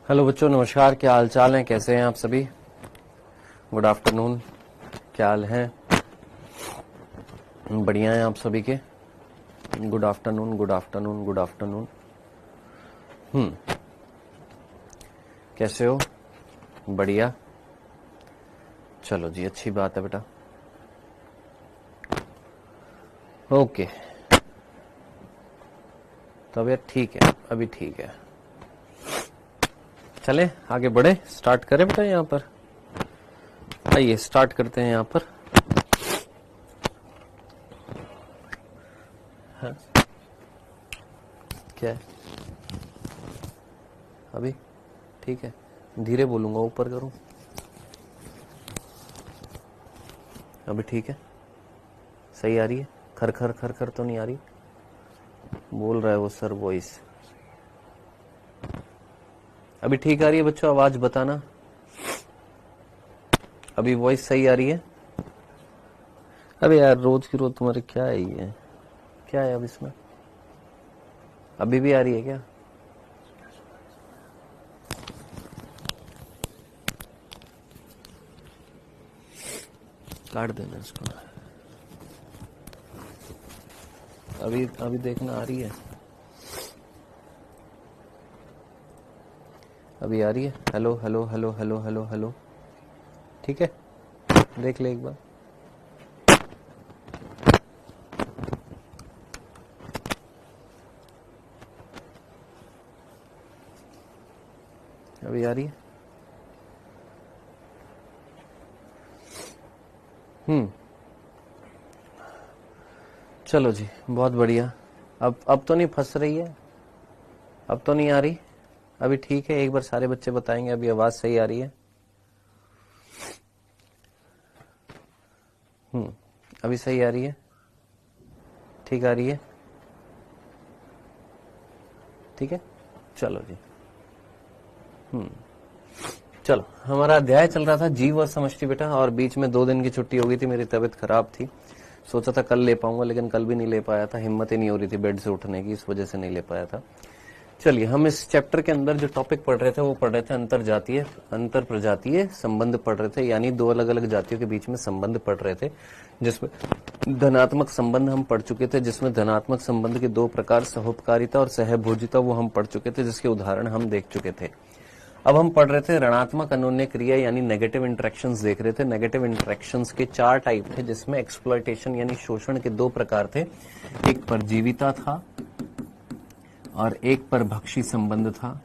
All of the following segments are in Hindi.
हेलो बच्चों, नमस्कार। क्या हाल चाल है, कैसे हैं आप सभी? Good afternoon. क्या हाल है? बढ़िया हैं आप सभी के? Good afternoon, good afternoon, good afternoon. कैसे हो? बढ़िया। चलो जी, अच्छी बात है बेटा। ओके, तबीयत ठीक है? अभी ठीक है। चलें आगे बढ़े, स्टार्ट करें बेटा। यहाँ पर आइए स्टार्ट करते हैं। यहाँ पर हाँ? क्या है? अभी ठीक है? धीरे बोलूंगा, ऊपर करूं? अभी ठीक है? सही आ रही है? खर खर खर खर तो नहीं आ रही? बोल रहा है वो सर वॉइस। अभी ठीक आ रही है बच्चों? आवाज बताना। अभी वॉइस सही आ रही है? अबे यार, रोज की रोज तुम्हारे क्या है ये? क्या है अब इसमें? अभी भी आ रही है क्या? काट देना इसको। अभी अभी देखना आ रही है? अभी आ रही है? Hello hello hello hello hello hello. ठीक है, देख ले एक बार। अभी आ रही है? चलो जी, बहुत बढ़िया। अब तो नहीं फंस रही है? अब तो नहीं आ रही? अभी ठीक है? एक बार सारे बच्चे बताएंगे अभी आवाज सही आ रही है? अभी सही आ रही है? ठीक आ रही है? ठीक है, चलो जी। चलो, हमारा अध्याय चल रहा था जीव और समष्टि बेटा, और बीच में 2 दिन की छुट्टी हो गई थी। मेरी तबीयत खराब थी, सोचा था कल ले पाऊंगा, लेकिन कल भी नहीं ले पाया था। हिम्मत ही नहीं हो रही थी बेड से उठने की, इस वजह से नहीं ले पाया था। चलिए, हम इस चैप्टर के अंदर जो टॉपिक पढ़ रहे थे वो पढ़ रहे थे अंतर प्रजातीय संबंध पढ़ रहे थे, यानी 2 अलग अलग जातियों के बीच में संबंध पढ़ रहे थे, जिसमें धनात्मक संबंध हम पढ़ चुके थे, जिसमें धनात्मक संबंध के 2 प्रकार सहोपकारिता और सहभोजिता वो हम पढ़ चुके थे, जिसके उदाहरण हम देख चुके थे। अब हम पढ़ रहे थे ऋणात्मक अनोन्य क्रिया यानी नेगेटिव इंटरेक्शंस देख रहे थे। नेगेटिव इंटरेक्शंस के 4 टाइप थे, जिसमें एक्सप्लॉयटेशन यानी शोषण के 2 प्रकार थे। एक परजीविता था और एक परभक्षी संबंध था।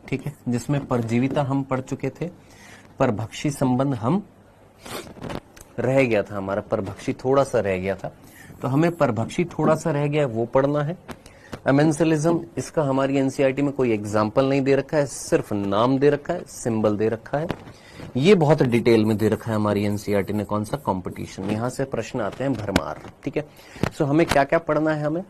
ठीक है, जिसमें परजीविता हम पढ़ चुके थे, परभक्षी संबंध हम रह गया था, हमारा परभक्षी थोड़ा सा रह गया था, तो हमें परभक्षी थोड़ा सा रह गया वो पढ़ना है। अमेंसलिज्म, इसका हमारी एनसीईआरटी में कोई एग्जाम्पल नहीं दे रखा है, सिर्फ नाम दे रखा है, सिंबल दे रखा है। ये बहुत डिटेल में दे रखा है हमारी एनसीईआरटी ने, कौन सा कंपटीशन। यहां से प्रश्न आते हैं भरमार। ठीक है, सो हमें क्या क्या पढ़ना है? हमें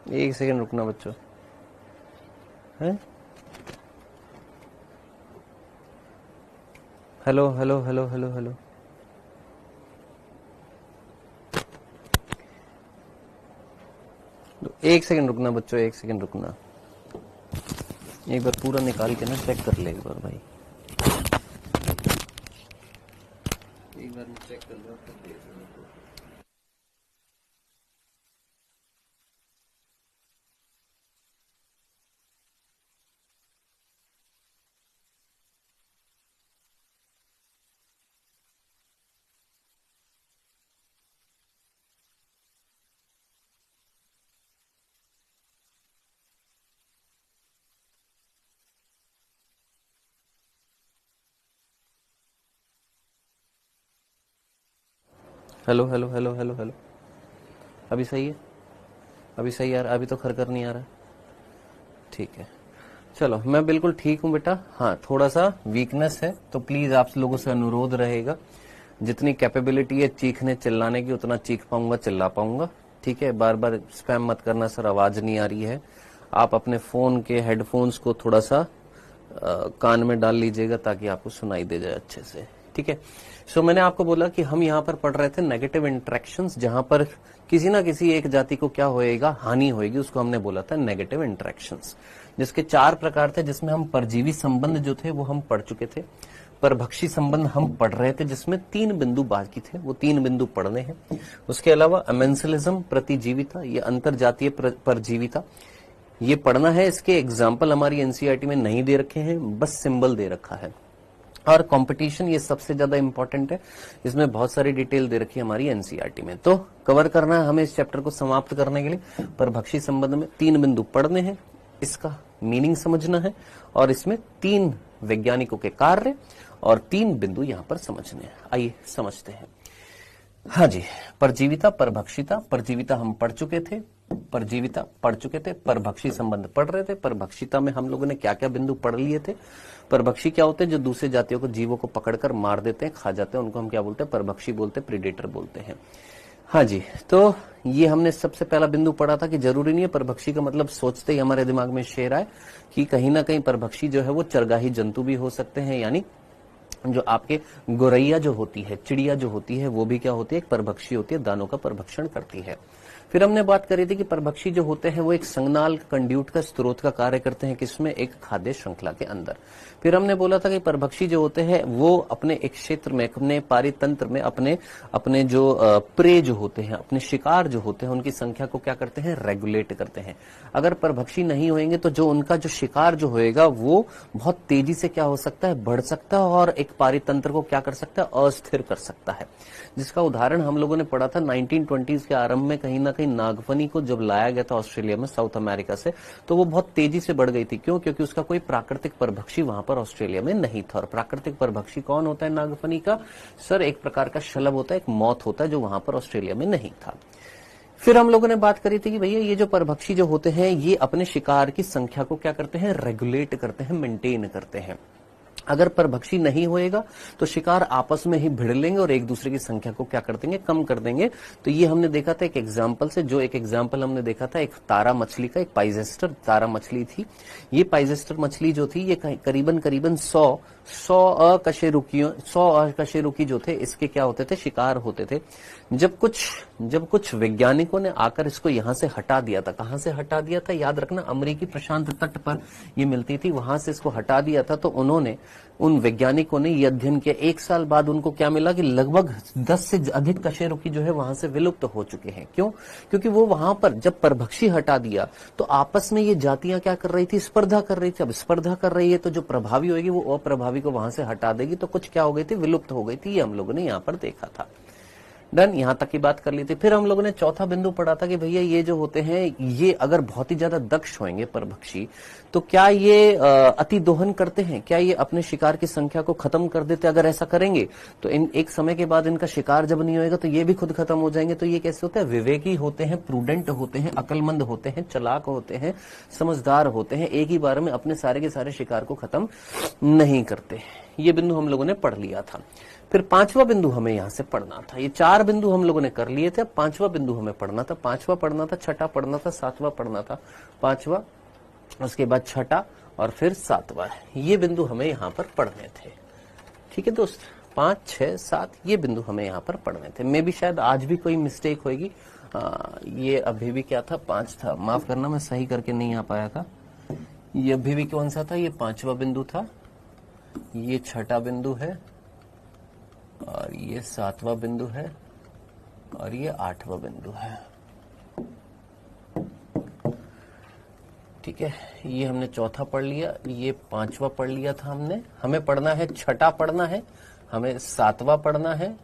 एक सेकंड रुकना बच्चों। हैं? Hello hello hello hello hello. एक सेकंड रुकना बच्चों, एक सेकंड रुकना। एक बार पूरा निकाल के ना चेक कर ले एक बार भाई। एक बार चेक कर लो। Hello hello hello hello hello. अभी सही है? अभी सही यार? अभी तो खरखर नहीं आ रहा? ठीक है, चलो मैं बिल्कुल ठीक हूँ बेटा। हाँ, थोड़ा सा वीकनेस है, तो प्लीज आप लोगों से अनुरोध रहेगा, जितनी कैपेबिलिटी है चीखने चिल्लाने की उतना चीख पाऊंगा, चिल्ला पाऊंगा। ठीक है, बार बार स्पैम मत करना सर आवाज नहीं आ रही है। आप अपने फोन के हेडफोन्स को थोड़ा सा कान में डाल लीजिएगा ताकि आपको सुनाई दे जाए अच्छे से। ठीक है। सो मैंने आपको बोला कि हम यहाँ पर पढ़ रहे थे नेगेटिव इंटरेक्शंस, जहां पर किसी ना किसी एक जाति को क्या होएगा, हानि होएगी, उसको हमने बोला था नेगेटिव इंटरेक्शंस, जिसके 4 प्रकार थे, जिसमें हम परजीवी संबंध जो थे वो हम पढ़ चुके थे, परभक्षी संबंध हम पढ़ रहे थे जिसमें 3 बिंदु बाकी थे, वो 3 बिंदु पढ़ने हैं। उसके अलावा अमेंसलिज्म, प्रतिजीविता, ये अंतर जातीय परजीविता, ये पढ़ना है। इसके एग्जाम्पल हमारी एनसीईआरटी में नहीं दे रखे हैं, बस सिंबल दे रखा है। और कंपटीशन, ये सबसे ज्यादा इंपॉर्टेंट है, इसमें बहुत सारी डिटेल दे रखी है हमारी एनसीईआरटी में। तो कवर करना है हमें इस चैप्टर को समाप्त करने के लिए। परभक्षी संबंध में 3 बिंदु पढ़ने हैं, इसका मीनिंग समझना है, और इसमें 3 वैज्ञानिकों के कार्य और 3 बिंदु यहां पर समझने हैं। आइए समझते हैं। हाँ जी, परजीविता, परभक्षिता। परजीविता हम पढ़ चुके थे, परजीविता पढ़ चुके थे, परभक्षी संबंध पढ़ रहे थे। परभक्षिता में हम लोगों ने क्या क्या बिंदु पढ़ लिए थे। परभक्षी क्या होते हैं, जो दूसरे जातियों को, जीवों को पकड़कर मार देते हैं, खा जाते हैं, उनको हम क्या बोलते हैं, परभक्षी बोलते हैं, प्रीडेटर बोलते हैं। हाँ जी, तो ये हमने सबसे पहला बिंदु पढ़ा था कि जरूरी नहीं है परभक्षी का मतलब सोचते ही हमारे दिमाग में शेर आए कि कहीं ना कहीं परभक्षी जो है वो चरगाही जंतु भी हो सकते हैं, यानी जो आपके गोरैया जो होती है, चिड़िया जो होती है, वो भी क्या होती है, एक परभक्षी होती है, दानों का परभक्षण करती है। फिर हमने बात करी थी कि परभक्षी जो होते हैं वो एक संगनाल कंड्यूट का स्रोत का कार्य करते हैं, किसमें, एक खाद्य श्रृंखला के अंदर। फिर हमने बोला था कि परभक्षी जो होते हैं वो अपने एक क्षेत्र में, अपने पारितंत्र में, अपने जो प्रे जो होते हैं, अपने शिकार जो होते हैं, उनकी संख्या को क्या करते हैं, रेगुलेट करते हैं। अगर परभक्षी नहीं होंगे तो जो उनका जो शिकार जो होएगा वो बहुत तेजी से क्या हो सकता है, बढ़ सकता है, और एक पारितंत्र को क्या कर सकता है, अस्थिर कर सकता है। जिसका उदाहरण हम लोगों ने पढ़ा था 1920s के आरंभ में, कहीं ना कहीं नागफनी को जब लाया गया था ऑस्ट्रेलिया में, साउथ अमेरिका से, तो वो बहुत तेजी से बढ़ गई थी। क्यों? क्योंकि उसका कोई प्राकृतिक परभक्षी वहां पर ऑस्ट्रेलिया में नहीं था। और प्राकृतिक परभक्षी कौन होता है नागफनी का? सर, एक प्रकार का शलभ होता है, एक मौत होता है, जो वहां पर ऑस्ट्रेलिया में नहीं था। फिर हम लोगों ने बात करी थी कि भैया ये जो परभक्षी जो होते हैं ये अपने शिकार की संख्या को क्या करते हैं, रेगुलेट करते हैं, मेंटेन करते हैं। अगर परभक्षी नहीं होएगा तो शिकार आपस में ही भिड़ लेंगे और एक दूसरे की संख्या को क्या कर देंगे, कम कर देंगे। तो ये हमने देखा था एक एग्जाम्पल से, जो एक एग्जाम्पल हमने देखा था एक तारा मछली का, एक पाइजेस्टर तारा मछली थी। ये पाइजेस्टर मछली जो थी ये करीबन 100 अकशेरुकी जो थे, इसके क्या होते थे, शिकार होते थे। जब कुछ वैज्ञानिकों ने आकर इसको यहां से हटा दिया था, कहां से हटा दिया था, याद रखना, अमेरिकी प्रशांत तट पर ये मिलती थी, वहां से इसको हटा दिया था। तो उन वैज्ञानिकों ने ये अध्ययन किया। 1 साल बाद उनको क्या मिला कि लगभग 10 से अधिक कशेरुकी जो है वहां से विलुप्त हो चुके हैं। क्यों? क्योंकि वो वहां पर जब परभक्षी हटा दिया तो आपस में ये जातियां क्या कर रही थी, स्पर्धा कर रही थी। अब स्पर्धा कर रही है तो जो प्रभावी होगी वो अप्रभावी को वहां से हटा देगी, तो कुछ क्या हो गई थी, विलुप्त हो गई थी। ये हम लोगों ने यहाँ पर देखा था। डन, यहां तक की बात कर ली थी। फिर हम लोगों ने चौथा बिंदु पढ़ा था कि भैया ये जो होते हैं ये अगर बहुत ही ज्यादा दक्ष होंगे परभक्षी, तो क्या ये अति दोहन करते हैं, क्या ये अपने शिकार की संख्या को खत्म कर देते? अगर ऐसा करेंगे तो एक समय के बाद इनका शिकार जब नहीं होएगा तो ये भी खुद खत्म हो जाएंगे। तो ये कैसे होते हैं, विवेकी होते हैं, प्रूडेंट होते हैं, अकलमंद होते हैं, चालाक होते हैं, समझदार होते हैं, एक ही बार में अपने सारे के सारे शिकार को खत्म नहीं करते। ये बिंदु हम लोगों ने पढ़ लिया था। फिर 5वां बिंदु हमें यहां से पढ़ना था। ये 4 बिंदु हम लोगों ने कर लिए थे, अब 5वां बिंदु हमें पढ़ना था। 5वां पढ़ना था, 6ठा पढ़ना था, 7वां पढ़ना था। 5वां, उसके बाद 6ठा और फिर 7वां। ये बिंदु हमें यहाँ पर पढ़ने थे। ठीक है दोस्त, 5, 6, 7 ये बिंदु हमें यहाँ पर पढ़ने थे। मे भी शायद आज भी कोई मिस्टेक होगी। ये अभी भी क्या था, 5 था, माफ करना मैं सही करके नहीं आ पाया था। ये अभी भी कौन सा था, ये 5वां बिंदु था, ये 6ठा बिंदु है, और ये 7वां बिंदु है, और ये 8वां बिंदु है। ठीक है, ये हमने चौथा पढ़ लिया, ये 5वां पढ़ लिया था हमने। हमें पढ़ना है 6ठा पढ़ना है, हमें 7वां पढ़ना है,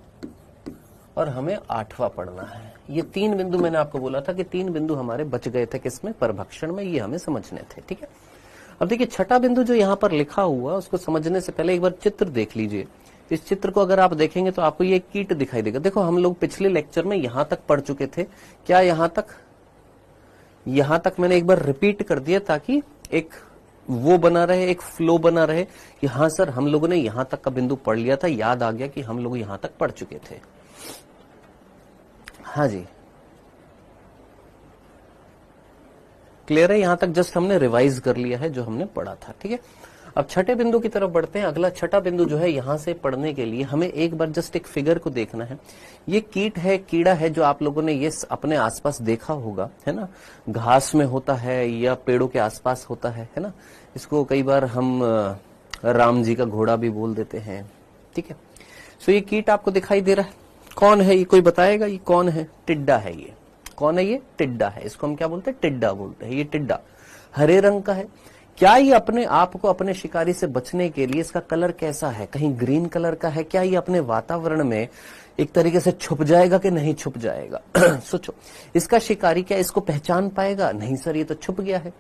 और हमें 8वां पढ़ना है। ये 3 बिंदु मैंने आपको बोला था कि 3 बिंदु हमारे बच गए थे, किसमें, परभक्षण में। ये हमें समझने थे। ठीक है, अब देखिए 6ठा बिंदु जो यहाँ पर लिखा हुआ, उसको समझने से पहले एक बार चित्र देख लीजिए। इस चित्र को अगर आप देखेंगे तो आपको ये कीट दिखाई देगा। देखो, हम लोग पिछले लेक्चर में यहां तक पढ़ चुके थे। क्या यहां तक मैंने एक बार रिपीट कर दिया ताकि एक वो बना रहे, एक फ्लो बना रहे कि हाँ सर, हम लोगों ने यहां तक का बिंदु पढ़ लिया था, याद आ गया कि हम लोग यहां तक पढ़ चुके थे। हाँ जी, क्लियर है? यहां तक जस्ट हमने रिवाइज कर लिया है जो हमने पढ़ा था। ठीक है, अब छठे बिंदु की तरफ बढ़ते हैं। अगला छठा बिंदु जो है, यहां से पढ़ने के लिए हमें एक बार जस्ट एक फिगर को देखना है। ये कीट है, कीड़ा है, जो आप लोगों ने ये अपने आसपास देखा होगा, है ना, घास में होता है या पेड़ों के आसपास होता है ना। इसको कई बार हम राम जी का घोड़ा भी बोल देते हैं, ठीक है। सो ये कीट आपको दिखाई दे रहा है, कौन है ये, कोई बताएगा ये कौन है? टिड्डा है ये। कौन है ये? टिड्डा है। इसको हम क्या बोलते हैं? टिड्डा बोलते हैं। ये टिड्डा हरे रंग का है। क्या ये अपने आप को अपने शिकारी से बचने के लिए, इसका कलर कैसा है? कहीं ग्रीन कलर का है। क्या ये अपने वातावरण में एक तरीके से छुप जाएगा कि नहीं छुप जाएगा? सोचो, इसका शिकारी क्या इसको पहचान पाएगा? नहीं सर, ये तो छुप गया है।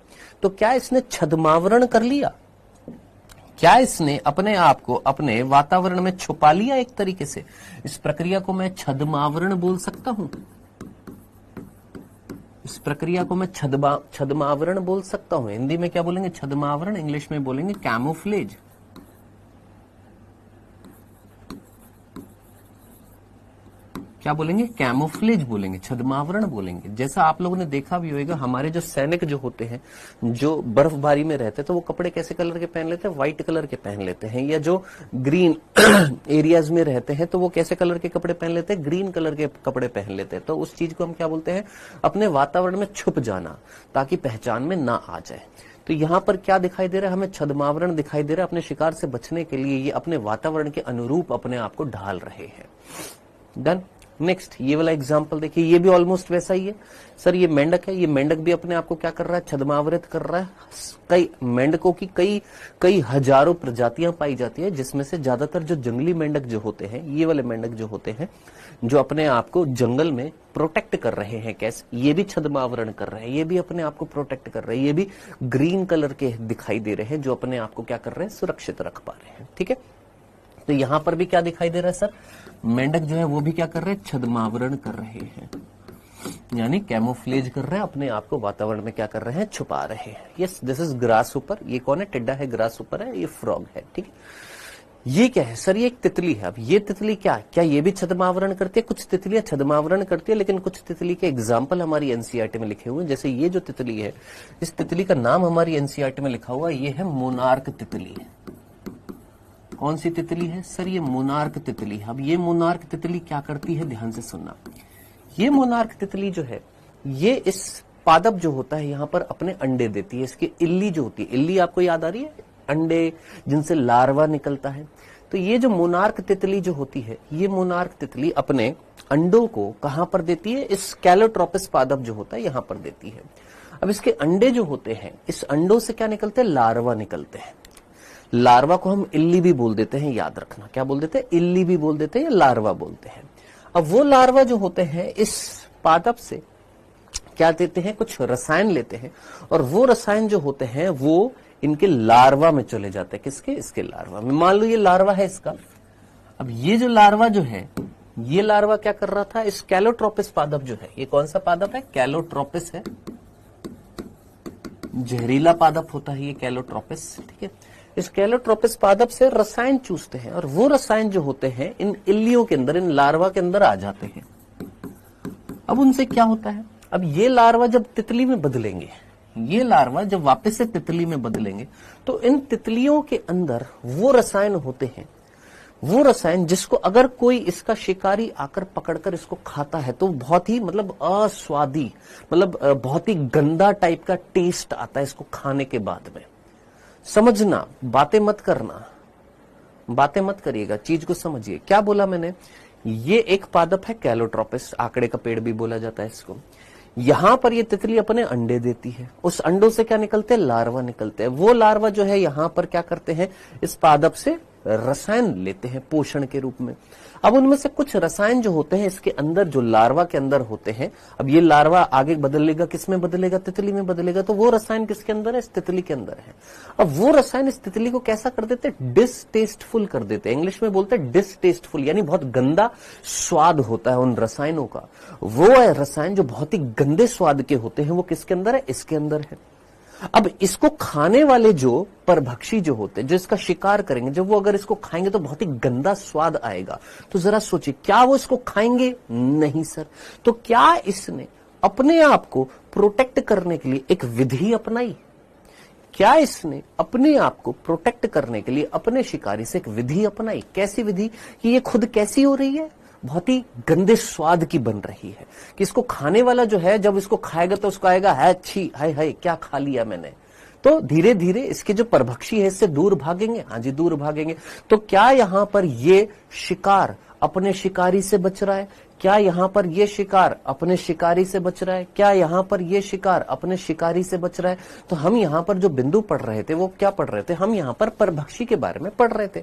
तो क्या इसने छद्मावरण कर लिया? क्या इसने अपने आप को अपने वातावरण में छुपा लिया एक तरीके से? इस प्रक्रिया को मैं छद्मावरण बोल सकता हूं। इस प्रक्रिया को मैं छद्मावरण बोल सकता हूं। हिंदी में क्या बोलेंगे? छद्मावरण। इंग्लिश में बोलेंगे कैमोफ्लेज। क्या बोलेंगे? कैमोफ्लेज बोलेंगे, छद्मावरण बोलेंगे। जैसा आप लोगों ने देखा भी होगा, हमारे जो सैनिक जो होते हैं, जो बर्फबारी में रहते हैं, तो वो कपड़े कैसे कलर के पहन लेते हैं? व्हाइट कलर के पहन लेते हैं। या जो ग्रीन एरियाज में रहते हैं, तो वो कैसे कलर के कपड़े पहन लेते हैं? ग्रीन कलर के कपड़े पहन लेते हैं। तो उस चीज को हम क्या बोलते हैं? अपने वातावरण में छुप जाना, ताकि पहचान में ना आ जाए। तो यहां पर क्या दिखाई दे रहा है? हमें छद्मावरण दिखाई दे रहा है। अपने शिकार से बचने के लिए ये अपने वातावरण के अनुरूप अपने आप को ढाल रहे हैं। डन। नेक्स्ट ये वाला एग्जाम्पल देखिए, ये भी ऑलमोस्ट वैसा ही है। सर ये मेंढक है, ये मेंढक भी अपने आप को क्या कर रहा है? छद्मावृत कर रहा है। कई मेंढकों की कई हजारों प्रजातियां पाई जाती है, जिसमें से ज्यादातर जो जंगली मेंढक जो होते हैं, ये वाले मेंढक जो होते हैं, जो अपने आप को जंगल में प्रोटेक्ट कर रहे हैं। कैसे? ये भी छद्मावरण कर रहे हैं, ये भी अपने आप को प्रोटेक्ट कर रहे हैं। ये भी ग्रीन कलर के दिखाई दे रहे हैं, जो अपने आप को क्या कर रहे हैं? सुरक्षित रख पा रहे हैं। ठीक है, तो यहां पर भी क्या दिखाई दे रहा है? सर मेंढक जो है वो भी क्या कर रहे हैं? छद्मावरण कर रहे हैं, यानी कैमोफ्लेज कर रहे हैं, अपने आप को वातावरण में क्या कर रहे हैं? छुपा रहे हैं। यस, दिस इज ग्रास ऊपर। ये कौन है? टिड्डा है, ग्रास ऊपर है, ये फ्रॉग है। ठीक है, ये क्या है? सर ये एक तितली है। अब ये तितली क्या ये भी छद्मावरण करती है? कुछ तितलियां छद्मावरण करती है, लेकिन कुछ तितली के एग्जाम्पल हमारी एनसीईआरटी में लिखे हुए हैं। जैसे ये जो तितली है, इस तितली का नाम हमारी एनसीईआरटी में लिखा हुआ, ये है मोनार्क तितली। कौन सी तितली है? सर ये मोनार्क तितली। अब ये मोनार्क तितली क्या करती है? ध्यान से सुनना। ये मोनार्क तितली जो है, ये इस पादप जो होता है यहाँ पर अपने अंडे देती है। इसकी इल्ली जो होती है, इल्ली आपको याद आ रही है? अंडे जिनसे लार्वा निकलता है। तो ये जो मोनार्क तितली जो होती है, ये मोनार्क तितली अपने अंडों को कहां पर देती है? इस कैलोट्रोपिस पादप जो होता है यहां पर देती है। अब इसके अंडे जो होते हैं, इस अंडों से क्या निकलते हैं? लार्वा निकलते हैं। लार्वा को हम इल्ली भी बोल देते हैं, याद रखना। क्या बोल देते हैं? इल्ली भी बोल देते हैं या लार्वा बोलते हैं। अब वो लार्वा जो होते हैं, इस पादप से क्या देते हैं? कुछ रसायन लेते हैं, और वो रसायन जो होते हैं वो इनके लार्वा में चले जाते हैं। किसके? इसके लार्वा में। मान लो ये लार्वा है इसका। अब ये जो लार्वा जो है, ये लार्वा क्या कर रहा था? इस कैलोट्रोपिस पादप जो है, ये कौन सा पादप है? कैलोट्रोपिस है। जहरीला पादप होता है ये कैलोट्रोपिस। ठीक है, इस कैलोट्रोपिस पादप से रसायन चूसते हैं, और वो रसायन जो होते हैं इन इल्लियों के अंदर, इन लार्वा के अंदर आ जाते हैं। अब उनसे क्या होता है? अब ये लार्वा जब तितली में बदलेंगे, ये लार्वा जब वापस से तितली में बदलेंगे, तो इन तितलियों के अंदर वो रसायन होते हैं, वो रसायन जिसको अगर कोई इसका शिकारी आकर पकड़कर इसको खाता है तो बहुत ही मतलब अस्वादी, मतलब बहुत ही गंदा टाइप का टेस्ट आता है इसको खाने के बाद में। समझना, बातें मत करना, बातें मत करिएगा, चीज को समझिए। क्या बोला मैंने? ये एक पादप है कैलोट्रोपिस, आंकड़े का पेड़ भी बोला जाता है इसको। यहां पर ये तितली अपने अंडे देती है, उस अंडों से क्या निकलते हैं? लार्वा निकलते हैं। वो लार्वा जो है यहां पर क्या करते हैं? इस पादप से रसायन लेते हैं पोषण के रूप में। अब उनमें से कुछ रसायन जो होते हैं इसके अंदर, जो लार्वा के अंदर होते हैं, अब ये लार्वा आगे बदलेगा, किस में बदलेगा? तितली में बदलेगा। तो वो रसायन किसके अंदर है? इस तितली के अंदर है। अब वो रसायन इस तितली को कैसा कर देते हैं? डिसटेस्टफुल कर देते हैं। इंग्लिश में बोलते हैं डिसटेस्टफुल, यानी बहुत गंदा स्वाद होता है उन रसायनों का। वो रसायन जो बहुत ही गंदे स्वाद के होते हैं, वो किसके अंदर है? इसके अंदर है। अब इसको खाने वाले जो परभक्षी जो होते हैं, जो इसका शिकार करेंगे, जब वो अगर इसको खाएंगे तो बहुत ही गंदा स्वाद आएगा। तो जरा सोचिए, क्या वो इसको खाएंगे? नहीं सर। तो क्या इसने अपने आप को प्रोटेक्ट करने के लिए एक विधि अपनाई? क्या इसने अपने आप को प्रोटेक्ट करने के लिए अपने शिकारी से एक विधि अपनाई? कैसी विधि कि ये खुद कैसी हो रही है, बहुत ही गंदे स्वाद की बन रही है, कि इसको खाने वाला जो है जब इसको खाएगा तो उसको आएगा है अच्छी, हाय हाय क्या खा लिया मैंने। तो धीरे धीरे इसके जो परभक्षी है इससे दूर भागेंगे। हाँ जी, दूर भागेंगे। तो क्या यहां पर ये शिकार अपने शिकारी से बच रहा है? क्या यहां पर ये शिकार अपने शिकारी से बच रहा है? क्या यहां पर ये शिकार अपने शिकारी से बच रहा है? तो हम यहां पर जो बिंदु पढ़ रहे थे वो क्या पढ़ रहे थे? हम यहां पर परभक्षी के बारे में पढ़ रहे थे।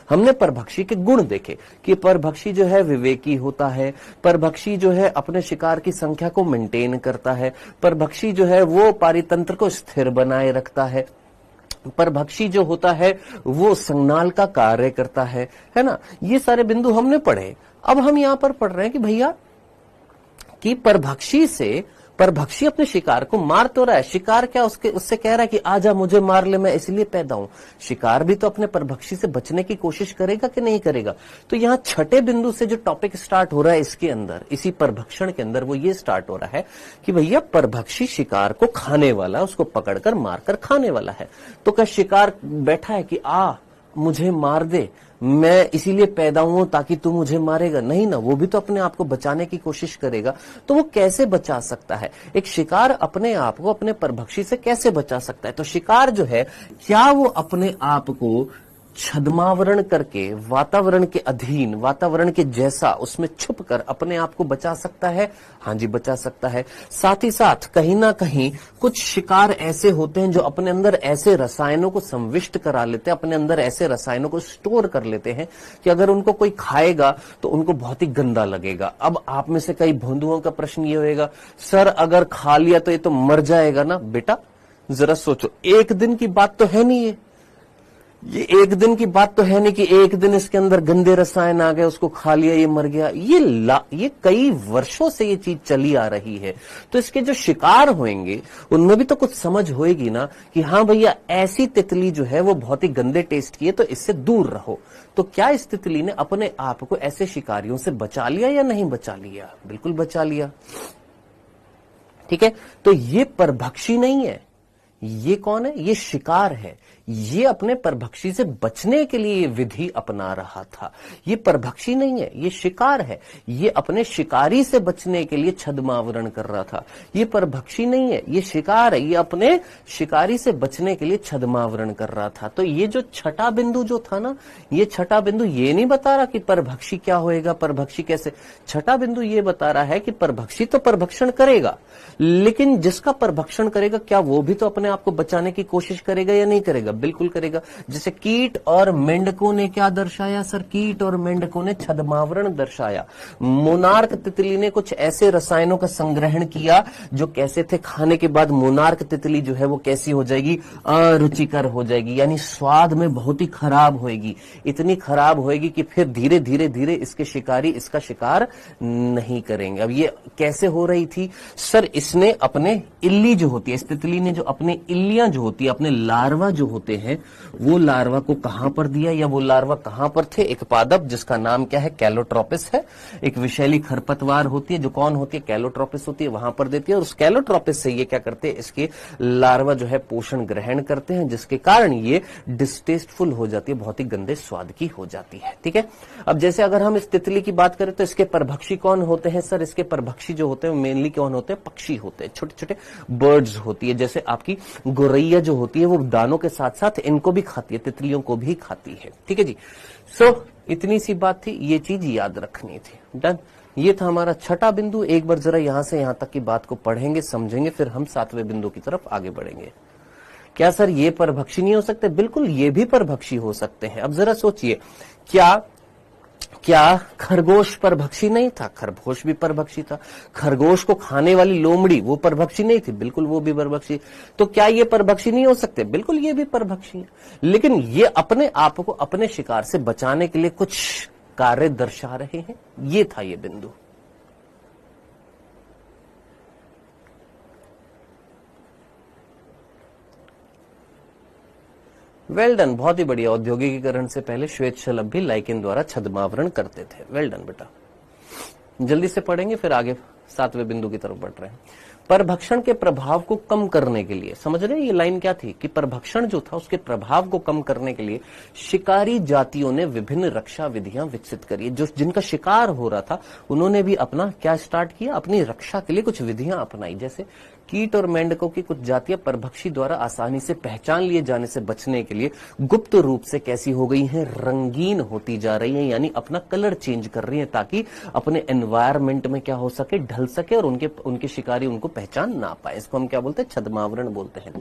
हमने परभक्षी के गुण देखे कि परभक्षी जो है विवेकी होता है, परभक्षी जो है अपने शिकार की संख्या को मेंटेन करता है, परभक्षी जो है वो पारितंत्र को स्थिर बनाए रखता है, परभक्षी जो होता है वो संज्ञाल का कार्य करता है ना। ये सारे बिंदु हमने पढ़े। अब हम यहां पर पढ़ रहे हैं कि भैया कि परभक्षी अपने शिकार को मार तो रहा है। शिकार क्या उससे कह रहा है कि आजा मुझे मार ले, मैं इसलिए पैदा हूं। शिकार भी तो अपने परभक्षी से बचने की कोशिश करेगा कि नहीं करेगा? तो यहां छठे बिंदु से जो टॉपिक स्टार्ट हो रहा है इसके अंदर, इसी परभक्षण के अंदर वो ये स्टार्ट हो रहा है कि भैया परभक्षी शिकार को खाने वाला, उसको पकड़कर मारकर खाने वाला है। तो क्या शिकार बैठा है कि मुझे मार दे, मैं इसीलिए पैदा हूं ताकि तू मुझे मारेगा? नहीं ना, वो भी तो अपने आप को बचाने की कोशिश करेगा। तो वो कैसे बचा सकता है? एक शिकार अपने आप को अपने परभक्षी से कैसे बचा सकता है? तो शिकार जो है, क्या वो अपने आप को छद्मावरण करके वातावरण के अधीन, वातावरण के जैसा उसमें छुप कर अपने आप को बचा सकता है? हाँ जी, बचा सकता है। साथ ही साथ कहीं ना कहीं कुछ शिकार ऐसे होते हैं जो अपने अंदर ऐसे रसायनों को संविष्ट करा लेते हैं, अपने अंदर ऐसे रसायनों को स्टोर कर लेते हैं कि अगर उनको कोई खाएगा तो उनको बहुत ही गंदा लगेगा। अब आप में से कई बंधुओं का प्रश्न ये होगा, सर अगर खा लिया तो ये तो मर जाएगा ना? बेटा जरा सोचो, एक दिन की बात तो है नहीं, ये एक दिन की बात तो है नहीं कि एक दिन इसके अंदर गंदे रसायन आ गए, उसको खा लिया, ये मर गया। ये कई वर्षों से ये चीज चली आ रही है। तो इसके जो शिकार होंगे उनमें भी तो कुछ समझ होएगी ना कि हाँ भैया ऐसी तितली जो है वो बहुत ही गंदे टेस्ट की है, तो इससे दूर रहो। तो क्या इस तितली ने अपने आप को ऐसे शिकारियों से बचा लिया या नहीं बचा लिया? बिल्कुल बचा लिया। ठीक है, तो ये परभक्षी नहीं है। ये कौन है? ये शिकार है। ये अपने परभक्षी से बचने के लिए ये विधि अपना रहा था। ये परभक्षी नहीं है, ये शिकार है। ये अपने शिकारी से बचने के लिए छद्मावरण कर रहा था। ये परभक्षी नहीं है, ये शिकार है। ये अपने शिकारी से बचने के लिए छद्मावरण कर रहा था। तो ये जो छठा बिंदु जो था ना, ये छठा बिंदु ये नहीं बता रहा कि परभक्षी क्या होएगा, परभक्षी कैसे। छठा बिंदु ये बता रहा है कि परभक्षी तो परभक्षण करेगा, लेकिन जिसका परभक्षण करेगा क्या वो भी तो अपने आप को बचाने की कोशिश करेगा या नहीं करेगा? बिल्कुल करेगा। जैसे कीट और मेंढकों ने क्या दर्शाया सर? कीट और मेंढकों ने छद्मावरण दर्शाया। मोनार्क तितली ने कुछ ऐसे रसायनों का संग्रहण किया जो कैसे थे, खाने के बाद मोनार्क तितली जो है वो कैसी हो जाएगी? अरुचिकर हो जाएगी, यानी स्वाद में बहुत ही खराब होएगी। इतनी खराब होएगी कि फिर धीरे धीरे धीरे इसके शिकारी इसका शिकार नहीं करेंगे। अब ये कैसे हो रही थी सर? इसने अपने इल्ली जो होती है, इस तितली ने जो अपने इल्लियां जो होती है, अपने लार्वा जो होते हैं, वो लार्वा को कहां पर दिया, या वो लार्वा कहां पर थे? एक पादप जिसका नाम क्या है? कैलोट्रोपिस है। एक विषैली खरपतवार होती है जो कौन होती है? कैलोट्रोपिस होती है, वहां पर देती है। और उस कैलोट्रोपिस से ये क्या करते हैं? इसके लार्वा जो है पोषण ग्रहण करते हैं, जिसके कारण ये डिस्टेस्टफुल हो जाती है, बहुत ही गंदे स्वाद की हो जाती है। ठीक है, अब जैसे अगर हम इस तितली की बात करें तो इसके परभक्षी कौन होते हैं सर? इसके परभक्षी जो होते हैं मेनली कौन होते हैं? पक्षी होते हैं, छोटे छोटे बर्ड्स होती है। जैसे आपकी गोरैया जो होती है वो दानों के साथ साथ इनको भी खाती है, तितलियों को भी खाती है। ठीक है जी। सो इतनी सी बात थी, ये चीज याद रखनी थी। डन। ये था हमारा छठा बिंदु। एक बार जरा यहां से यहां तक की बात को पढ़ेंगे, समझेंगे, फिर हम सातवें बिंदु की तरफ आगे बढ़ेंगे। क्या सर ये परभक्षी नहीं हो सकते? बिल्कुल ये भी परभक्षी हो सकते हैं। अब जरा सोचिए, क्या खरगोश परभक्षी नहीं था? खरगोश भी परभक्षी था। खरगोश को खाने वाली लोमड़ी वो परभक्षी नहीं थी? बिल्कुल वो भी परभक्षी। तो क्या ये परभक्षी नहीं हो सकते? बिल्कुल ये भी परभक्षी है। लेकिन ये अपने आप को अपने शिकार से बचाने के लिए कुछ कार्य दर्शा रहे हैं। ये था ये बिंदु। वेल डन, बहुत ही बढ़िया। औद्योगिकीकरण से पहले श्वेत शलभ भी लाइकेन द्वारा छद्मावरण करते थे। वेल डन बेटा। जल्दी से पढ़ेंगे, फिर आगे सातवें बिंदु की तरफ बढ़ रहे हैं। परभक्षण के प्रभाव को कम करने के लिए, समझ रहे हैं ये लाइन क्या थी कि परभक्षण जो था उसके प्रभाव को कम करने के लिए शिकारी जातियों ने विभिन्न रक्षा विधियां विकसित करी। जो जिनका शिकार हो रहा था उन्होंने भी अपना क्या स्टार्ट किया, अपनी रक्षा के लिए कुछ विधियां अपनाई। जैसे कीट और मेंढकों की कुछ जातियां परभक्षी द्वारा आसानी से पहचान लिए जाने से बचने के लिए गुप्त रूप से कैसी हो गई हैं, रंगीन होती जा रही हैं, यानी अपना कलर चेंज कर रही हैं ताकि अपने एनवायरमेंट में क्या हो सके, ढल सके और उनके शिकारी उनको पहचान ना पाए। इसको हम क्या बोलते हैं, छद्मावरण बोलते हैं।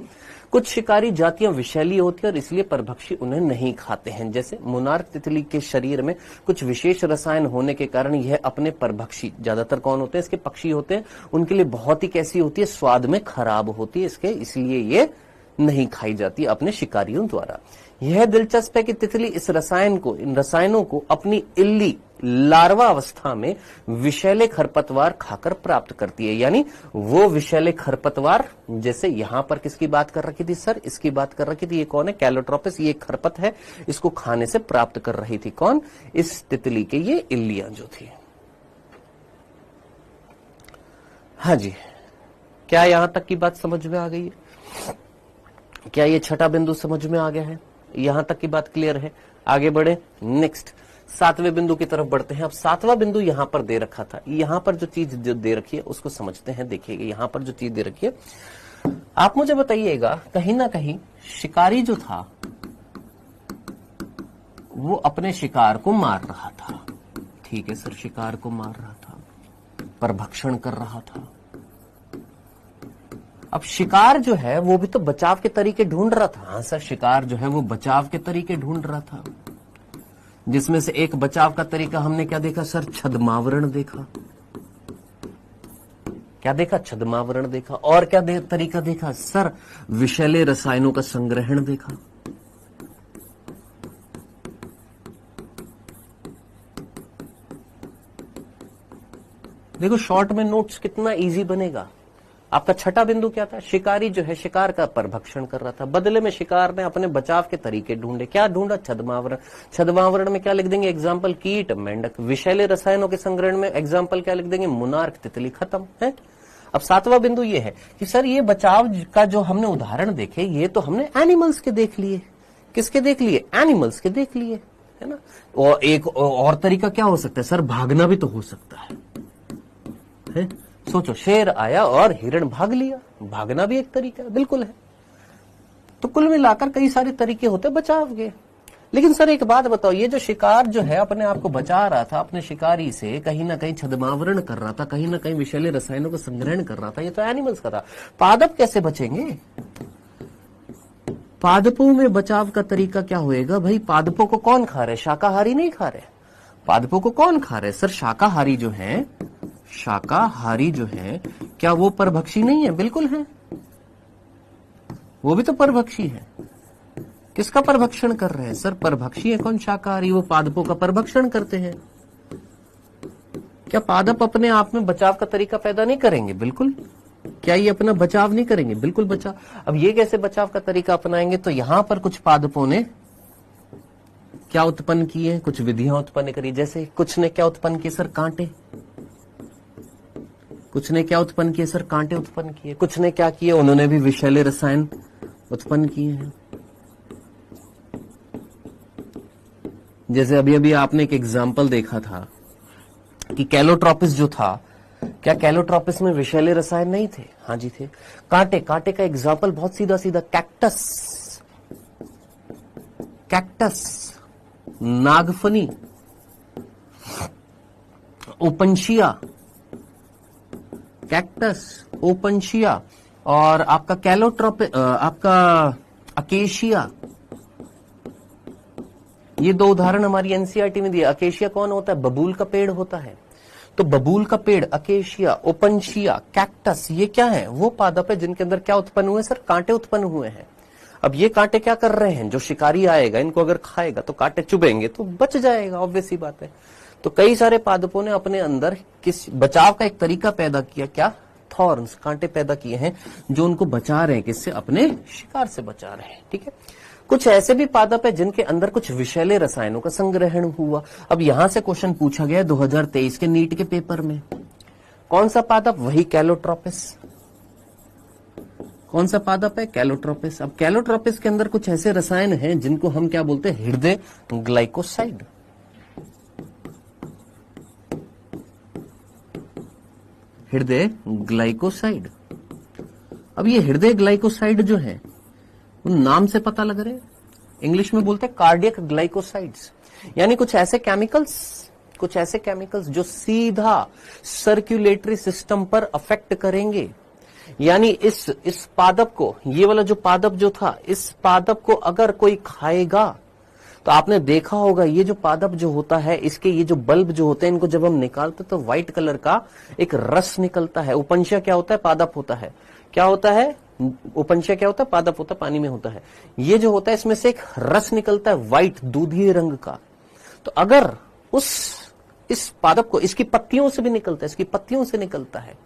कुछ शिकारी जातियां विषैली होती है और इसलिए परभक्षी उन्हें नहीं खाते हैं। जैसे मोनार्क तितली के शरीर में कुछ विशेष रसायन होने के कारण यह अपने परभक्षी, ज्यादातर कौन होते हैं, इसके पक्षी होते हैं, उनके लिए बहुत ही कैसी होती है, स्वाद में खराब होती है इसके, इसलिए ये नहीं खाई जाती अपने शिकारियों द्वारा। यह दिलचस्प है कि तितली इन रसायनों को अपनी इल्ली लार्वा अवस्था में विषैले खरपतवार खाकर प्राप्त करती है। यानी वो विषैले खरपतवार, जैसे यहां पर किसकी बात कर रखी थी सर, इसकी बात कर रखी थी, ये कौन है, कैलोट्रोपिस, ये खरपत है, इसको खाने से प्राप्त कर रही थी कौन, इस तितली के ये इल्लियां जो थी। हाँ जी, क्या यहां तक की बात समझ में आ गई है? क्या ये छठा बिंदु समझ में आ गया है? यहां तक की बात क्लियर है? आगे बढ़े, नेक्स्ट 7वें बिंदु की तरफ बढ़ते हैं। अब 7वां बिंदु यहां पर दे रखा था, यहां पर जो चीज दे रखी है उसको समझते हैं। देखिएगा यहां पर जो चीज दे रखी है, आप मुझे बताइएगा, कहीं ना कहीं शिकारी जो था वो अपने शिकार को मार रहा था। ठीक है सर, शिकार को मार रहा था, परभक्षण कर रहा था। अब शिकार जो है वो भी तो बचाव के तरीके ढूंढ रहा था। हाँ सर, शिकार जो है वो बचाव के तरीके ढूंढ रहा था, जिसमें से एक बचाव का तरीका हमने क्या देखा सर, छद्मावरण देखा। क्या देखा, छद्मावरण देखा। और क्या तरीका देखा सर, विषैले रसायनों का संग्रहण देखा। देखो शॉर्ट में नोट्स कितना इजी बनेगा। आपका छठा बिंदु क्या था, शिकारी जो है शिकार का परभक्षण कर रहा था, बदले में शिकार ने अपने बचाव के तरीके ढूंढे। क्या ढूंढा, छद्मावरण। छद्मावरण में क्या लिख देंगे, एग्जाम्पल कीट मेंढक। विषैले रसायनों के संग्रहण में एग्जाम्पल क्या लिख देंगे, मोनार्क तितली। खत्म है। अब 7वां बिंदु ये है कि सर ये बचाव का जो हमने उदाहरण देखे, ये तो हमने एनिमल्स के देख लिए। किसके देख लिए, एनिमल्स के देख लिए, है ना। और एक और तरीका क्या हो सकता है सर, भागना भी तो हो सकता है? सोचो, शेर आया और हिरण भाग लिया, भागना भी एक तरीका है, बिल्कुल है। तो कुल मिलाकर कई सारे तरीके होते बचाव के। लेकिन सर एक बात बताओ, ये जो शिकार जो है अपने आप को बचा रहा था, अपने शिकारी से कहीं ना कहीं छद्मावरण कर रहा था, कहीं ना कहीं विषैले रसायनों का संग्रहण कर रहा था, ये तो एनिमल्स का था। पादप कैसे बचेंगे? पादपों में बचाव का तरीका क्या होएगा भाई? पादपों को कौन खा रहे, शाकाहारी नहीं खा रहे। पादपों को कौन खा रहे सर, शाकाहारी जो है, शाकाहारी जो है, क्या वो परभक्षी नहीं है? बिल्कुल है, वो भी तो परभक्षी है। किसका परभक्षण कर रहे हैं सर, परभक्षी है कौन, शाकाहारी। वो पादपों का परभक्षण करते हैं। क्या पादप अपने आप में बचाव का तरीका पैदा नहीं करेंगे? बिल्कुल। क्या ये अपना बचाव नहीं करेंगे? बिल्कुल बचाव। अब ये कैसे बचाव का तरीका अपनाएंगे? तो यहां पर कुछ पादपों ने क्या उत्पन्न किए, कुछ विधियां उत्पन्न करी। जैसे कुछ ने क्या उत्पन्न किए सर, कांटे। कुछ ने क्या उत्पन्न किए सर, कांटे उत्पन्न किए। कुछ ने क्या किए, उन्होंने भी विषैले रसायन उत्पन्न किए हैं। जैसे अभी अभी आपने एक एग्जाम्पल देखा था कि कैलोट्रोपिस जो था, क्या कैलोट्रोपिस में विषैले रसायन नहीं थे? हाँ जी थे। कांटे, कांटे का एग्जाम्पल बहुत सीधा सीधा, कैक्टस, कैक्टस, नागफनी, ओपनशिया, कैक्टस, ओपनशिया, और आपका कैलोट्रोपिस, आपका अकेशिया। ये दो उदाहरण हमारी एनसीईआरटी में दिए। अकेशिया कौन होता है, बबूल का पेड़ होता है। तो बबूल का पेड़, अकेशिया, ओपनशिया, कैक्टस, ये क्या है, वो पादप है जिनके अंदर क्या उत्पन्न हुए सर, कांटे उत्पन्न हुए हैं। अब ये कांटे क्या कर रहे हैं, जो शिकारी आएगा इनको अगर खाएगा तो कांटे चुभेंगे तो बच जाएगा, ऑब्वियस ही बात है। तो कई सारे पादपों ने अपने अंदर किस बचाव का एक तरीका पैदा किया, क्या, थॉर्न्स, कांटे पैदा किए हैं जो उनको बचा रहे हैं, किससे, अपने शिकार से बचा रहे हैं। ठीक है। कुछ ऐसे भी पादप है जिनके अंदर कुछ विषैले रसायनों का संग्रहण हुआ। अब यहां से क्वेश्चन पूछा गया 2023 के नीट के पेपर में, कौन सा पादप, वही कैलोट्रोपिस। कौन सा पादप है? कैलोट्रोपिस। अब कैलोट्रोपिस के अंदर कुछ ऐसे रसायन हैं जिनको हम क्या बोलते हैं? हृदय ग्लाइकोसाइड। हृदय ग्लाइकोसाइड। अब ये हृदय ग्लाइकोसाइड जो है उन नाम से पता लग रहे हैं, इंग्लिश में बोलते हैं कार्डियक ग्लाइकोसाइड्स। यानी कुछ ऐसे केमिकल्स जो सीधा सर्कुलेटरी सिस्टम पर अफेक्ट करेंगे। यानी इस पादप को, ये वाला जो पादप जो था, इस पादप को अगर कोई खाएगा तो आपने देखा होगा ये जो पादप जो होता है, इसके ये जो बल्ब जो होते हैं, इनको जब हम निकालते तो व्हाइट कलर का एक रस निकलता है। उपंशय क्या होता है? पादप होता है। क्या होता है? उपंशय क्या होता है? पादप होता है, पानी में होता है। ये जो होता है इसमें से एक रस निकलता है व्हाइट दूधिये रंग का। तो अगर इस पादप को, इसकी पत्तियों से भी निकलता है, इसकी पत्तियों से निकलता है,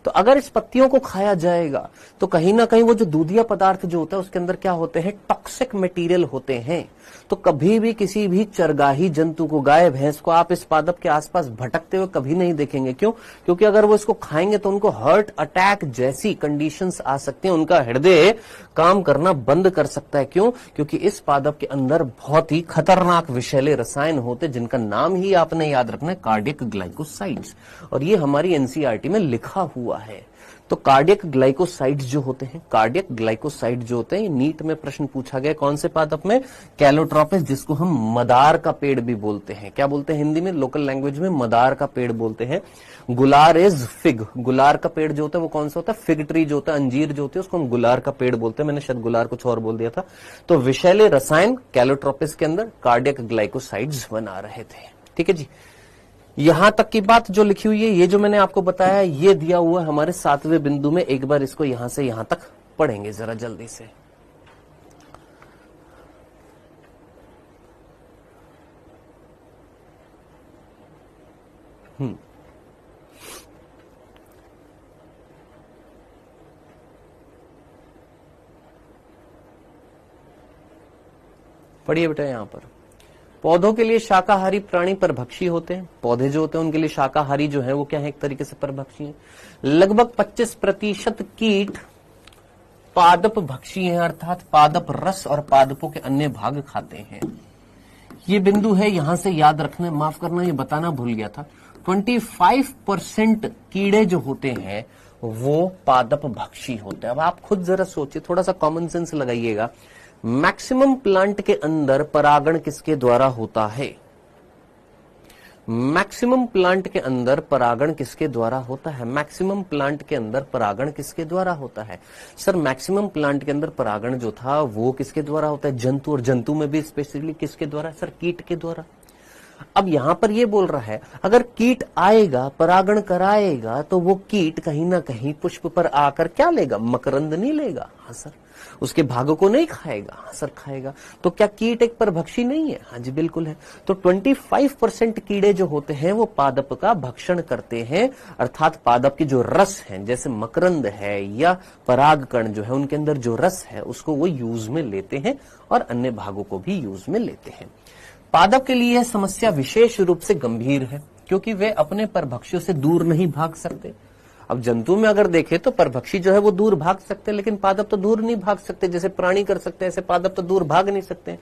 तो अगर इस पत्तियों को खाया जाएगा तो कहीं ना कहीं वो जो दूधिया पदार्थ जो होता है उसके अंदर क्या होते हैं? टॉक्सिक मटेरियल होते हैं। तो कभी भी किसी भी चरगाही जंतु को, गाय भैंस को आप इस पादप के आसपास भटकते हुए कभी नहीं देखेंगे। क्यों? क्योंकि अगर वो इसको खाएंगे तो उनको हार्ट अटैक जैसी कंडीशंस आ सकती हैं, उनका हृदय काम करना बंद कर सकता है। क्यों? क्योंकि इस पादप के अंदर बहुत ही खतरनाक विषैले रसायन होते जिनका नाम ही आपने याद रखना है, कार्डियक ग्लाइकोसाइड्स। और ये हमारी एनसीईआरटी में लिखा हुआ है। तो कार्डियक ग्लाइकोसाइड्स जो होते हैं, कार्डियक ग्लाइकोसाइड जो होते हैं, नीट में प्रश्न पूछा गया कौन से पादप में? कैलोट्रोपिस, जिसको हम मदार का पेड़ भी बोलते हैं। क्या बोलते हैं हिंदी में? लोकल लैंग्वेज में मदार का पेड़ बोलते हैं। गुलार इज फिग। गुलार का पेड़ जो होता है वो कौन सा होता है? फिग ट्री जो होता है, अंजीर जो होती है, उसको हम गुलार का पेड़ बोलते हैं। मैंने शायद गुलार कुछ और बोल दिया था। तो विषैले रसायन कैलोट्रोपिस के अंदर कार्डियक ग्लाइकोसाइड्स बना रहे थे। ठीक है जी। यहां तक की बात जो लिखी हुई है, ये जो मैंने आपको बताया, ये दिया हुआ है हमारे 7वें बिंदु में। एक बार इसको यहां से यहां तक पढ़ेंगे जरा जल्दी से। पढ़िए बेटा यहां पर। पौधों के लिए शाकाहारी प्राणी परभक्षी होते हैं। पौधे जो होते हैं उनके लिए शाकाहारी जो है वो क्या है? एक तरीके से परभक्षी है। लगभग 25% कीट पादप भक्षी हैं, अर्थात पादप रस और पादपों के अन्य भाग खाते हैं। ये बिंदु है, यहां से याद रखना, माफ करना ये बताना भूल गया था। 25% कीड़े जो होते हैं वो पादप भक्षी होते हैं। अब आप खुद जरा सोचिए, थोड़ा सा कॉमन सेंस लगाइएगा। मैक्सिमम प्लांट के अंदर परागण किसके द्वारा होता है? मैक्सिमम प्लांट के अंदर परागण किसके द्वारा होता है? मैक्सिमम प्लांट के अंदर परागण किसके द्वारा होता है? सर मैक्सिमम प्लांट के अंदर परागण जो था वो किसके द्वारा होता है? जंतु, और जंतु में भी स्पेशली किसके द्वारा? सर कीट के द्वारा। अब यहां पर ये बोल रहा है अगर कीट आएगा, परागण कराएगा, तो वो कीट कहीं ना कहीं पुष्प पर आकर क्या लेगा? मकरंद नहीं लेगा। हाँ सर। उसके भागों को नहीं खाएगा? हाँ सर खाएगा। तो क्या कीट एक परभक्षी नहीं है? हाँ जी बिल्कुल है। तो 25% कीड़े जो होते हैं वो पादप का भक्षण करते हैं, अर्थात पादप की जो रस है, जैसे मकरंद है या परागकण जो है, उनके अंदर जो रस है उसको वो यूज में लेते हैं और अन्य भागों को भी यूज में लेते हैं। पादप के लिए यह समस्या विशेष रूप से गंभीर है क्योंकि वे अपने परभक्षियों से दूर नहीं भाग सकते। अब जंतु में अगर देखें तो परभक्षी जो है वो दूर भाग सकते हैं, लेकिन पादप तो दूर नहीं भाग सकते। जैसे प्राणी कर सकते हैं, ऐसे पादप तो दूर भाग नहीं सकते।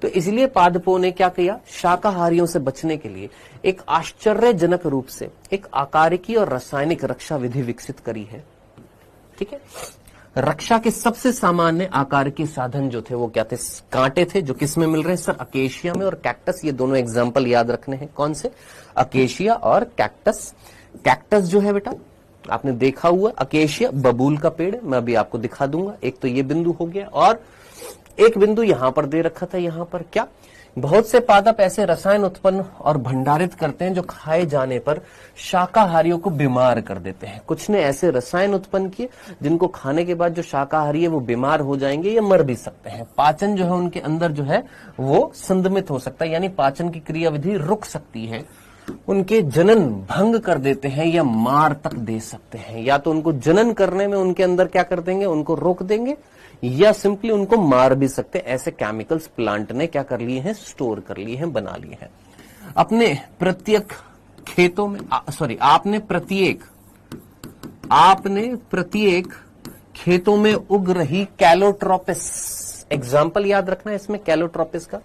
तो इसलिए पादपों ने क्या किया? शाकाहारियों से बचने के लिए एक आश्चर्यजनक रूप से एक आकारिकी और रासायनिक रक्षा विधि विकसित करी है। ठीक है। रक्षा के सबसे सामान्य आकार के साधन जो थे वो क्या थे? कांटे थे, जो किस में मिल रहे हैं? सर अकेशिया में और कैक्टस। ये दोनों एग्जांपल याद रखने हैं। कौन से? अकेशिया और कैक्टस। कैक्टस जो है बेटा आपने देखा हुआ, अकेशिया बबूल का पेड़, मैं अभी आपको दिखा दूंगा। एक तो ये बिंदु हो गया और एक बिंदु यहां पर दे रखा था। यहां पर क्या? बहुत से पादप ऐसे रसायन उत्पन्न और भंडारित करते हैं जो खाए जाने पर शाकाहारियों को बीमार कर देते हैं। कुछ ने ऐसे रसायन उत्पन्न किए जिनको खाने के बाद जो शाकाहारी है वो बीमार हो जाएंगे या मर भी सकते हैं। पाचन जो है उनके अंदर जो है वो संदमित हो सकता है, यानी पाचन की क्रियाविधि रुक सकती है। उनके जनन भंग कर देते हैं या मार तक दे सकते हैं। या तो उनको जनन करने में उनके अंदर क्या कर देंगे? उनको रोक देंगे, या सिंपली उनको मार भी सकते। ऐसे केमिकल्स प्लांट ने क्या कर लिए हैं? स्टोर कर लिए हैं, बना लिए हैं। अपने प्रत्येक खेतों में आपने प्रत्येक खेतों में उग रही कैलोट्रोपिस, एग्जाम्पल याद रखना है इसमें कैलोट्रोपिस का,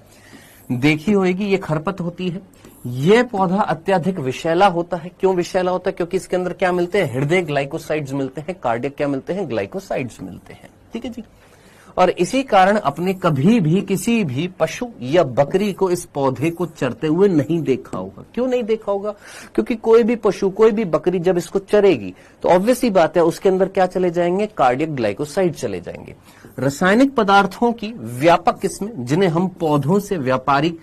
देखी होगी, ये खरपत होती है। ये पौधा अत्यधिक विषैला होता है। क्यों विषैला होता है? क्योंकि इसके अंदर क्या मिलते हैं? हृदय ग्लाइकोसाइड्स मिलते हैं, कार्डियक क्या मिलते हैं? ग्लाइकोसाइड्स मिलते हैं। ठीक है जी। और इसी कारण अपने कभी भी किसी भी पशु या बकरी को इस पौधे को चरते हुए नहीं देखा होगा। क्यों नहीं देखा होगा? क्योंकि कोई भी पशु, कोई भी बकरी जब इसको चरेगी तो ऑब्वियस ही बात है उसके अंदर क्या चले जाएंगे? कार्डियक ग्लाइकोसाइड चले जाएंगे। रासायनिक पदार्थों की व्यापक किस्में जिन्हें हम पौधों से व्यापारिक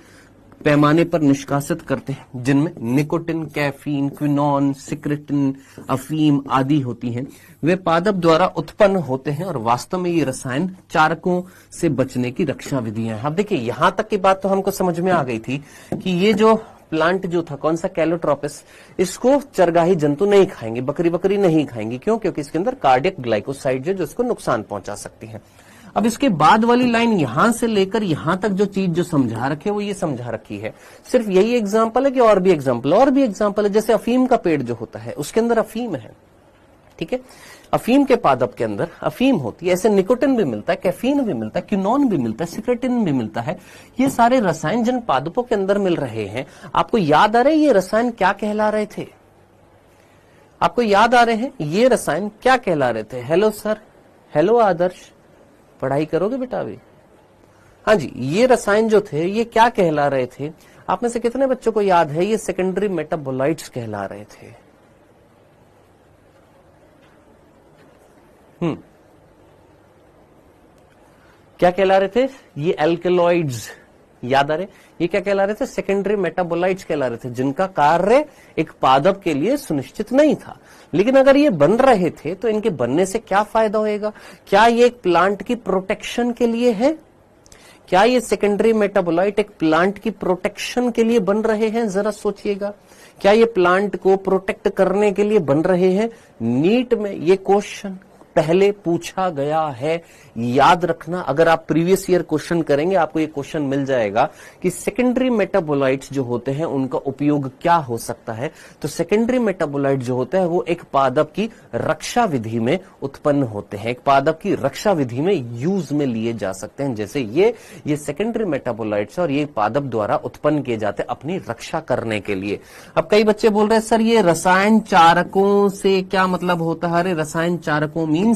पैमाने पर निष्कासित करते हैं, जिनमें निकोटिन, कैफीन, क्विनोन, सिक्रेटिन, अफीम आदि होती हैं, वे पादप द्वारा उत्पन्न होते हैं और वास्तव में ये रसायन चारकों से बचने की रक्षा विधियां हैं। अब देखिए यहां तक की बात तो हमको समझ में आ गई थी कि ये जो प्लांट जो था कौन सा कैलोट्रोपिस, इसको चरगाही जंतु नहीं खाएंगे, बकरी नहीं खाएंगी। क्यों? क्योंकि इसके अंदर कार्डियक ग्लाइकोसाइड जो इसको नुकसान पहुंचा सकती है। अब इसके बाद वाली लाइन यहां से लेकर यहां तक जो चीज जो समझा रखे वो ये समझा रखी है। सिर्फ यही एग्जाम्पल है कि और भी एग्जाम्पल है। जैसे अफीम का पेड़ जो होता है उसके अंदर अफीम है, ठीक है। अफीम के पादप के अंदर अफीम होती है, ऐसे निकोटिन भी मिलता है, कैफीन भी मिलता है, क्विनोन भी मिलता है, सिक्रेटिन भी मिलता है। ये सारे रसायन जिन पादपों के अंदर मिल रहे हैं, आपको याद आ रहे हैं ये रसायन क्या कहला रहे थे? आपको याद आ रहे हैं ये रसायन क्या कहला रहे थे? हेलो सर, हेलो आदर्श, पढ़ाई करोगे बेटा अभी? हाँ जी, ये रसायन जो थे ये क्या कहला रहे थे? आप में से कितने बच्चों को याद है? ये सेकेंडरी मेटाबोलाइट्स कहला रहे थे। क्या कहला रहे थे? ये एल्केलॉइड्स, याद आ रहे? ये क्या कहला रहे थे? सेकेंडरी मेटाबोलाइट्स कहला रहे थे, जिनका कार्य एक पादप के लिए सुनिश्चित नहीं था। लेकिन अगर ये बन रहे थे तो इनके बनने से क्या फायदा होएगा? क्या ये एक प्लांट की प्रोटेक्शन के लिए है? क्या ये सेकेंडरी मेटाबोलाइट एक प्लांट की प्रोटेक्शन के लिए बन रहे हैं? जरा सोचिएगा, क्या ये प्लांट को प्रोटेक्ट करने के लिए बन रहे हैं? नीट में ये क्वेश्चन पहले पूछा गया है, याद रखना। अगर आप प्रीवियस ईयर क्वेश्चन करेंगे आपको ये क्वेश्चन मिल जाएगा कि सेकेंडरी मेटाबोलाइट्स जो होते हैं उनका उपयोग क्या हो सकता है। तो सेकेंडरी मेटाबोलाइट जो होता है वो एक पादप की रक्षा विधि में उत्पन्न होते हैं, एक पादप की रक्षा विधि में यूज में लिए जा सकते हैं। जैसे ये सेकेंडरी मेटाबोलाइट्स और ये पादप द्वारा उत्पन्न किए जाते हैं अपनी रक्षा करने के लिए। अब कई बच्चे बोल रहे हैं सर ये रसायन चारकों से क्या मतलब होता है? अरे रसायन चारकों मीन्स,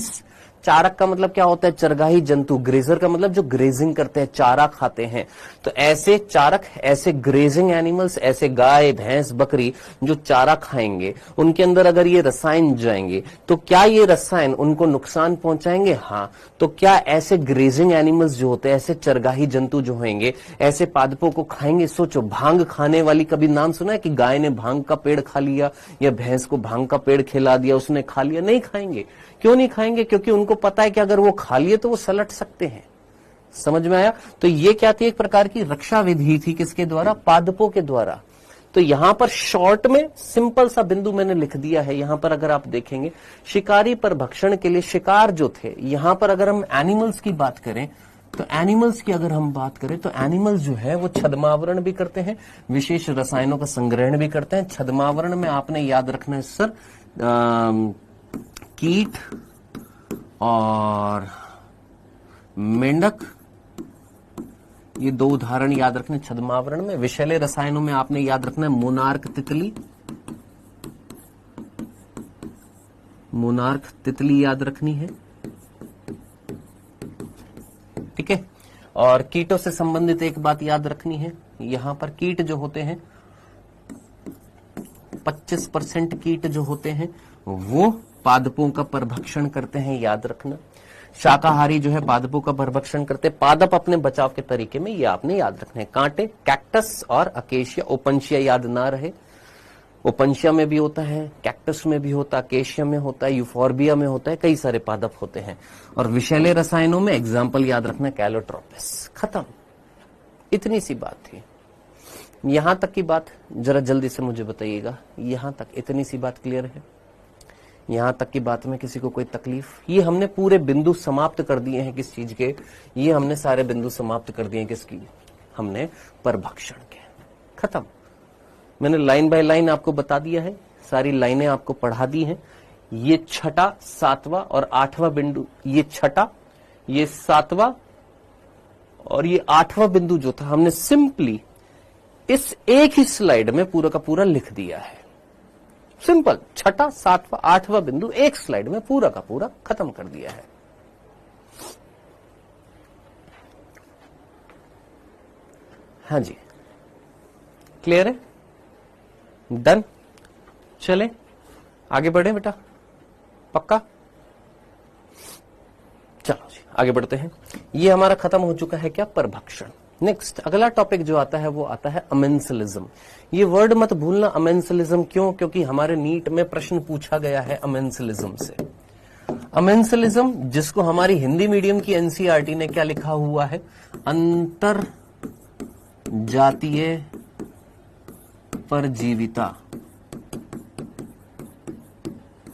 चारक का मतलब क्या होता है? चरगाही जंतु। ग्रेजर का मतलब जो ग्रेजिंग करते हैं, चारा खाते हैं। तो ऐसे चारक, ऐसे ग्रेजिंग एनिमल्स, ऐसे गाय, भैंस, बकरी जो चारा खाएंगे, उनके अंदर अगर ये रसायन जाएंगे तो क्या ये रसायन उनको नुकसान पहुंचाएंगे? हाँ। तो क्या ऐसे ग्रेजिंग एनिमल्स जो होते हैं, ऐसे चरगाही जंतु जो होंगे, ऐसे पादपों को खाएंगे? सोचो, भांग खाने वाली कभी नाम सुना है कि गाय ने भांग का पेड़ खा लिया या भैंस को भांग का पेड़ खिला दिया, उसने खा लिया? नहीं खाएंगे। क्यों नहीं खाएंगे? क्योंकि उनको पता है कि अगर वो खा लिए तो वो सलट सकते हैं। समझ में आया? तो ये क्या थी? एक प्रकार की रक्षा विधि थी। किसके द्वारा? पादपों के द्वारा। तो यहां पर शॉर्ट में सिंपल सा बिंदु मैंने लिख दिया है। यहां पर अगर आप देखेंगे, शिकारी पर भक्षण के लिए शिकार जो थे, यहां पर अगर हम एनिमल्स की बात करें तो एनिमल्स की अगर हम बात करें तो एनिमल्स जो है वो छद्मावरण भी करते हैं, विशेष रसायनों का संग्रहण भी करते हैं। छद्मावरण में आपने याद रखना है सर, कीट और मेंढक, ये दो उदाहरण याद रखने छद्मावरण में। विषैले रसायनों में आपने याद रखना है मोनार्क तितली, मोनार्क तितली याद रखनी है, ठीक है। और कीटों से संबंधित एक बात याद रखनी है, यहां पर कीट जो होते हैं 25% कीट जो होते हैं वो पादपों का परभक्षण करते हैं, याद रखना। शाकाहारी जो है पादपों का परभक्षण करते हैं। पादप अपने बचाव के तरीके में ये आपने याद रखना है। कांटे, कैक्टस और अकेशिया, ओपनशिया याद ना रहे। ओपनशिया में भी होता है, कैक्टस में भी होता है, अकेशिया में होता है, यूफोर्बिया में होता है, कई सारे पादप होते हैं। और विषैले रसायनों में एग्जाम्पल याद रखना है कैलोट्रोपिस। खत्म, इतनी सी बात थी। यहां तक की बात जरा जल्दी से मुझे बताइएगा, यहां तक इतनी सी बात क्लियर है? यहां तक की बात में किसी को कोई तकलीफ? ये हमने पूरे बिंदु समाप्त कर दिए हैं किस चीज के? ये हमने सारे बिंदु समाप्त कर दिए हैं किसकी? हमने परभक्षण के। खत्म। मैंने लाइन बाय लाइन आपको बता दिया है, सारी लाइनें आपको पढ़ा दी हैं। ये छठा, सातवां और आठवां बिंदु, ये छठा, ये सातवां और ये आठवां बिंदु जो था, हमने सिंपली इस एक ही स्लाइड में पूरा का पूरा लिख दिया है। सिंपल, छठा, सातवां, आठवां बिंदु एक स्लाइड में पूरा का पूरा खत्म कर दिया है। हाँ जी, क्लियर है? डन। चले आगे बढ़े बेटा, पक्का? चलो जी आगे बढ़ते हैं। ये हमारा खत्म हो चुका है क्या? परभक्षण। नेक्स्ट अगला टॉपिक जो आता है वो आता है अमेंसलिज्म। ये वर्ड मत भूलना, अमेंसलिज्म। क्यों? क्योंकि हमारे नीट में प्रश्न पूछा गया है अमेंसलिज्म से। अमेंसलिज्म, जिसको हमारी हिंदी मीडियम की एनसीईआरटी ने क्या लिखा हुआ है? अंतर जातीय परजीविता,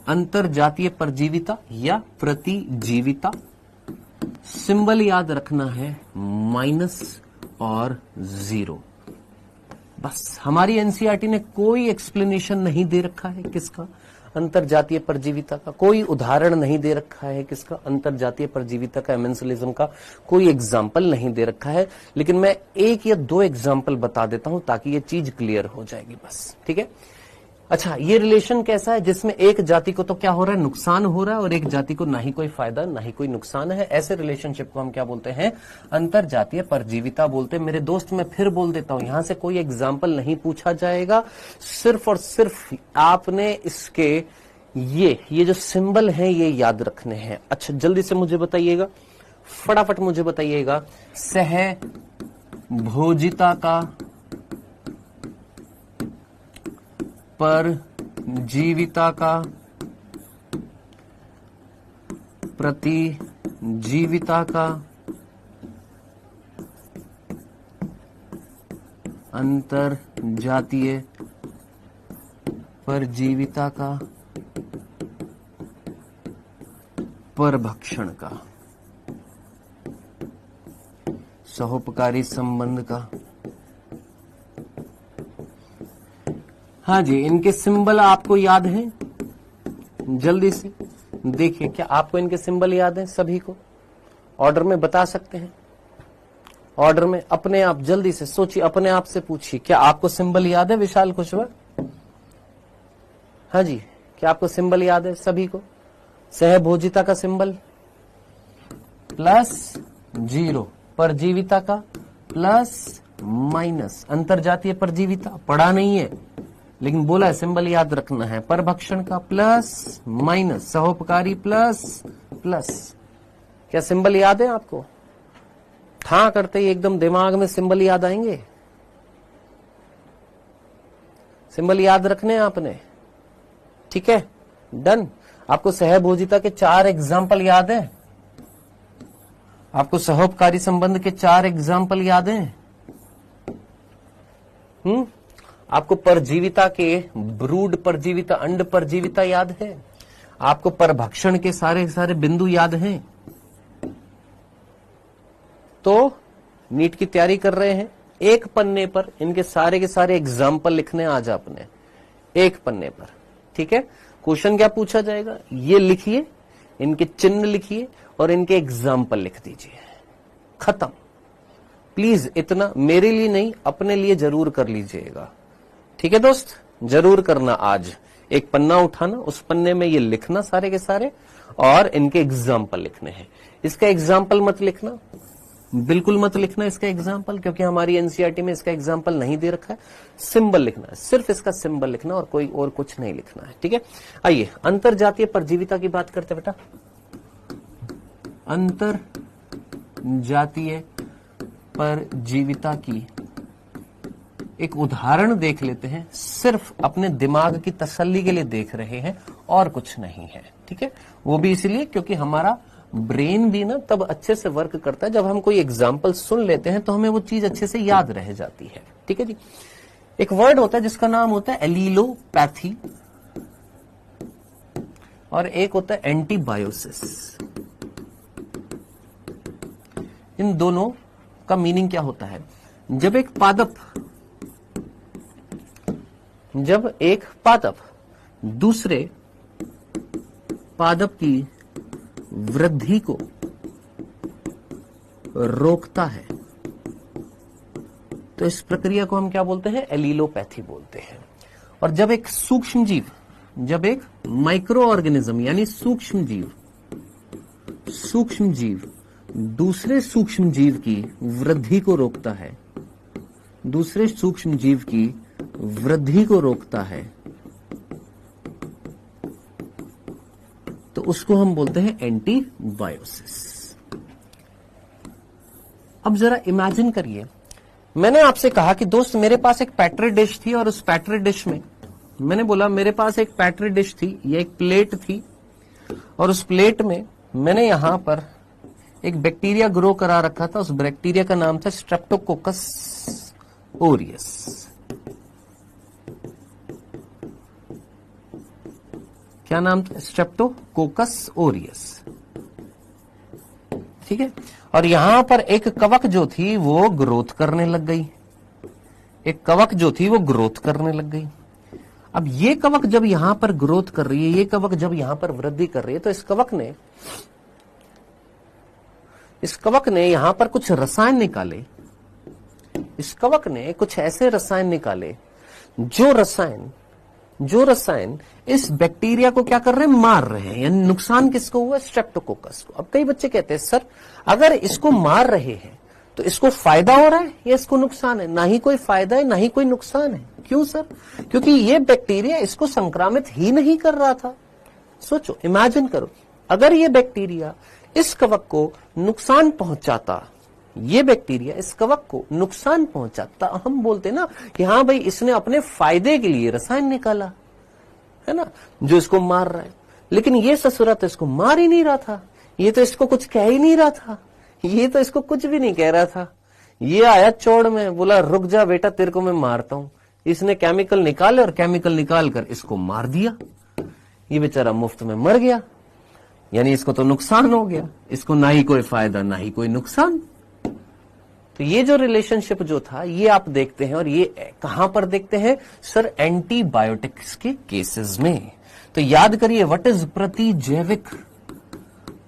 अंतर जातीय परजीविता या प्रतिजीविता। सिंबल याद रखना है माइनस और 0। बस हमारी एनसीईआरटी ने कोई एक्सप्लेनेशन नहीं दे रखा है किसका? अंतर जातीय परजीविता का। कोई उदाहरण नहीं दे रखा है किसका? अंतर जातीय परजीविता का, अमेंसलिज्म का। कोई एग्जाम्पल नहीं दे रखा है, लेकिन मैं एक या दो एग्जाम्पल बता देता हूं ताकि ये चीज क्लियर हो जाएगी बस। ठीक है? अच्छा, ये रिलेशन कैसा है जिसमें एक जाति को तो क्या हो रहा है? नुकसान हो रहा है, और एक जाति को ना ही कोई फायदा ना ही कोई नुकसान है। ऐसे रिलेशनशिप को हम क्या बोलते हैं? अंतर जातीय परजीविता बोलते हैं। मेरे दोस्त, मैं फिर बोल देता हूं, यहां से कोई एग्जाम्पल नहीं पूछा जाएगा। सिर्फ और सिर्फ आपने इसके ये जो सिंबल है ये याद रखने हैं। अच्छा, जल्दी से मुझे बताइएगा, फटाफट मुझे बताइएगा, सहभोजिता का परजीविता का प्रतिजीविता का अंतर जातीय परजीविता का परभक्षण का सहोपकारी संबंध का। हाँ जी, इनके सिंबल आपको याद हैं? जल्दी से देखिए, क्या आपको इनके सिंबल याद हैं? सभी को ऑर्डर में बता सकते हैं? ऑर्डर में अपने आप जल्दी से सोचिए, अपने आप से पूछिए, क्या आपको सिंबल याद है? विशाल कुशवाहा, हाँ जी, क्या आपको सिंबल याद है सभी को? सहभोजिता का सिंबल +0, परजीविता का +, अंतरजातीय परजीविता पढ़ा नहीं है लेकिन बोला है सिंबल याद रखना है। परभक्षण का +, सहोपकारी +। क्या सिंबल याद है आपको? हाँ करते ही एकदम दिमाग में सिंबल याद आएंगे। सिंबल याद रखने हैं आपने, ठीक है? डन। आपको सहभोजिता के 4 एग्जाम्पल याद है? आपको सहोपकारी संबंध के 4 एग्जाम्पल याद हैं? आपको परजीविता के ब्रूड परजीविता, अंड परजीविता याद है? आपको परभक्षण के सारे बिंदु याद हैं? तो नीट की तैयारी कर रहे हैं, एक पन्ने पर इनके सारे के सारे एग्जाम्पल लिखने आज आपने, एक पन्ने पर। ठीक है? क्वेश्चन क्या पूछा जाएगा ये लिखिए, इनके चिन्ह लिखिए और इनके एग्जाम्पल लिख दीजिए। खत्म। प्लीज इतना मेरे लिए नहीं, अपने लिए जरूर कर लीजिएगा। ठीक है दोस्त, जरूर करना। आज एक पन्ना उठाना, उस पन्ने में ये लिखना सारे के सारे और इनके एग्जाम्पल लिखने हैं। इसका एग्जाम्पल मत लिखना, बिल्कुल मत लिखना इसका एग्जाम्पल, क्योंकि हमारी एनसीईआरटी में इसका एग्जाम्पल नहीं दे रखा है। सिंबल लिखना है, सिर्फ इसका सिंबल लिखना और कोई और कुछ नहीं लिखना है। ठीक है? आइए अंतर जातीय परजीविता की बात करते बेटा। अंतर जातीय परजीविता की एक उदाहरण देख लेते हैं, सिर्फ अपने दिमाग की तसल्ली के लिए देख रहे हैं और कुछ नहीं है। ठीक है? वो भी इसलिए क्योंकि हमारा ब्रेन भी ना तब अच्छे से वर्क करता है जब हम कोई एग्जाम्पल सुन लेते हैं तो हमें वो चीज अच्छे से याद रह जाती है। ठीक है जी? एक वर्ड होता है जिसका नाम होता है एलीलोपैथी और एक होता है एंटीबायोसिस। इन दोनों का मीनिंग क्या होता है? जब एक पादप दूसरे पादप की वृद्धि को रोकता है, तो इस प्रक्रिया को हम क्या बोलते हैं? एलीलोपैथी बोलते हैं। और जब एक सूक्ष्म जीव, जब एक माइक्रो ऑर्गेनिज्म यानी सूक्ष्म जीव दूसरे सूक्ष्म जीव की वृद्धि को रोकता है, दूसरे सूक्ष्म जीव की वृद्धि को रोकता है, तो उसको हम बोलते हैं एंटीबायोसिस। अब जरा इमेजिन करिए, मैंने आपसे कहा कि दोस्त मेरे पास एक पैट्री डिश थी और उस पैट्री डिश में मैंने बोला मेरे पास एक पैट्री डिश थी, ये एक प्लेट थी और उस प्लेट में मैंने यहां पर एक बैक्टीरिया ग्रो करा रखा था। उस बैक्टीरिया का नाम था स्ट्रेप्टोकोकस ओरियस। क्या नाम था? Streptococcus Orius. ठीक है। और यहां पर एक कवक जो थी वो ग्रोथ करने लग गई, एक कवक जो थी वो ग्रोथ करने लग गई। अब ये कवक जब यहां पर ग्रोथ कर रही है, ये कवक जब यहां पर वृद्धि कर रही है, तो इस कवक ने यहां पर कुछ रसायन निकाले। इस कवक ने कुछ ऐसे रसायन निकाले जो रसायन इस बैक्टीरिया को क्या कर रहे हैं? मार रहे हैं। यानी नुकसान किसको हुआ? स्ट्रेप्टोकोकस को। अब कई बच्चे कहते हैं सर अगर इसको मार रहे हैं तो इसको फायदा हो रहा है या इसको नुकसान है? ना ही कोई फायदा है ना ही कोई नुकसान है। क्यों सर? क्योंकि ये बैक्टीरिया इसको संक्रामित ही नहीं कर रहा था। सोचो, इमेजिन करो, अगर ये बैक्टीरिया इस कवक को नुकसान पहुंचाता, ये बैक्टीरिया इस कवक को नुकसान पहुंचाता, हम बोलते ना कि हाँ भाई इसने अपने फायदे के लिए रसायन निकाला है ना, जो इसको मार रहा है। लेकिन ये ससुरा तो इसको मार ही नहीं रहा था, ये तो इसको कुछ कह ही नहीं रहा था, ये तो इसको कुछ भी नहीं कह रहा था। ये आया चौड़ में, बोला रुक जा बेटा तेरे को मैं मारता हूं। इसने केमिकल निकाले और केमिकल निकाल कर इसको मार दिया। ये बेचारा मुफ्त में मर गया, यानी इसको तो नुकसान हो गया, इसको ना ही कोई फायदा ना ही कोई नुकसान। तो ये जो रिलेशनशिप जो था ये आप देखते हैं, और ये कहां पर देखते हैं सर? एंटीबायोटिक्स के केसेस में। तो याद करिए, व्हाट इज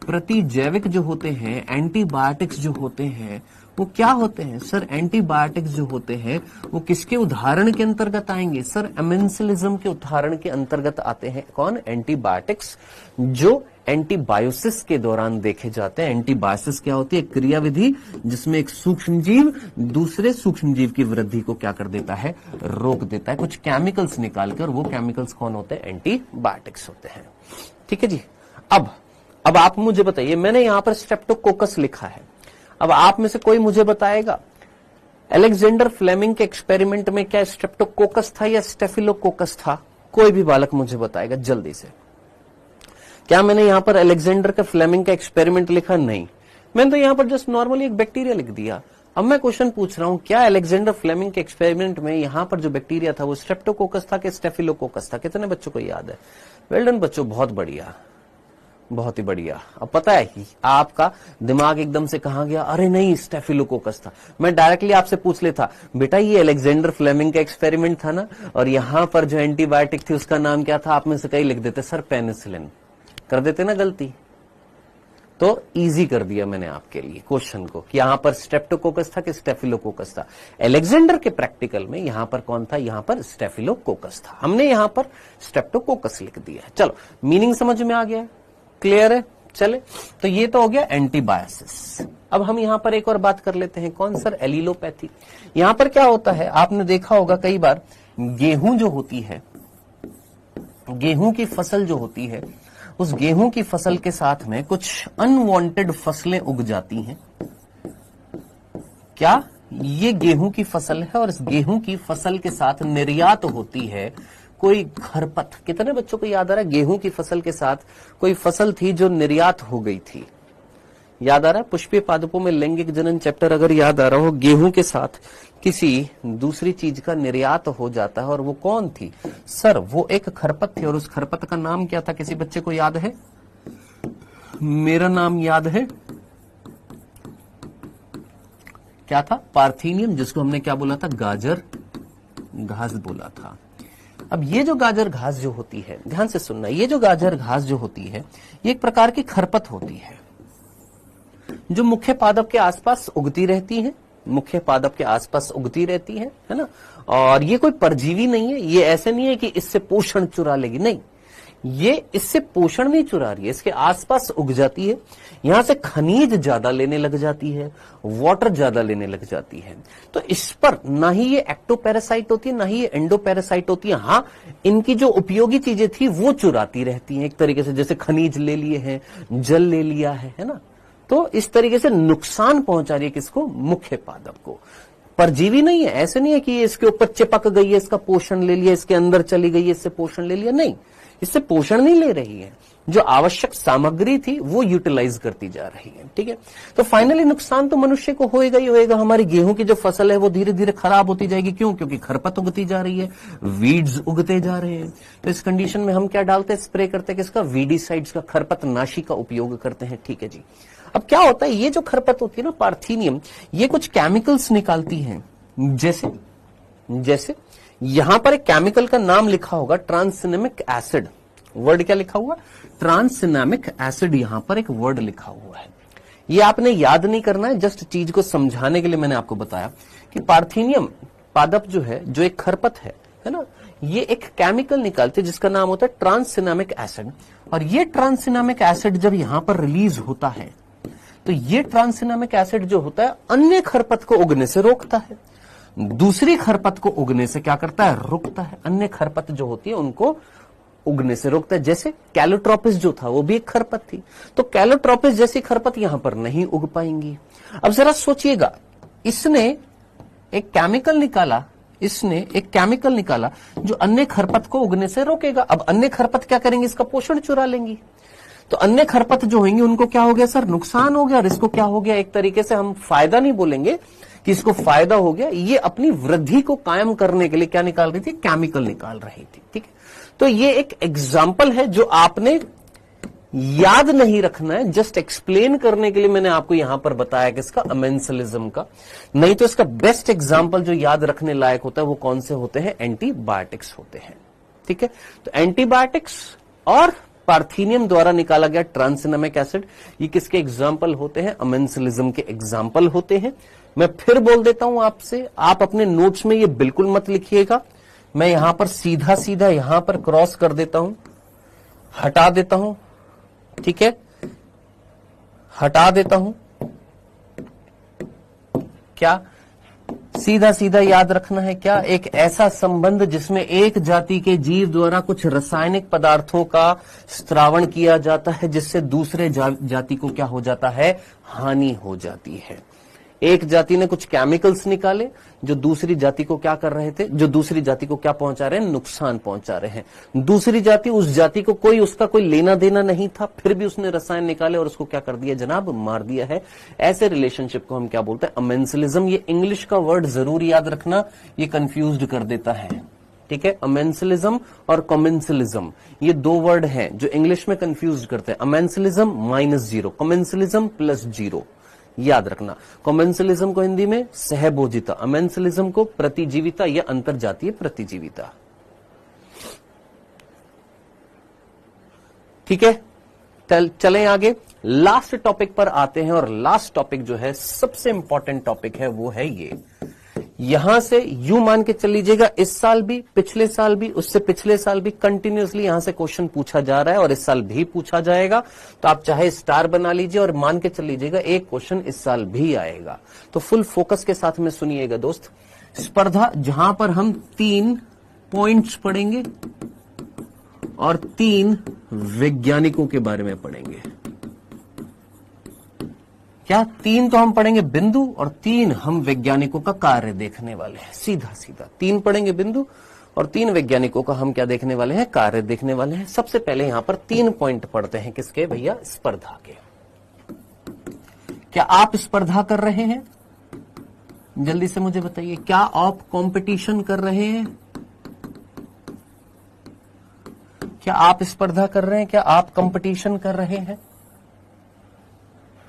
प्रतिजैविक जो होते हैं, एंटीबायोटिक्स जो होते हैं वो क्या होते हैं सर? एंटीबायोटिक्स जो होते हैं वो किसके उदाहरण के अंतर्गत आएंगे सर? एमेंसिलिज्म के उदाहरण के अंतर्गत आते हैं। कौन? एंटीबायोटिक्स, जो एंटीबायोसिस के दौरान देखे जाते हैं। एंटीबायोसिस क्या होती है? क्रियाविधि जिसमें एक सूक्ष्म जीव दूसरे सूक्ष्म जीव की वृद्धि को क्या कर देता है? रोक देता है, कुछ केमिकल्स निकालकर। वो केमिकल्स कौन होते हैं? एंटीबायोटिक्स होते हैं। ठीक है जी। अब आप मुझे बताइए, मैंने यहां पर स्ट्रेप्टोकोकस लिखा है। अब आप में से कोई मुझे बताएगा अलेक्जेंडर फ्लेमिंग के एक्सपेरिमेंट में क्या स्ट्रेप्टोकोकस था या स्टेफिलोकोकस था? कोई भी बालक मुझे बताएगा जल्दी से। क्या मैंने यहां पर अलेक्जेंडर का फ्लेमिंग का एक्सपेरिमेंट लिखा? नहीं, मैंने तो यहां पर जस्ट नॉर्मली एक बैक्टीरिया लिख दिया। अब मैं क्वेश्चन पूछ रहा हूं, क्या अलेक्जेंडर फ्लेमिंग के एक्सपेरिमेंट में यहां पर जो बैक्टीरिया था वो स्ट्रेप्टोकोकस था कि स्टेफिलोकोकस था? कितने बच्चों को याद है? वेल डन बच्चों, बहुत बढ़िया, बहुत ही बढ़िया। अब पता है कि आपका दिमाग एकदम से कहां गया? अरे नहीं, स्टेफिलोकोकस था। मैं डायरेक्टली आपसे पूछ लेता, बेटा ये अलेक्जेंडर फ्लेमिंग का एक्सपेरिमेंट था ना, और यहां पर जो एंटीबायोटिक थी उसका नाम क्या था? आप में से कई लिख देते सर पेनिसिलिन। कर देते ना गलती? तो इजी कर दिया मैंने आपके लिए क्वेश्चन को कि यहां पर स्ट्रेप्टोकोकस था कि स्टेफिलोकोकस था। अलेक्जेंडर के प्रैक्टिकल में यहां पर कौन था? यहां पर स्टेफिलोकोकस था। हमने यहां पर स्ट्रेप्टोकोकस लिख दिया है। चलो, मीनिंग समझ में आ गया, क्लियर है? चले, तो ये तो हो गया एंटीबायोसिस। अब हम यहां पर एक और बात कर लेते हैं, कौन सर? एलीलोपैथी। यहां पर क्या होता है, आपने देखा होगा कई बार, गेहूं जो होती है, गेहूं की फसल जो होती है, उस गेहूं की फसल के साथ में कुछ अनवांटेड फसलें उग जाती हैं। क्या ये गेहूं की फसल है और इस गेहूं की फसल के साथ निर्यात होती है कोई खरपत? कितने बच्चों को याद आ रहा है? गेहूं की फसल के साथ कोई फसल थी जो निर्यात हो गई थी। याद आ रहा है? पुष्पीय पादपों में लैंगिक जनन चैप्टर अगर याद आ रहा हो, गेहूं के साथ किसी दूसरी चीज का निर्यात हो जाता है, और वो कौन थी सर? वो एक खरपत थी। और उस खरपत का नाम क्या था? किसी बच्चे को याद है? मेरा नाम याद है, क्या था? पार्थेनियम, जिसको हमने क्या बोला था? गाजर घास बोला था। अब ये जो गाजर घास जो होती है, ध्यान से सुनना, ये जो गाजर घास जो होती है ये एक प्रकार की खरपत होती है जो मुख्य पादप के आसपास उगती रहती है, मुख्य पादप के आसपास उगती रहती है ना। और ये कोई परजीवी नहीं है, ये ऐसे नहीं है कि इससे पोषण चुरा लेगी, नहीं, ये इससे पोषण नहीं चुरा रही है, इसके आसपास उग जाती है, यहां से खनिज ज्यादा लेने लग जाती है, वाटर ज्यादा लेने लग जाती है। तो इस पर ना ही ये एक्टोपैरासाइट होती है ना ही ये एंडोपैरासाइट होती है। हाँ, इनकी जो उपयोगी चीजें थी वो चुराती रहती हैं एक तरीके से, जैसे खनिज ले लिए हैं, जल ले लिया है ना। तो इस तरीके से नुकसान पहुंचा रही है किसको, मुख्य पादप को। परजीवी नहीं है, ऐसे नहीं है कि ये इसके ऊपर चिपक गई है, इसका पोषण ले लिया, इसके अंदर चली गई है, इससे पोषण ले लिया, नहीं, इससे पोषण नहीं ले रही है, जो आवश्यक सामग्री थी वो यूटिलाइज करती जा रही है। ठीक है, तो फाइनली नुकसान तो मनुष्य को होएगा ही होएगा। हमारी गेहूं की जो फसल है वो धीरे धीरे खराब होती जाएगी, क्यों, क्योंकि खरपत उगती जा रही है, वीड्स उगते जा रहे हैं। तो इस कंडीशन में हम क्या डालते हैं, स्प्रे करते हैं किसका, वीडीसाइड्स का, खरपतनाशी का उपयोग करते हैं। ठीक है जी। अब क्या होता है, ये जो खरपत होती है ना, पार्थेनियम, ये कुछ केमिकल्स निकालती है, जैसे यहां पर एक केमिकल का नाम लिखा होगा, ट्रांससिनेमिक एसिड। वर्ड क्या लिखा हुआ, ट्रांससिनेमिक एसिड, यहां पर एक वर्ड लिखा हुआ है। ये आपने याद नहीं करना है, जस्ट चीज को समझाने के लिए मैंने आपको बताया कि पार्थेनियम पादप जो है, जो एक खरपत है ना, ये एक केमिकल निकालते हैं जिसका नाम होता है ट्रांससिनेमिक एसिड। और ये ट्रांससिनेमिक एसिड जब यहां पर रिलीज होता है तो ये ट्रांससिनेमिक एसिड जो होता है अन्य खरपत को उगने से रोकता है, दूसरी खरपत को उगने से क्या करता है, रोकता है। अन्य खरपत जो होती है उनको उगने से रोकता है। जैसे कैलोट्रोपिस जो था वो भी एक खरपत थी, तो कैलोट्रोपिस जैसी खरपत यहां पर नहीं उग पाएंगी। अब जरा सोचिएगा, इसने एक केमिकल निकाला जो अन्य खरपत को उगने से रोकेगा। अब अन्य खरपत क्या करेंगे, इसका पोषण चुरा लेंगी। तो अन्य खरपत जो होंगी उनको क्या हो गया सर, नुकसान हो गया। और इसको क्या हो गया, एक तरीके से हम फायदा नहीं बोलेंगे कि इसको फायदा हो गया, ये अपनी वृद्धि को कायम करने के लिए क्या निकाल रही थी, केमिकल निकाल रही थी। ठीक है, तो ये एक एग्जाम्पल है जो आपने याद नहीं रखना है, जस्ट एक्सप्लेन करने के लिए मैंने आपको यहां पर बताया कि इसका अमेंसलिज्म का। नहीं तो इसका बेस्ट एग्जाम्पल जो याद रखने लायक होता है वो कौन से होते हैं, एंटीबायोटिक्स होते हैं। ठीक है, तो एंटीबायोटिक्स और पार्थेनियम द्वारा निकाला गया ट्रांससिनेमिक एसिड, ये किसके एग्जाम्पल होते हैं, अमेंसलिज्म के एग्जाम्पल होते हैं। मैं फिर बोल देता हूं आपसे, आप अपने नोट्स में ये बिल्कुल मत लिखिएगा, मैं यहां पर सीधा सीधा यहां पर क्रॉस कर देता हूं, हटा देता हूं। ठीक है, हटा देता हूं, क्या सीधा सीधा याद रखना है, क्या एक ऐसा संबंध जिसमें एक जाति के जीव द्वारा कुछ रासायनिक पदार्थों का स्त्रावण किया जाता है जिससे दूसरे जाति को क्या हो जाता है, हानि हो जाती है। एक जाति ने कुछ केमिकल्स निकाले जो दूसरी जाति को क्या कर रहे थे, जो दूसरी जाति को क्या पहुंचा रहे हैं, नुकसान पहुंचा रहे हैं। दूसरी जाति, उस जाति को उसका कोई लेना देना नहीं था, फिर भी उसने रसायन निकाले और उसको क्या कर दिया जनाब, मार दिया है। ऐसे रिलेशनशिप को हम क्या बोलते हैं, अमेंसलिज्म। ये इंग्लिश का वर्ड जरूर याद रखना, ये कंफ्यूज कर देता है। ठीक है, अमेंसलिज्म और कमेंसलिज्म, ये दो वर्ड हैं जो इंग्लिश में कंफ्यूज करते हैं। अमेंसलिज्म -0, कमेंसलिज्म +0, याद रखना। कमेंसलिज्म को हिंदी में सहभोजिता, अमेंसलिज्म को प्रतिजीविता या अंतरजातीय प्रतिजीविता। ठीक है, चलें आगे, लास्ट टॉपिक पर आते हैं। और लास्ट टॉपिक जो है सबसे इंपॉर्टेंट टॉपिक है, वो है ये। यहां से यूं मान के चल लीजिएगा, इस साल भी, पिछले साल भी, उससे पिछले साल भी कंटिन्यूअसली यहां से क्वेश्चन पूछा जा रहा है और इस साल भी पूछा जाएगा। तो आप चाहे स्टार बना लीजिए और मान के चल लीजिएगा एक क्वेश्चन इस साल भी आएगा। तो फुल फोकस के साथ में सुनिएगा दोस्त। स्पर्धा, जहां पर हम 3 पॉइंट्स पढ़ेंगे और 3 वैज्ञानिकों के बारे में पढ़ेंगे। क्या 3 तो हम पढ़ेंगे बिंदु और 3 हम वैज्ञानिकों का कार्य देखने वाले हैं। सीधा सीधा 3 पढ़ेंगे बिंदु और 3 वैज्ञानिकों का हम क्या देखने वाले हैं, कार्य देखने वाले हैं। सबसे पहले यहां पर 3 पॉइंट पढ़ते हैं, किसके भैया, स्पर्धा के। क्या आप स्पर्धा कर रहे हैं, जल्दी से मुझे बताइए, क्या आप कंपटीशन कर रहे हैं, क्या आप स्पर्धा कर रहे हैं, क्या आप कंपटीशन कर रहे हैं।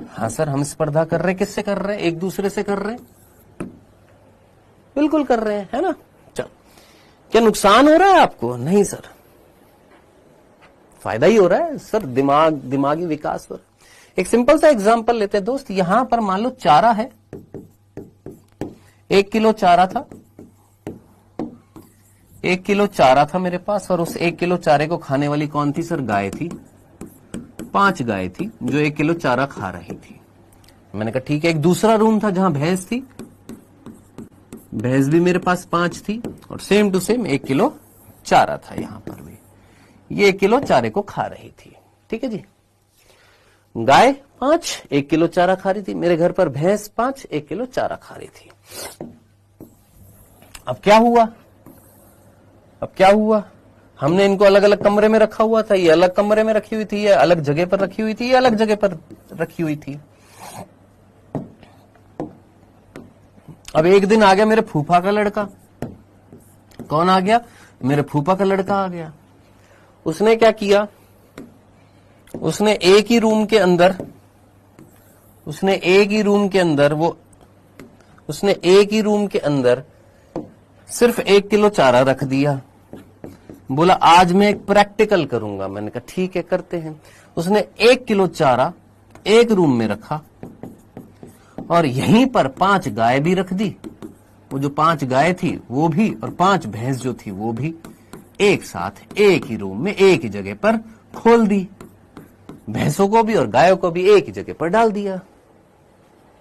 हाँ सर, हम स्पर्धा कर रहे हैं, किससे कर रहे हैं, एक दूसरे से कर रहे हैं, बिल्कुल कर रहे हैं, है ना। चलो, क्या नुकसान हो रहा है आपको? नहीं सर, फायदा ही हो रहा है सर, दिमागी विकास हो रहा है। एक सिंपल सा एग्जांपल लेते हैं दोस्त, यहां पर मान लो चारा है, 1 किलो चारा था, 1 किलो चारा था मेरे पास, और उस 1 किलो चारे को खाने वाली कौन थी सर? गाय थी। 5 गाय थी जो 1 किलो चारा खा रही थी। मैंने कहा ठीक है। एक दूसरा रूम था जहां भैंस थी, भैंस भी मेरे पास 5 थी, और सेम टू सेम 1 किलो चारा था यहां पर भी, ये 1 किलो चारे को खा रही थी। ठीक है जी, गाय 5 1 किलो चारा खा रही थी, मेरे घर पर भैंस 5 1 किलो चारा खा रही थी। अब क्या हुआ? हमने इनको अलग अलग कमरे में रखा हुआ था, ये अलग कमरे में रखी हुई थी, ये अलग जगह पर रखी हुई थी, ये अलग जगह पर रखी हुई थी। अब एक दिन आ गया मेरे फूफा का लड़का। कौन आ गया? मेरे फूफा का लड़का आ गया। उसने क्या किया? उसने एक ही रूम के अंदर सिर्फ 1 किलो चारा रख दिया। बोला आज मैं एक प्रैक्टिकल करूंगा। मैंने कहा ठीक है, करते हैं। उसने 1 किलो चारा एक रूम में रखा, और यहीं पर 5 गाय भी रख दी। वो जो 5 गाय थी वो भी, और 5 भैंस जो थी वो भी, एक साथ एक ही रूम में एक ही जगह पर खोल दी। भैंसों को भी और गायों को भी एक ही जगह पर डाल दिया।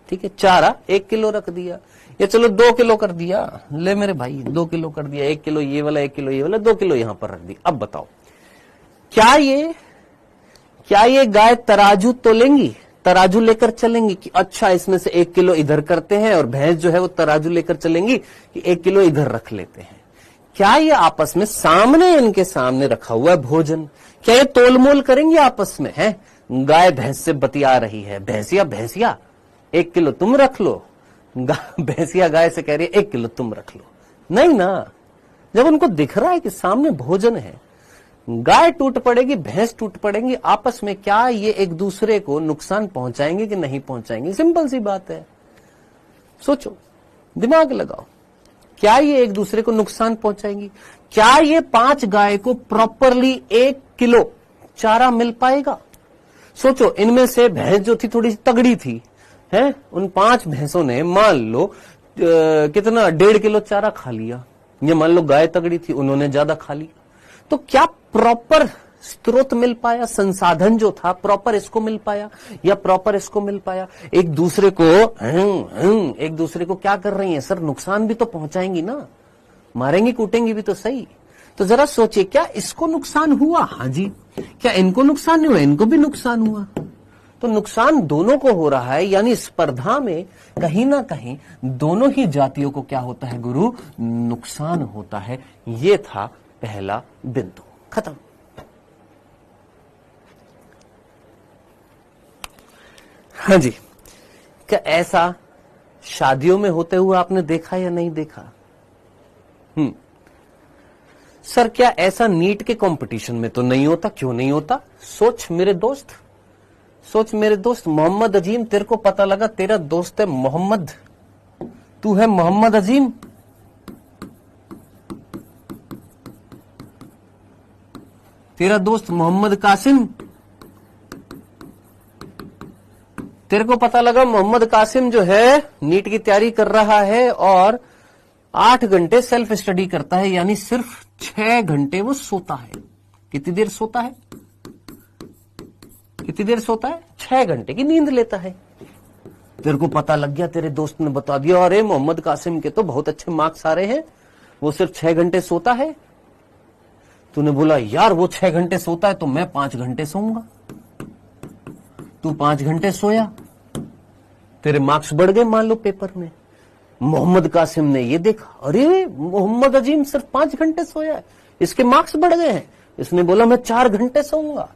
ठीक है, चारा 1 किलो रख दिया, या चलो 2 किलो कर दिया। ले मेरे भाई 2 किलो कर दिया, 1 किलो ये वाला, 1 किलो ये वाला, 2 किलो यहां पर रख दी। अब बताओ, क्या ये गाय तराजू तोलेंगी? तराजू लेकर चलेंगी कि अच्छा इसमें से 1 किलो इधर करते हैं, और भैंस जो है वो तराजू लेकर चलेंगी कि 1 किलो इधर रख लेते हैं? क्या ये आपस में इनके सामने रखा हुआ है भोजन, क्या ये तोलमोल करेंगे आपस में? है गाय भैंस से बतिया रही है, भैंसिया 1 किलो तुम रख लो, भैंसिया गाय से कह रही है 1 किलो तुम रख लो। नहीं ना, जब उनको दिख रहा है कि सामने भोजन है, गाय टूट पड़ेगी, भैंस टूट पड़ेंगी आपस में, क्या ये एक दूसरे को नुकसान पहुंचाएंगे कि नहीं पहुंचाएंगे? सिंपल सी बात है, सोचो, दिमाग लगाओ। क्या ये एक दूसरे को नुकसान पहुंचाएंगी? क्या ये 5 गाय को प्रॉपरली 1 किलो चारा मिल पाएगा? सोचो, इनमें से भैंस जो थी थोड़ी सी तगड़ी थी, है, उन 5 भैंसों ने मान लो कितना 1.5 किलो चारा खा लिया। ये मान लो गाय तगड़ी थी, उन्होंने ज्यादा खा लिया। तो क्या प्रॉपर स्रोत मिल पाया? संसाधन जो था प्रॉपर इसको मिल पाया या प्रॉपर इसको मिल पाया? एक दूसरे को क्या कर रही है सर? नुकसान भी तो पहुंचाएंगी ना, मारेंगी कूटेंगी भी तो सही। तो जरा सोचिए, क्या इसको नुकसान हुआ? हाँ जी। क्या इनको नुकसान नहीं हुआ? इनको भी नुकसान हुआ। तो नुकसान दोनों को हो रहा है, यानी स्पर्धा में कहीं ना कहीं दोनों ही जातियों को क्या होता है गुरु? नुकसान होता है। ये था पहला बिंदु, खत्म। हाँ जी, क्या ऐसा शादियों में होते हुए आपने देखा या नहीं देखा? सर क्या ऐसा नीट के कंपटीशन में तो नहीं होता? क्यों नहीं होता? सोच मेरे दोस्त, मोहम्मद अजीम, तेरे को पता लगा तेरा दोस्त है मोहम्मद, तू है मोहम्मद अजीम, तेरा दोस्त मोहम्मद कासिम, तेरे को पता लगा मोहम्मद कासिम जो है नीट की तैयारी कर रहा है और 8 घंटे सेल्फ स्टडी करता है, यानी सिर्फ 6 घंटे वो सोता है। कितनी देर सोता है? 6 घंटे की नींद लेता है। तेरे को पता लग गया, तेरे दोस्त ने बता दिया, अरे मोहम्मद कासिम के तो बहुत अच्छे मार्क्स आ रहे हैं, वो सिर्फ 6 घंटे सोता है। तूने बोला यार वो 6 घंटे सोता है तो मैं 5 घंटे सोऊंगा। तू 5 घंटे सोया, तेरे मार्क्स बढ़ गए मान लो पेपर में। मोहम्मद कासिम ने ये देखा, अरे मोहम्मद अजीम सिर्फ 5 घंटे सोया है, इसके मार्क्स बढ़ गए हैं। इसने बोला मैं 4 घंटे सोऊंगा।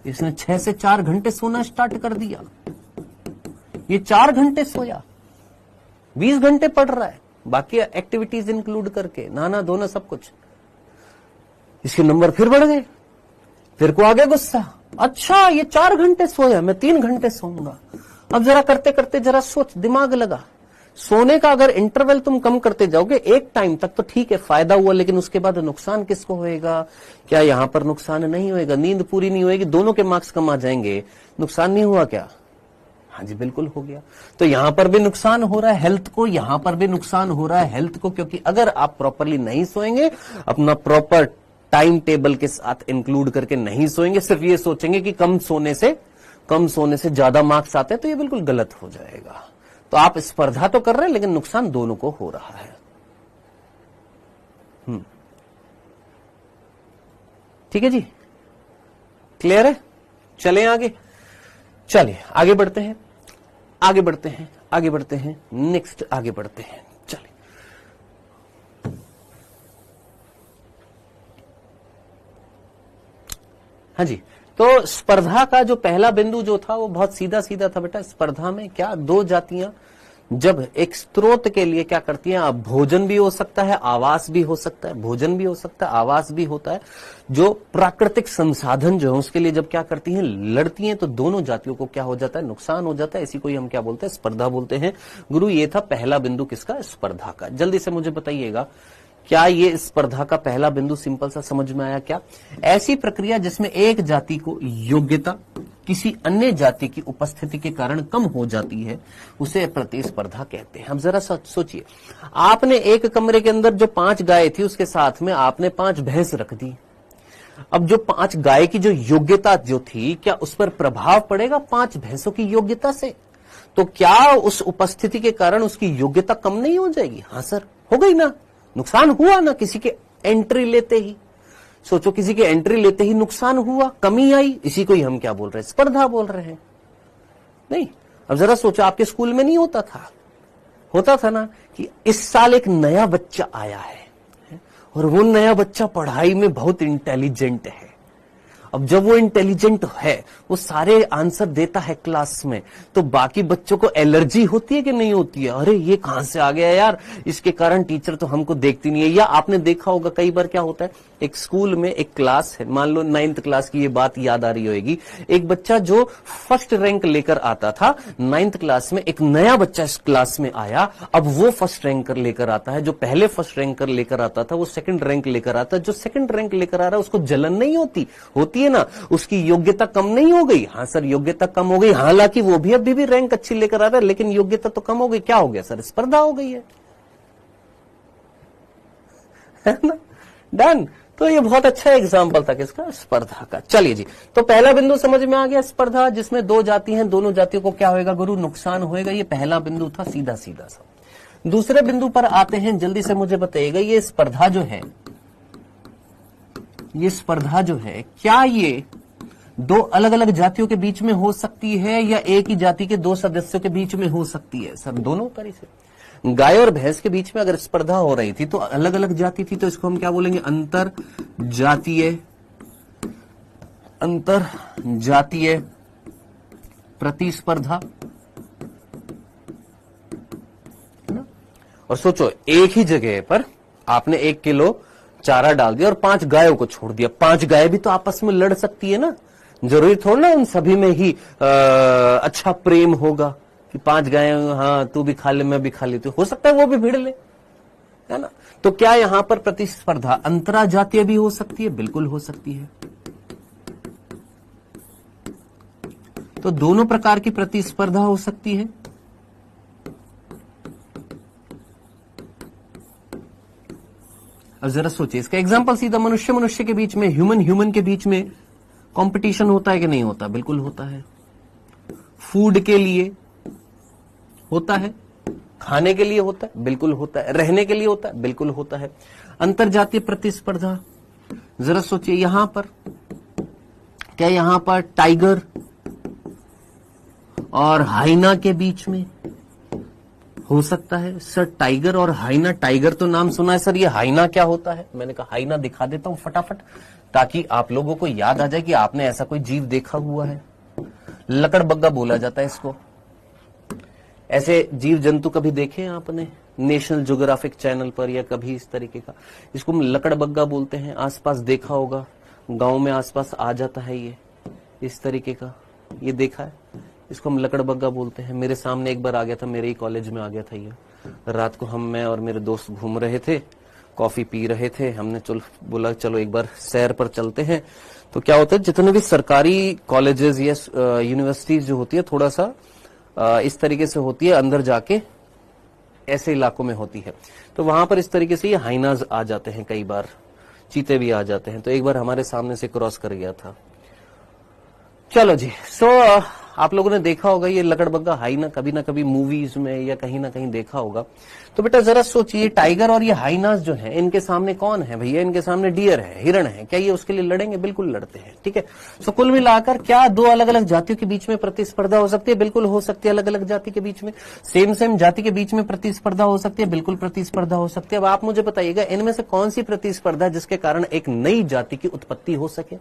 इसने 6 से 4 घंटे सोना स्टार्ट कर दिया। ये 4 घंटे सोया, 20 घंटे पढ़ रहा है, बाकी एक्टिविटीज इंक्लूड करके, नहाना धोना सब कुछ। इसके नंबर फिर बढ़ गए। फिर को आ गया गुस्सा, अच्छा ये 4 घंटे सोया, मैं 3 घंटे सोऊंगा। अब जरा करते करते जरा सोच, दिमाग लगा, सोने का अगर इंटरवल तुम कम करते जाओगे एक टाइम तक तो ठीक है, फायदा हुआ, लेकिन उसके बाद नुकसान किसको होएगा? क्या यहां पर नुकसान नहीं होएगा? नींद पूरी नहीं होएगी, दोनों के मार्क्स कम आ जाएंगे, नुकसान नहीं हुआ क्या? हाँ जी बिल्कुल हो गया। तो यहां पर भी नुकसान हो रहा है हेल्थ को, यहां पर भी नुकसान हो रहा है हेल्थ को, क्योंकि अगर आप प्रॉपरली नहीं सोएंगे, अपना प्रॉपर टाइम टेबल के साथ इंक्लूड करके नहीं सोएंगे, सिर्फ ये सोचेंगे कि कम सोने से ज्यादा मार्क्स आते हैं, तो ये बिल्कुल गलत हो जाएगा। तो आप स्पर्धा तो कर रहे हैं लेकिन नुकसान दोनों को हो रहा है। ठीक है जी, क्लियर है? चलें आगे, चलिए आगे बढ़ते हैं, आगे बढ़ते हैं, आगे बढ़ते हैं, नेक्स्ट आगे बढ़ते हैं। चलिए हाँ जी, तो स्पर्धा का जो पहला बिंदु जो था वो बहुत सीधा सीधा था बेटा। स्पर्धा में क्या, दो जातियां जब एक स्रोत के लिए क्या करती हैं, भोजन भी हो सकता है, आवास भी हो सकता है, भोजन भी हो सकता है, आवास भी होता है, जो प्राकृतिक संसाधन जो है उसके लिए जब क्या करती हैं, लड़ती हैं, तो दोनों जातियों को क्या हो जाता है, नुकसान हो जाता है। इसी को ही हम क्या बोलते हैं, स्पर्धा बोलते हैं। गुरु ये था पहला बिंदु किसका, स्पर्धा का। जल्दी से मुझे बताइएगा, क्या ये स्पर्धा का पहला बिंदु सिंपल सा समझ में आया? क्या ऐसी प्रक्रिया जिसमें एक जाति को योग्यता किसी अन्य जाति की उपस्थिति के कारण कम हो जाती है, उसे प्रतिस्पर्धा कहते हैं। हम जरा सोचिए, आपने एक कमरे के अंदर जो 5 गाय थी उसके साथ में आपने 5 भैंस रख दी। अब जो 5 गाय की जो योग्यता जो थी, क्या उस पर प्रभाव पड़ेगा 5 भैंसों की योग्यता से? तो क्या उस उपस्थिति के कारण उसकी योग्यता कम नहीं हो जाएगी? हाँ सर, हो गई ना, नुकसान हुआ ना, किसी के एंट्री लेते ही। सोचो, किसी के एंट्री लेते ही नुकसान हुआ, कमी आई, इसी को ही हम क्या बोल रहे हैं, स्पर्धा बोल रहे हैं। नहीं, अब जरा सोचो, आपके स्कूल में नहीं होता था ना कि इस साल एक नया बच्चा आया है और वो नया बच्चा पढ़ाई में बहुत इंटेलिजेंट है। अब जब वो इंटेलिजेंट है, वो सारे आंसर देता है क्लास में, तो बाकी बच्चों को एलर्जी होती है कि नहीं होती है? अरे ये कहां से आ गया यार, इसके कारण टीचर तो हमको देखती नहीं है। या आपने देखा होगा कई बार क्या होता है, एक स्कूल में एक क्लास है, मान लो 9th क्लास की, ये बात याद आ रही होगी, एक बच्चा जो फर्स्ट रैंक लेकर आता था 9th क्लास में, एक नया बच्चा इस क्लास में आया, अब वो फर्स्ट रैंक लेकर आता है। जो पहले फर्स्ट रैंक लेकर आता था वो सेकंड रैंक लेकर आता है। जो सेकंड रैंक लेकर आ रहा है उसको जलन नहीं होती है ना, उसकी योग्यता कम नहीं हो गई? हाँ सर, योग्यता कम हो गई, हालांकि वो भी अभी भी रैंक अच्छी लेकर आ रहा है, लेकिन योग्यता तो कम हो गई। क्या हो गया सर, स्पर्धा हो गई है ना? डन। तो ये बहुत अच्छा एग्जाम्पल था किसका, स्पर्धा का। चलिए जी, तो पहला बिंदु समझ में आ गया, स्पर्धा, जिसमें दो जाति हैं, दोनों जातियों को क्या होएगा गुरु, नुकसान होएगा। ये पहला बिंदु था, सीधा सीधा सा। दूसरे बिंदु पर आते हैं, जल्दी से मुझे बताइएगा, ये स्पर्धा जो है, ये स्पर्धा जो है, क्या ये दो अलग अलग जातियों के बीच में हो सकती है या एक ही जाति के दो सदस्यों के बीच में हो सकती है? सर दोनों तरह से। गाय और भैंस के बीच में अगर स्पर्धा हो रही थी तो अलग अलग जाति थी, तो इसको हम क्या बोलेंगे, अंतर जातीय प्रतिस्पर्धा। और सोचो, एक ही जगह पर आपने 1 किलो चारा डाल दिया और 5 गायों को छोड़ दिया। 5 गायें भी तो आपस में लड़ सकती है ना, जरूरी थोड़ा ना उन सभी में ही अच्छा प्रेम होगा कि 5 गायें, हाँ तू भी खा ले मैं भी खा लेती, हो सकता है वो भी भिड़ ले, है ना? तो क्या यहां पर प्रतिस्पर्धा अंतराजातीय भी हो सकती है? बिल्कुल हो सकती है। तो दोनों प्रकार की प्रतिस्पर्धा हो सकती है। अब जरा सोचिए, इसका एग्जांपल सीधा मनुष्य के बीच में, ह्यूमन के बीच में कंपटीशन होता है कि नहीं होता? बिल्कुल होता है। फूड के लिए होता है, खाने के लिए होता है, बिल्कुल होता है, रहने के लिए होता है, बिल्कुल होता है। अंतरजातीय प्रतिस्पर्धा, जरा सोचिए, यहां पर क्या, यहां पर टाइगर और हाइना के बीच में हो सकता है? सर टाइगर और हाइना, टाइगर तो नाम सुना है सर, ये हाइना क्या होता है? मैंने कहा हाइना दिखा देता हूं फटाफट, ताकि आप लोगों को याद आ जाए कि आपने ऐसा कोई जीव देखा हुआ है। लकड़बग्गा बोला जाता है इसको। ऐसे जीव जंतु कभी देखे हैं आपने नेशनल ज्योग्राफिक चैनल पर या कभी इस तरीके का? इसको हम लकड़बग्गा बोलते हैं। आसपास देखा होगा, गांव में आसपास आ जाता है ये, इस तरीके का, ये देखा है, इसको हम लकड़बग्गा बोलते हैं। मेरे सामने एक बार आ गया था, मेरे ही कॉलेज में आ गया था ये। रात को मैं और मेरे दोस्त घूम रहे थे, कॉफी पी रहे थे, हमने बोला चलो एक बार सैर पर चलते हैं। तो क्या होता है, जितने भी सरकारी कॉलेजेस या यूनिवर्सिटीज जो होती है थोड़ा सा इस तरीके से होती है, अंदर जाके ऐसे इलाकों में होती है, तो वहां पर इस तरीके से ये हाइनाज आ जाते हैं, कई बार चीते भी आ जाते हैं। तो एक बार हमारे सामने से क्रॉस कर गया था। चलो जी, आप लोगों ने देखा होगा ये लकड़बग्गा हाइना, कभी ना कभी मूवीज में या कहीं ना कहीं देखा होगा। तो बेटा जरा सोचिए, टाइगर और ये हाइनास जो है, इनके सामने कौन है भैया? इनके सामने डियर है, हिरण है। क्या ये उसके लिए लड़ेंगे? बिल्कुल लड़ते हैं, ठीक है। सो कुल मिलाकर क्या दो अलग अलग जातियों के बीच में प्रतिस्पर्धा हो सकती है? बिल्कुल हो सकती है। अलग अलग जाति के बीच में, सेम जाति के बीच में प्रतिस्पर्धा हो सकती है, बिल्कुल प्रतिस्पर्धा हो सकती है। अब आप मुझे बताइएगा, इनमें से कौन सी प्रतिस्पर्धा जिसके कारण एक नई जाति की उत्पत्ति हो सके?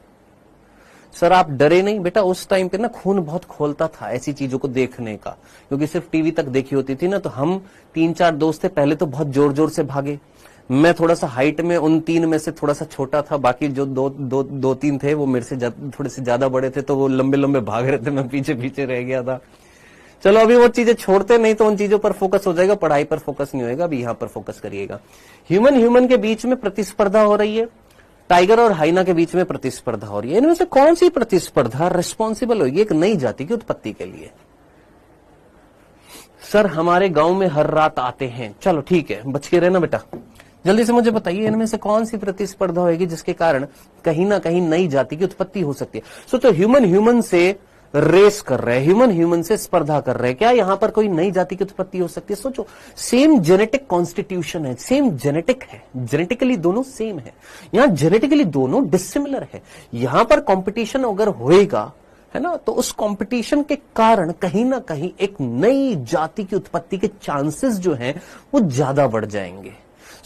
सर आप डरे नहीं बेटा, उस टाइम पे ना खून बहुत खोलता था ऐसी चीजों को देखने का, क्योंकि सिर्फ टीवी तक देखी होती थी ना। तो हम 3-4 दोस्त थे, पहले तो बहुत जोर जोर से भागे। मैं थोड़ा सा हाइट में उन 3 में से थोड़ा सा छोटा था, बाकी जो दो तीन थे वो मेरे से थोड़े से ज्यादा बड़े थे, तो वो लंबे लंबे भाग रहे थे, मैं पीछे पीछे रह गया था। चलो अभी वो चीजें छोड़ते, नहीं तो उन चीजों पर फोकस हो जाएगा, पढ़ाई पर फोकस नहीं होगा। अभी यहां पर फोकस करिएगा। ह्यूमन के बीच में प्रतिस्पर्धा हो रही है, टाइगर और हाइना के बीच में प्रतिस्पर्धा हो रही है। इनमें से कौन सी प्रतिस्पर्धा रिस्पॉन्सिबल होगी एक नई जाति की उत्पत्ति के लिए? सर हमारे गांव में हर रात आते हैं। चलो ठीक है, बच के रहना बेटा। जल्दी से मुझे बताइए, इनमें से कौन सी प्रतिस्पर्धा होगी जिसके कारण कहीं ना कहीं नई जाति की उत्पत्ति हो सकती है? सोचो, ह्यूमन से रेस कर रहे हैं, ह्यूमन से स्पर्धा कर रहे हैं, क्या यहां पर कोई नई जाति की उत्पत्ति हो सकती है? सोचो, सेम जेनेटिक कॉन्स्टिट्यूशन है, सेम जेनेटिक है, जेनेटिकली दोनों सेम है, यहां जेनेटिकली दोनों डिसिमिलर है। यहां पर कंपटीशन अगर होएगा, है ना, तो उस कंपटीशन के कारण कहीं ना कहीं एक नई जाति की उत्पत्ति के चांसेस जो हैं वो ज्यादा बढ़ जाएंगे।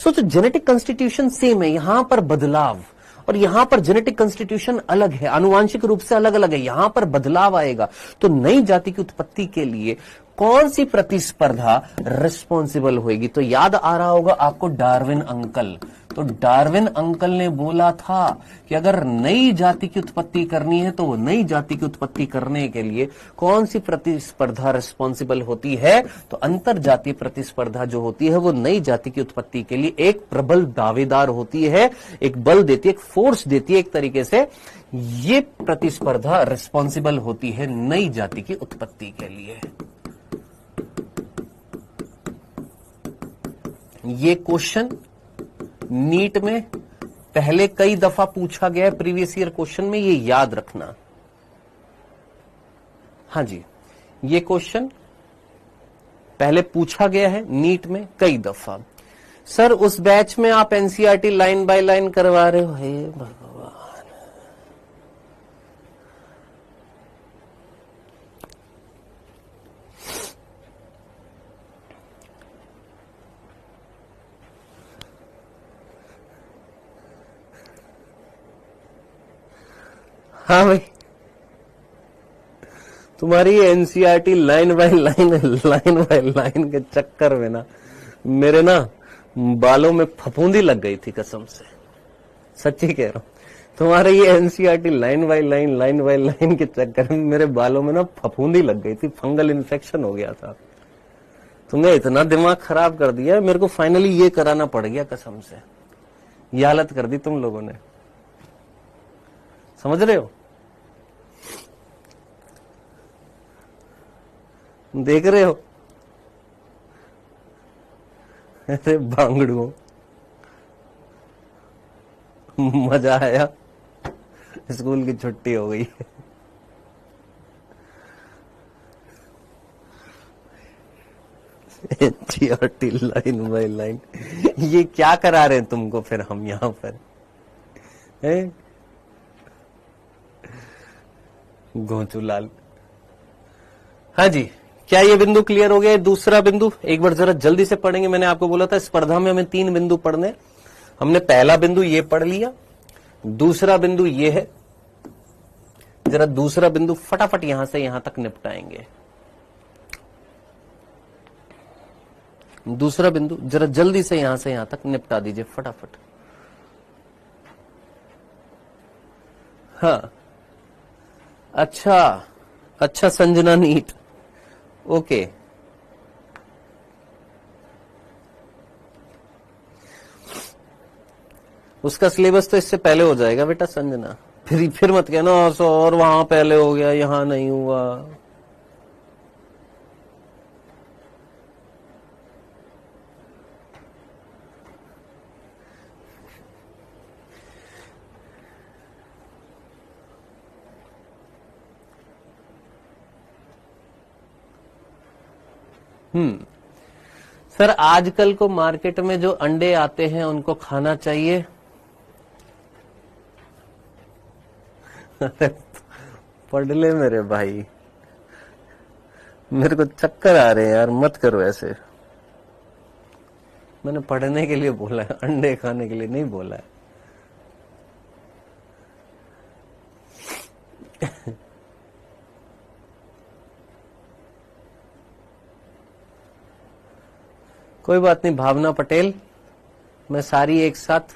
सोचो, जेनेटिक कॉन्स्टिट्यूशन सेम है, यहां पर बदलाव, और यहां पर जेनेटिक कॉन्स्टिट्यूशन अलग है, आनुवांशिक रूप से अलग अलग है, यहां पर बदलाव आएगा। तो नई जाति की उत्पत्ति के लिए कौन सी प्रतिस्पर्धा रिस्पॉन्सिबल होगी? तो याद आ रहा होगा आपको डार्विन अंकल। तो डार्विन अंकल ने बोला था कि अगर नई जाति की उत्पत्ति करनी है तो वो नई जाति की उत्पत्ति करने के लिए कौन सी प्रतिस्पर्धा रिस्पॉन्सिबल होती है? तो अंतर जातीय प्रतिस्पर्धा जो होती है वो नई जाति की उत्पत्ति के लिए एक प्रबल दावेदार होती है, एक बल देती है, एक फोर्स देती है। एक तरीके से ये प्रतिस्पर्धा रिस्पॉन्सिबल होती है नई जाति की उत्पत्ति के लिए। ये क्वेश्चन नीट में पहले कई दफा पूछा गया है, प्रीवियस ईयर क्वेश्चन में, ये याद रखना। हाँ जी, ये क्वेश्चन पहले पूछा गया है नीट में कई दफा। सर उस बैच में आप एनसीईआरटी लाइन बाय लाइन करवा रहे हो? हे भगवान, हाँ भाई, तुम्हारी एनसीईआरटी लाइन बाय लाइन के चक्कर में ना मेरे ना बालों में फफूंदी लग गई थी, कसम से, सच्ची कह रहा हूं। तुम्हारे ये एनसीईआरटी लाइन बाय लाइन के चक्कर में मेरे बालों में ना फफूंदी लग गई थी, फंगल इन्फेक्शन हो गया था। तुमने इतना दिमाग खराब कर दिया, मेरे को फाइनली ये कराना पड़ गया, कसम से। ये हालत कर दी तुम लोगों ने, समझ रहे हो? देख रहे हो? अरे बांगड़ुओं, मजा आया, स्कूल की छुट्टी हो गई। एनसीईआरटी लाइन बाय लाइन, ये क्या करा रहे हैं तुमको फिर हम यहां पर, है गोचूलाल? हाँ जी, क्या ये बिंदु क्लियर हो गया? दूसरा बिंदु एक बार जरा जल्दी से पढ़ेंगे। मैंने आपको बोला था स्पर्धा में हमें 3 बिंदु पढ़ने, हमने पहला बिंदु ये पढ़ लिया, दूसरा बिंदु ये है, जरा दूसरा बिंदु फटाफट यहां से यहां तक निपटाएंगे। दूसरा बिंदु जरा जल्दी से यहां तक निपटा दीजिए फटाफट। हाँ, अच्छा संजना नीट, ओके। उसका सिलेबस तो इससे पहले हो जाएगा बेटा संजना, फिर मत कहना और वहां पहले हो गया यहां नहीं हुआ। सर आजकल को मार्केट में जो अंडे आते हैं उनको खाना चाहिए। पढ़ ले मेरे भाई, मेरे को चक्कर आ रहे हैं यार, मत करो ऐसे। मैंने पढ़ने के लिए बोला है, अंडे खाने के लिए नहीं बोला है। कोई बात नहीं भावना पटेल, मैं सारी एक साथ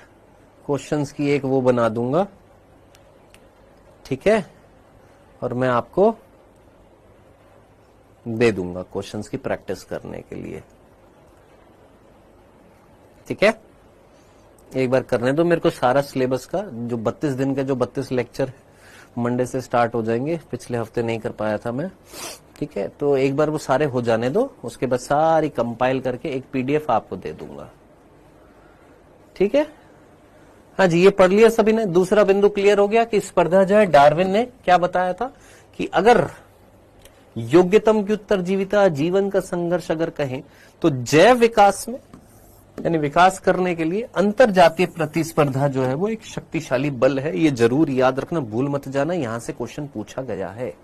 क्वेश्चंस की एक वो बना दूंगा, ठीक है, और मैं आपको दे दूंगा क्वेश्चंस की प्रैक्टिस करने के लिए, ठीक है। एक बार करने दो मेरे को सारा सिलेबस का, जो 32 दिन का जो 32 लेक्चर मंडे से स्टार्ट हो जाएंगे, पिछले हफ्ते नहीं कर पाया था मैं, ठीक है। तो एक बार वो सारे हो जाने दो, उसके बाद सारी कंपाइल करके एक पीडीएफ आपको दे दूंगा, ठीक है। हाँ जी, ये पढ़ लिया सभी ने। दूसरा बिंदु क्लियर हो गया कि स्पर्धा जो है, डार्विन ने क्या बताया था कि अगर योग्यतम की उत्तरजीविता जीवन का संघर्ष अगर कहें तो जैव विकास में यानी विकास करने के लिए अंतरजातीय प्रतिस्पर्धा जो है वो एक शक्तिशाली बल है। ये जरूर याद रखना, भूल मत जाना, यहां से क्वेश्चन पूछा गया है।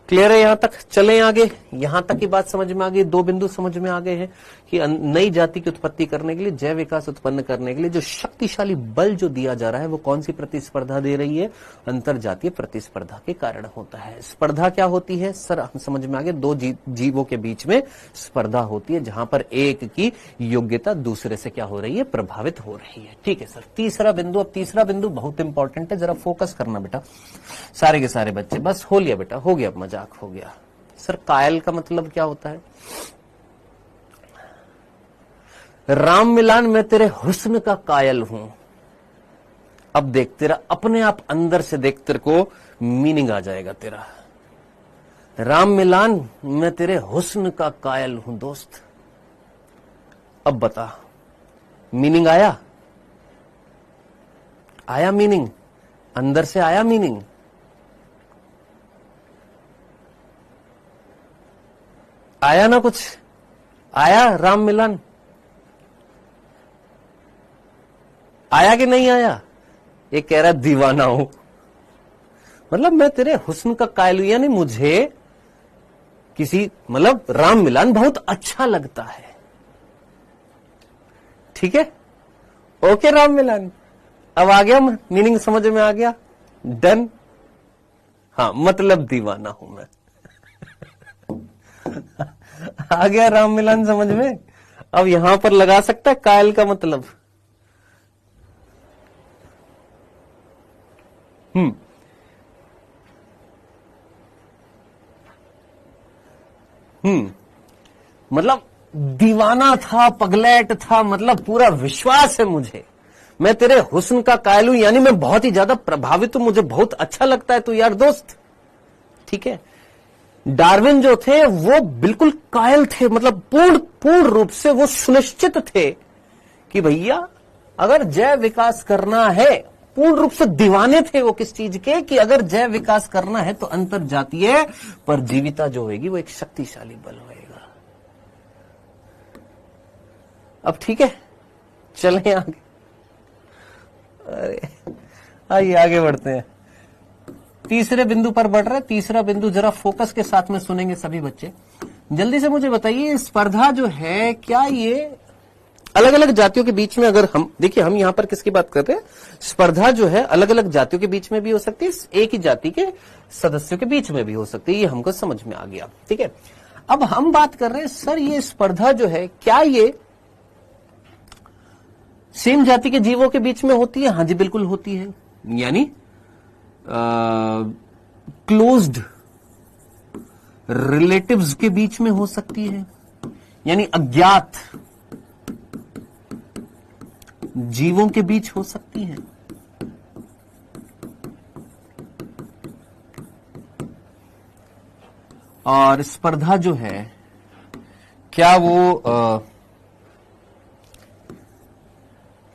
क्लियर है यहां तक? चलें आगे। यहां तक की बात समझ में आ गई, दो बिंदु समझ में आ गए हैं कि नई जाति की उत्पत्ति करने के लिए, जैव विकास उत्पन्न करने के लिए जो शक्तिशाली बल जो दिया जा रहा है वो कौन सी प्रतिस्पर्धा दे रही है? अंतरजातीय प्रतिस्पर्धा के कारण होता है। स्पर्धा क्या होती है सर? हम समझ में आ गए, दो जीवों के बीच में स्पर्धा होती है जहां पर एक की योग्यता दूसरे से क्या हो रही है? प्रभावित हो रही है। ठीक है सर। तीसरा बिंदु, अब तीसरा बिंदु बहुत इंपॉर्टेंट है, जरा फोकस करना बेटा सारे के सारे बच्चे। बस हो लिया बेटा, हो गया, मजाक हो गया। सर कायल का मतलब क्या होता है? राम मिलान, मैं तेरे हुस्न का कायल हूं। अब देख, तेरा अपने आप अंदर से देख, तेरे को मीनिंग आ जाएगा तेरा। राम मिलान, मैं तेरे हुस्न का कायल हूं दोस्त। अब बता, मीनिंग आया? आया मीनिंग? अंदर से आया मीनिंग? आया ना कुछ? आया राम मिलन? आया कि नहीं आया? ये कह रहा दीवाना हूं, मतलब मैं तेरे हुस्न का कायल हूं, यानी मुझे किसी मतलब राम मिलन बहुत अच्छा लगता है। ठीक है, ओके राम मिलन, अब आ गया मीनिंग, समझ में आ गया? डन। हाँ, मतलब दीवाना हूं मैं। आ गया राम मिलन समझ में? अब यहां पर लगा सकता है कायल का मतलब। मतलब दीवाना था, पगलेट था, मतलब पूरा विश्वास है मुझे, मैं तेरे हुस्न का कायल हूं, यानी मैं बहुत ही ज्यादा प्रभावित हूं, मुझे बहुत अच्छा लगता है तू यार दोस्त। ठीक है, डार्विन जो थे वो बिल्कुल कायल थे, मतलब पूर्ण रूप से वो सुनिश्चित थे कि भैया अगर जैव विकास करना है, पूर्ण रूप से दीवाने थे वो किस चीज के, कि अगर जैव विकास करना है तो अंतरजातीय परजीविता जो होगी वो एक शक्तिशाली बल होएगा। अब ठीक है, चलें आगे। अरे आइए आगे बढ़ते हैं, तीसरे बिंदु पर बढ़ रहा है। तीसरा बिंदु जरा फोकस के साथ में सुनेंगे सभी बच्चे। जल्दी से मुझे बताइए, स्पर्धा जो है क्या ये अलग अलग जातियों के बीच में, अगर हम देखिए, हम यहां पर किसकी बात कर रहे हैं? स्पर्धा जो है अलग अलग जातियों के बीच में भी हो सकती है, एक ही जाति के सदस्यों के बीच में भी हो सकती है, ये हमको समझ में आ गया। ठीक है, अब हम बात कर रहे हैं सर ये स्पर्धा जो है क्या ये सेम जाति के जीवों के बीच में होती है? हाँ जी बिल्कुल होती है, यानी क्लोज्ड रिलेटिव्स के बीच में हो सकती है, यानी अज्ञात जीवों के बीच हो सकती है। और स्पर्धा जो है क्या वो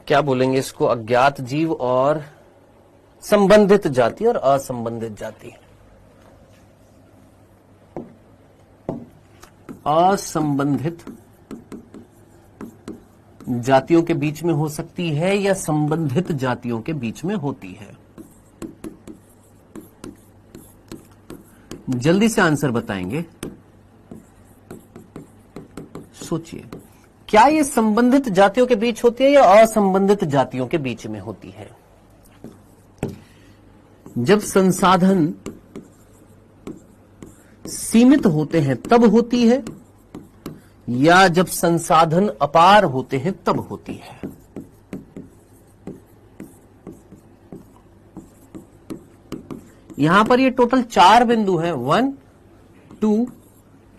क्या बोलेंगे इसको, अज्ञात जीव और संबंधित जाति और असंबंधित जाति, असंबंधित जातियों के बीच में हो सकती है या संबंधित जातियों के बीच में होती है? जल्दी से आंसर बताएंगे, सोचिए। क्या ये संबंधित जातियों के बीच होती है या असंबंधित जातियों के बीच में होती है? जब संसाधन सीमित होते हैं तब होती है या जब संसाधन अपार होते हैं तब होती है? यहां पर ये टोटल 4 बिंदु हैं, 1, 2,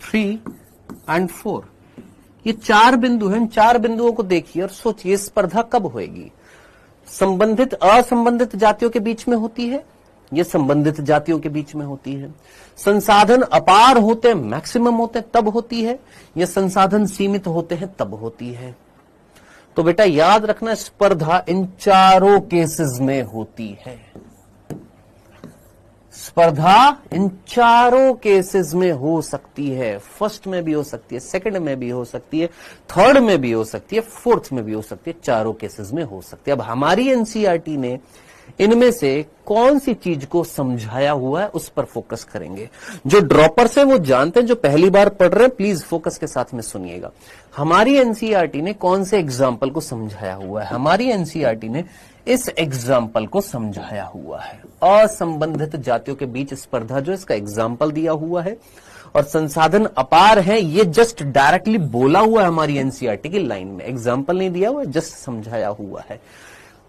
3 एंड 4। ये 4 बिंदु हैं। इन 4 बिंदुओं को देखिए और सोचिए स्पर्धा कब होएगी? संबंधित असंबंधित जातियों के बीच में होती है, ये संबंधित जातियों के बीच में होती है। संसाधन अपार होते हैं, मैक्सिमम होते हैं तब होती है, या संसाधन सीमित होते हैं तब होती है? तो बेटा याद रखना, स्पर्धा इन चारों केसेस में होती है। स्पर्धा इन चारों केसेस में हो सकती है। फर्स्ट में भी हो सकती है, सेकंड में भी हो सकती है, थर्ड में भी हो सकती है, फोर्थ में भी हो सकती है, चारों केसेस में हो सकती है। अब हमारी एनसीईआरटी ने इनमें से कौन सी चीज को समझाया हुआ है उस पर फोकस करेंगे। जो ड्रॉपर्स हैं वो जानते हैं, जो पहली बार पढ़ रहे हैं प्लीज फोकस के साथ में सुनिएगा। हमारी एनसीईआरटी ने कौन से एग्जाम्पल को समझाया हुआ है? हमारी एनसीईआरटी ने इस एग्जाम्पल को समझाया हुआ है। असंबंधित जातियों के बीच स्पर्धा जो इसका एग्जाम्पल दिया हुआ है, और संसाधन अपार है ये जस्ट डायरेक्टली बोला हुआ है हमारी एनसीईआरटी की लाइन में, एग्जाम्पल नहीं दिया हुआ, जस्ट समझाया हुआ है।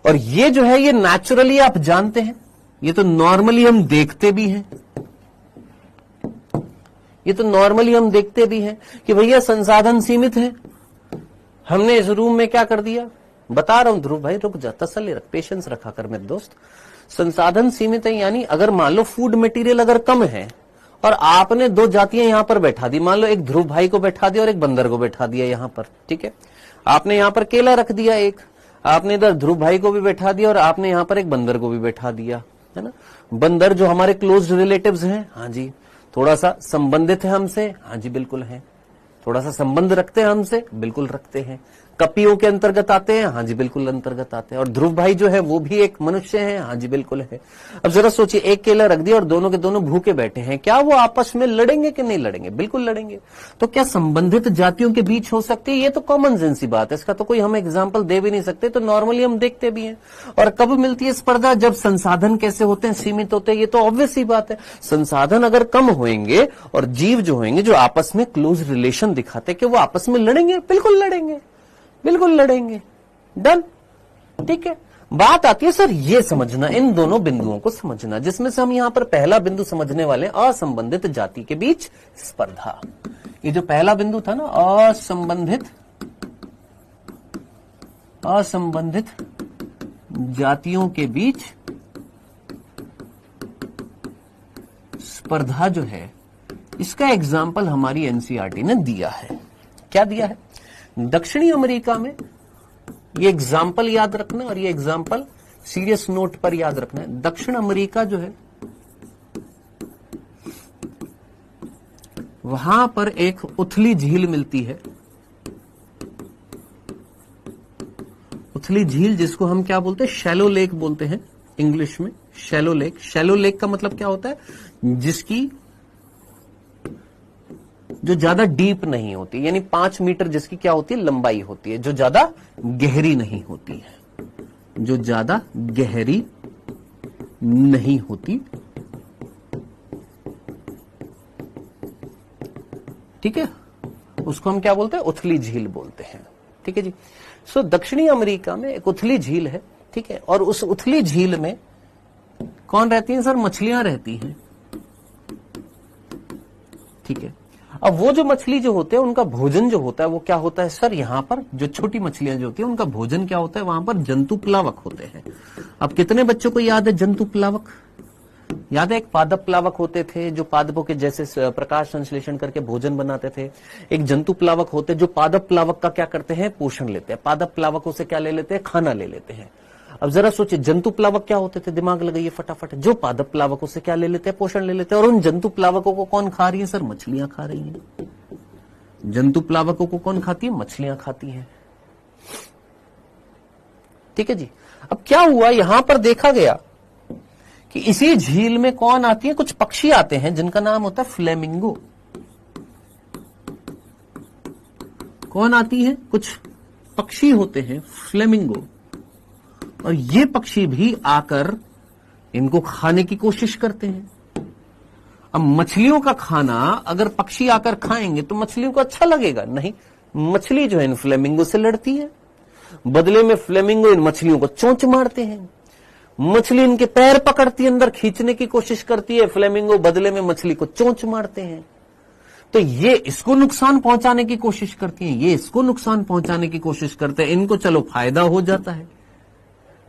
और ये जो है ये नेचुरली आप जानते हैं, ये तो नॉर्मली हम देखते भी हैं, ये तो नॉर्मली हम देखते भी हैं कि भैया संसाधन सीमित है। हमने इस रूम में क्या कर दिया, बता रहा हूं ध्रुव भाई, रुक जा, तसल्ली रख, पेशेंस रखा कर मेरे दोस्त। संसाधन सीमित है यानी अगर मान लो फूड मटेरियल अगर कम है और आपने 2 जातियां यहां पर बैठा दी, मान लो एक ध्रुव भाई को बैठा दिया और एक बंदर को बैठा दिया यहां पर, ठीक है। आपने यहां पर केला रख दिया, एक आपने इधर ध्रुव भाई को भी बैठा दिया और आपने यहां पर एक बंदर को भी बैठा दिया, है ना। बंदर जो हमारे क्लोज रिलेटिव्स हैं, हाँ जी, थोड़ा सा संबंधित है हमसे, हाँ जी बिल्कुल है। थोड़ा सा संबंध रखते हैं हमसे, बिल्कुल रखते हैं। कपियों के अंतर्गत आते हैं, हाँ जी बिल्कुल अंतर्गत आते हैं। और ध्रुव भाई जो है वो भी एक मनुष्य है, हाँ जी बिल्कुल है। अब जरा सोचिए, एक केला रख दिया और दोनों के दोनों भूखे बैठे हैं, क्या वो आपस में लड़ेंगे कि नहीं लड़ेंगे? बिल्कुल लड़ेंगे। तो क्या संबंधित जातियों के बीच हो सकती है? ये तो कॉमन सेंस सी बात है, इसका तो कोई हम एग्जाम्पल दे भी नहीं सकते, तो नॉर्मली हम देखते भी हैं। और कब मिलती है स्पर्धा? जब संसाधन कैसे होते हैं, सीमित होते हैं, ये तो ऑब्वियस ही बात है। संसाधन अगर कम होंगे और जीव जो होंगे जो आपस में क्लोज रिलेशन दिखाते हैं, कि वो आपस में लड़ेंगे? बिल्कुल लड़ेंगे, बिल्कुल लड़ेंगे। डन, ठीक है। बात आती है सर ये समझना, इन दोनों बिंदुओं को समझना, जिसमें से हम यहां पर पहला बिंदु समझने वाले हैं, असंबंधित जाति के बीच स्पर्धा। ये जो पहला बिंदु था ना, असंबंधित जातियों के बीच स्पर्धा जो है, इसका एग्जाम्पल हमारी एनसीईआरटी ने दिया है। क्या दिया है? दक्षिणी अमेरिका में, ये एग्जाम्पल याद रखना और ये एग्जाम्पल सीरियस नोट पर याद रखना है। दक्षिण अमेरिका जो है वहां पर एक उथली झील मिलती है। उथली झील जिसको हम क्या बोलते हैं, शैलो लेक बोलते हैं इंग्लिश में। शैलो लेक, शैलो लेक का मतलब क्या होता है? जिसकी जो ज्यादा डीप नहीं होती, यानी 5 मीटर जिसकी क्या होती है, लंबाई होती है, जो ज्यादा गहरी नहीं होती है, जो ज्यादा गहरी नहीं होती, ठीक है, उसको हम क्या बोलते हैं, उथली झील बोलते हैं, ठीक है जी। सो दक्षिणी अमेरिका में एक उथली झील है, ठीक है, और उस उथली झील में कौन रहती है सर? मछलियां रहती हैं, ठीक है। अब वो जो मछली जो होते हैं उनका भोजन जो होता है वो क्या होता है सर, यहाँ पर जो छोटी मछलियां जो होती है उनका भोजन क्या होता है, वहां पर जंतु प्लावक होते हैं। अब कितने बच्चों को याद है जंतु प्लावक? याद है, एक पादप प्लावक होते थे जो पादपों के जैसे प्रकाश संश्लेषण करके भोजन बनाते थे। एक जंतु प्लावक होते जो पादप प्लावक का क्या करते हैं, पोषण लेते हैं। पादप प्लावकों से क्या ले लेते हैं, खाना ले लेते हैं। अब जरा सोचिए, जंतु प्लावक क्या होते थे, दिमाग लगाइए फटाफट। जो पादप प्लावकों से क्या ले लेते हैं, पोषण ले लेते हैं। और उन जंतु प्लावकों को कौन खा रही है सर, मछलियां खा रही हैं। जंतु प्लावकों को कौन खाती है, मछलियां खाती हैं। ठीक है जी। अब क्या हुआ, यहां पर देखा गया कि इसी झील में कौन आती है, कुछ पक्षी आते हैं जिनका नाम होता है फ्लेमिंगो। कौन आती है, कुछ पक्षी होते हैं फ्लेमिंगो, और ये पक्षी भी आकर इनको खाने की कोशिश करते हैं। अब मछलियों का खाना अगर पक्षी आकर खाएंगे तो मछलियों को अच्छा लगेगा? नहीं, मछली जो है इन फ्लेमिंगो से लड़ती है। बदले में फ्लेमिंगो इन मछलियों को चोंच मारते हैं। मछली इनके पैर पकड़ती है, अंदर खींचने की कोशिश करती है। फ्लेमिंगो बदले में मछली को चोंच मारते हैं। तो ये इसको नुकसान पहुंचाने की कोशिश करती है, ये इसको नुकसान पहुंचाने की कोशिश करते हैं। इनको चलो फायदा हो जाता है।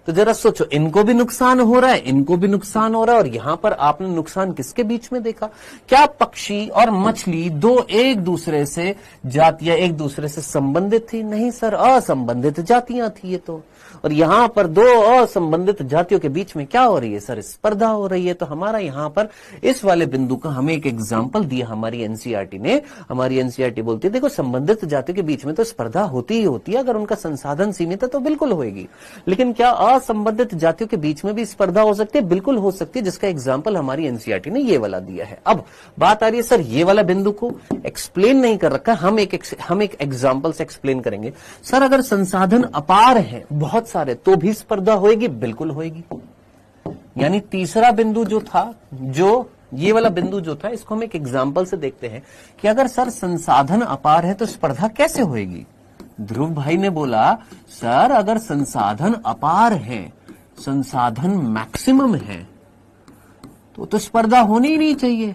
तो जरा सोचो, इनको भी नुकसान हो रहा है, इनको भी नुकसान हो रहा है। और यहां पर आपने नुकसान किसके बीच में देखा? क्या पक्षी और मछली दो एक दूसरे से जातियां एक दूसरे से संबंधित थी? नहीं सर, असंबंधित जातियां थी ये तो। और यहां पर दो असंबंधित जातियों के बीच में क्या हो रही है सर, स्पर्धा हो रही है। तो हमारा यहां पर इस वाले बिंदु का हमें एक एग्जाम्पल दिया हमारी एनसीईआरटी ने। हमारी एनसीईआरटी बोलती है देखो, संबंधित जातियों के बीच में तो स्पर्धा होती ही होती है। अगर उनका संसाधन सीमित है तो बिल्कुल होगी, लेकिन क्या असंबंधित जातियों के बीच में भी स्पर्धा हो सकती है? बिल्कुल हो सकती है, जिसका एग्जाम्पल हमारी एनसीईआरटी ने ये वाला दिया है। अब बात आ रही है सर, ये वाला बिंदु को एक्सप्लेन नहीं कर रखा, हम एक एग्जाम्पल से एक्सप्लेन करेंगे। सर अगर संसाधन अपार है बहुत सारे तो भी स्पर्धा होगी? बिल्कुल होगी। यानी तीसरा बिंदु जो था, जो ये वाला बिंदु जो था, इसको हम एक एग्जाम्पल से देखते हैं कि अगर सर संसाधन अपार है तो स्पर्धा कैसे होगी। ध्रुव भाई ने बोला सर अगर संसाधन अपार है, संसाधन मैक्सिमम है, तो स्पर्धा होनी ही नहीं चाहिए।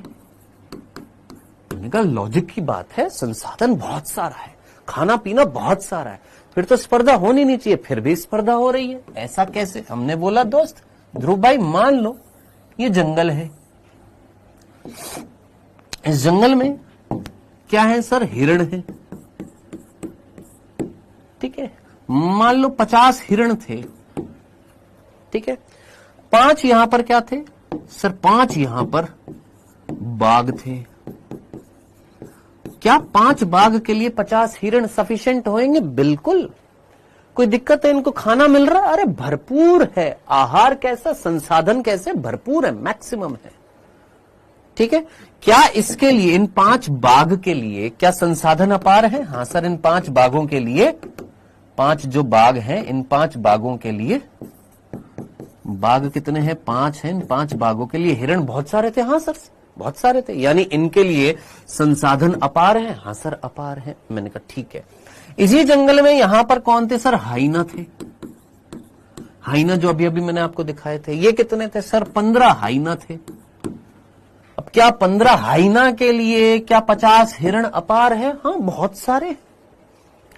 मैंने कहा लॉजिक की बात है, संसाधन बहुत सारा है, खाना पीना बहुत सारा है, फिर तो स्पर्धा होनी नहीं चाहिए, फिर भी स्पर्धा हो रही है, ऐसा कैसे? हमने बोला दोस्त ध्रुव भाई मान लो ये जंगल है, इस जंगल में क्या है सर, हिरण है। ठीक है, मान लो 50 हिरण थे। ठीक है, 5 यहां पर क्या थे सर, 5 यहां पर बाघ थे। क्या 5 बाघ के लिए 50 हिरण सफिशिएंट होंगे? बिल्कुल। कोई दिक्कत है? इनको खाना मिल रहा है? अरे भरपूर है। आहार कैसा, संसाधन कैसे, भरपूर है, मैक्सिमम है। ठीक है, क्या इसके लिए, इन 5 बाघ के लिए क्या संसाधन अपार है? हाँ सर, इन 5 बाघों के लिए, 5 जो बाघ हैं, इन 5 बाघों के लिए, बाघ कितने हैं, 5 हैं। इन 5 बाघों के लिए हिरण बहुत सारे थे। हाँ सर, बहुत सारे थे, यानी इनके लिए संसाधन अपार है। हाँ सर, अपार है। मैंने कहा ठीक है। इसी जंगल में यहां पर कौन थे सर, हाइना थे। हाइना जो अभी अभी मैंने आपको दिखाए थे, ये कितने थे सर, 15 हाइना थे। अब क्या 15 हाइना के लिए क्या 50 हिरण अपार है? हाँ, बहुत सारे।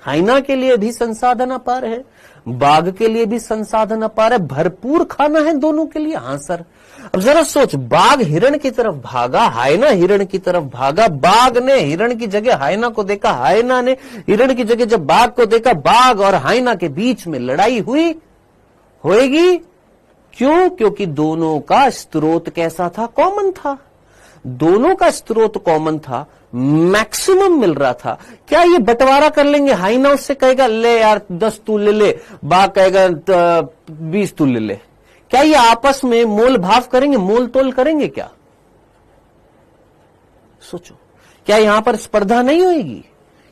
हाइना के लिए भी संसाधन अपार है, बाघ के लिए भी संसाधन अपार है, भरपूर खाना है दोनों के लिए। हाँ सर। अब जरा सोच, बाघ हिरण की तरफ भागा, हाइना हिरण की तरफ भागा, बाघ ने हिरण की जगह हाइना को देखा, हाइना ने हिरण की जगह जब बाघ को देखा, बाघ और हाइना के बीच में लड़ाई हुई होएगी। क्यों? क्योंकि दोनों का स्रोत कैसा था, कॉमन था। दोनों का स्रोत कॉमन था, मैक्सिमम मिल रहा था। क्या ये बंटवारा कर लेंगे? हाइना उससे कहेगा ले यार 10 तू ले ले, बाघ कहेगा 20 तू ले ले। क्या ये आपस में मोल भाव करेंगे, मोल तोल करेंगे क्या? सोचो, क्या यहां पर स्पर्धा नहीं होगी?